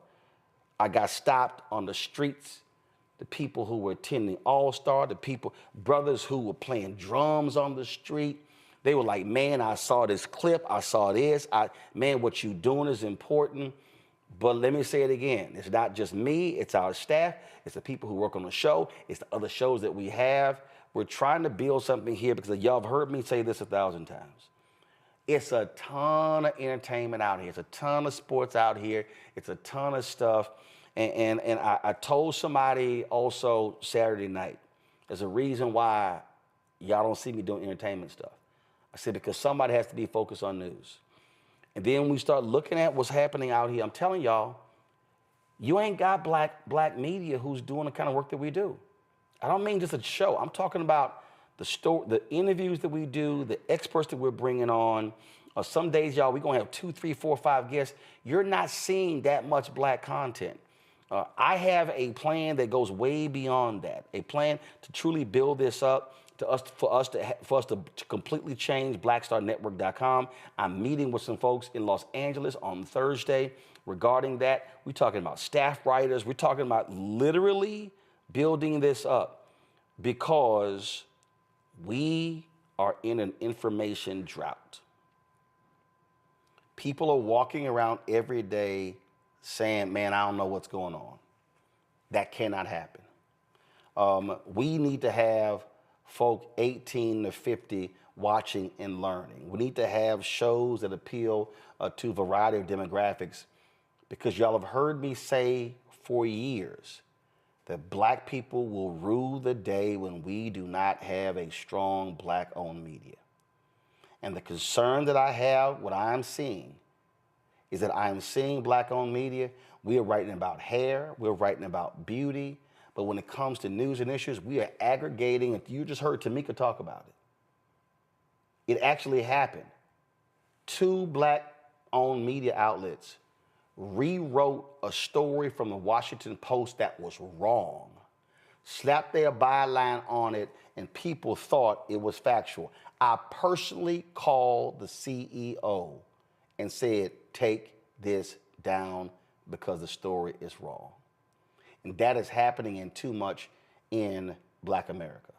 [SPEAKER 2] I got stopped on the streets, the people who were attending All-Star, the people, brothers who were playing drums on the street. They were like, man, I saw this clip, I saw this, man, what you doing is important. But let me say it again. It's not just me. It's our staff. It's the people who work on the show. It's the other shows that we have. We're trying to build something here because y'all have heard me say this 1,000 times. It's a ton of entertainment out here. It's a ton of sports out here. It's a ton of stuff. And I told somebody also Saturday night, there's a reason why y'all don't see me doing entertainment stuff. I said, because somebody has to be focused on news. And then we start looking at what's happening out here. I'm telling y'all, you ain't got black media who's doing the kind of work that we do. I don't mean just a show. I'm talking about the interviews that we do, the experts that we're bringing on. Some days, y'all, we're going to have 2, 3, 4, 5 guests. You're not seeing that much black content. I have a plan that goes way beyond that, a plan to truly build this up. For us to completely change blackstarnetwork.com. I'm meeting with some folks in Los Angeles on Thursday regarding that. We're talking about staff writers. We're talking about literally building this up because we are in an information drought. People are walking around every day saying, man, I don't know what's going on. That cannot happen. We need to have folk 18 to 50 watching and learning. We need to have shows that appeal to a variety of demographics, because y'all have heard me say for years that black people will rue the day when we do not have a strong black-owned media. And the concern that I have, what I'm seeing, is that I'm seeing black-owned media. We are writing about hair, we're writing about beauty, but when it comes to news and issues, we are aggregating, and you just heard Tamika talk about it. It actually happened. 2 black-owned media outlets rewrote a story from the Washington Post that was wrong, slapped their byline on it, and people thought it was factual. I personally called the CEO and said, take this down because the story is wrong. And that is happening in too much in Black America.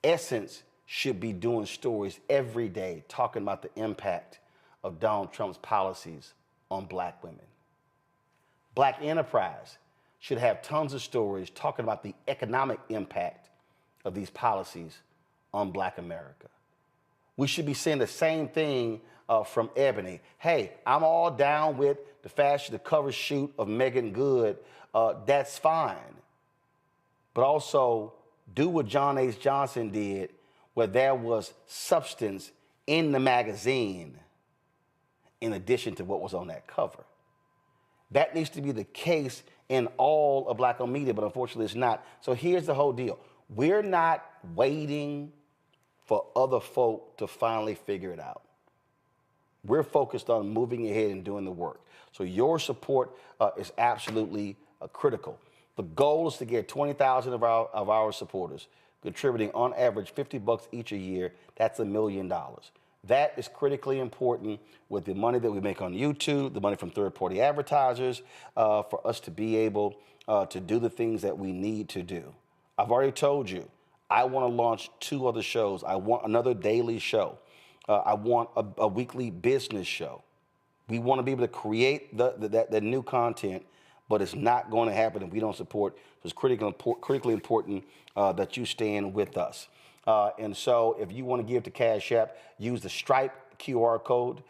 [SPEAKER 2] Essence should be doing stories every day talking about the impact of Donald Trump's policies on black women. Black Enterprise should have tons of stories talking about the economic impact of these policies on black America. We should be saying the same thing from Ebony. Hey, I'm all down with the fashion, the cover shoot of Megan Good. That's fine. But also do what John H. Johnson did, where there was substance in the magazine in addition to what was on that cover. That needs to be the case in all of black-owned media, but unfortunately it's not. So here's the whole deal. We're not waiting for other folk to finally figure it out. We're focused on moving ahead and doing the work. So your support is absolutely critical. The goal is to get 20,000 of our supporters contributing on average $50 each a year. That's $1 million. That is critically important with the money that we make on YouTube, the money from third-party advertisers, for us to be able to do the things that we need to do. I've already told you, I want to launch 2 other shows. I want another daily show. I want a weekly business show. We want to be able to create the new content, but it's not going to happen if we don't support. It's critically important that you stand with us. And so if you want to give to Cash App, use the Stripe QR code.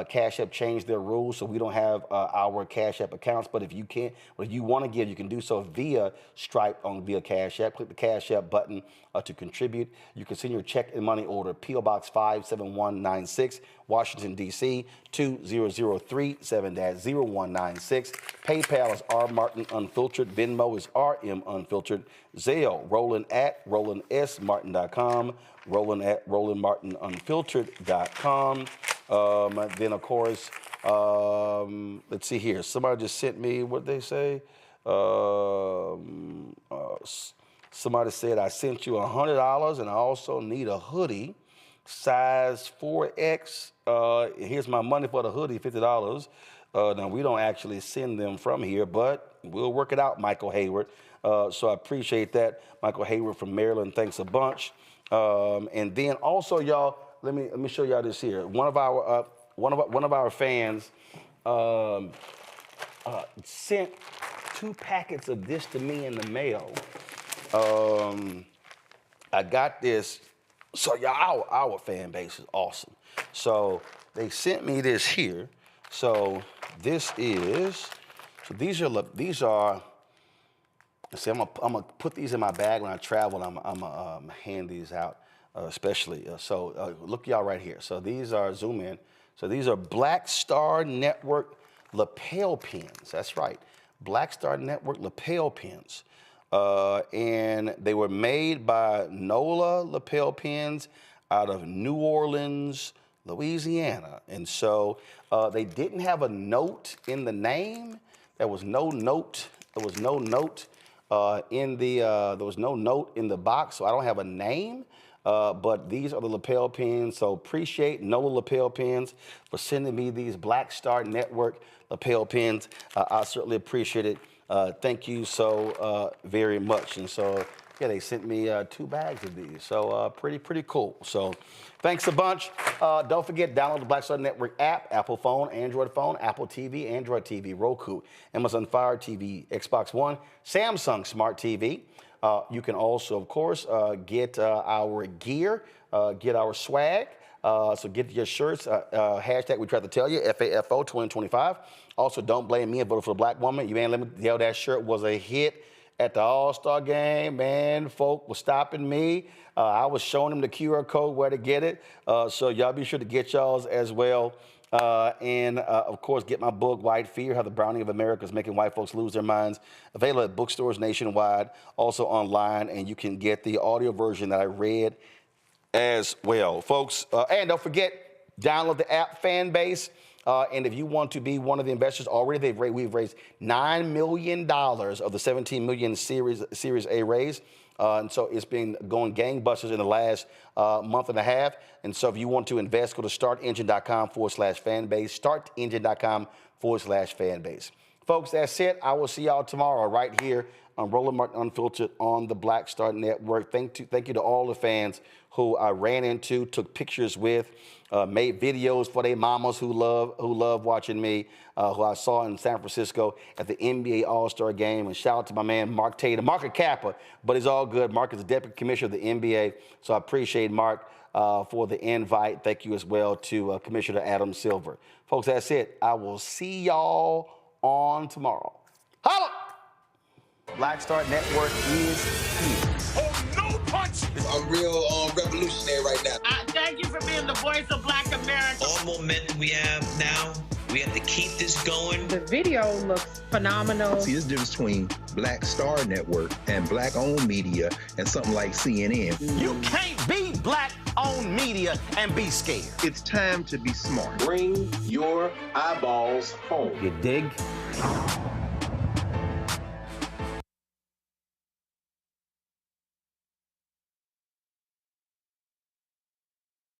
[SPEAKER 2] Cash App changed their rules, so we don't have our Cash App accounts. But if you can't, or if you want to give, you can do so via Stripe via Cash App. Click the Cash App button to contribute. You can send your check and money order, P.O. Box 57196, Washington, D.C. 20037-0196. PayPal is R Martin Unfiltered. Venmo is RM Unfiltered. Zelle, Roland@RolandSMartin.com. Roland@RolandMartinUnfiltered.com. Then, of course, let's see here. Somebody just sent me, what they say? Somebody said, I sent you $100 and I also need a hoodie, size 4X. Here's my money for the hoodie, $50. Now, we don't actually send them from here, but we'll work it out, Michael Hayward. So I appreciate that. Michael Hayward from Maryland, thanks a bunch. And then also, y'all, let me show y'all this here. One of our fans sent 2 packets of this to me in the mail. I got this. So y'all, our fan base is awesome. So they sent me this here. So this is. So these are. See, I'm gonna put these in my bag when I travel. I'm gonna hand these out, especially. So look, y'all, right here. So these are, zoom in. So these are Black Star Network lapel pins. That's right, Black Star Network lapel pins, and they were made by NOLA lapel pins out of New Orleans, Louisiana. And so they didn't have a note in the name. There was no note. There was no note. There was no note in the box, so I don't have a name, but these are the lapel pins. So appreciate NOLA lapel pins for sending me these Black Star Network lapel pins. I certainly appreciate it. Thank you so very much. And so Yeah, they sent me 2 bags of these, so pretty cool. So thanks a bunch. Don't forget, download the Black Star Network app, Apple phone, Android phone, Apple TV, Android TV, Roku, Amazon Fire TV, Xbox One, Samsung Smart TV. You can also, of course, get our gear, get our swag. So get your shirts, hashtag we tried to tell you, FAFO 2025. Also, don't blame me and vote for a black woman. You ain't let me tell that shirt was a hit at the All-Star game, man. Folk was stopping me. I was showing them the QR code where to get it. So y'all be sure to get y'all's as well. And of course, get my book, White Fear, How the Browning of America is Making White Folks Lose Their Minds. Available at bookstores nationwide, also online, and you can get the audio version that I read as well, folks. And don't forget, download the app Fanbase. And if you want to be one of the investors, already we've raised $9 million of the $17 million Series A raise. And so it's been going gangbusters in the last month and a half. And so if you want to invest, go to startengine.com/fanbase, startengine.com/fanbase. Folks, that's it. I will see y'all tomorrow right here on Roland Martin Unfiltered on the Black Star Network. Thank you to all the fans who I ran into, took pictures with, made videos for their mamas who love watching me, who I saw in San Francisco at the NBA All-Star Game. And shout out to my man, Mark Tatum, Mark a Kappa, but it's all good. Mark is the Deputy Commissioner of the NBA, so I appreciate Mark for the invite. Thank you as well to Commissioner Adam Silver. Folks, that's it. I will see y'all on tomorrow. Holla! Black Star Network is here.
[SPEAKER 4] Oh, no punch! I'm real revolutionary right now.
[SPEAKER 6] Thank you for being the voice of Black America.
[SPEAKER 8] All momentum we have now, we have to keep this going.
[SPEAKER 20] The video looks phenomenal.
[SPEAKER 10] See, there's a difference between Black Star Network and black-owned media and something like CNN.
[SPEAKER 2] You can't be black-owned media and be scared.
[SPEAKER 10] It's time to be smart.
[SPEAKER 4] Bring your eyeballs home.
[SPEAKER 2] You dig?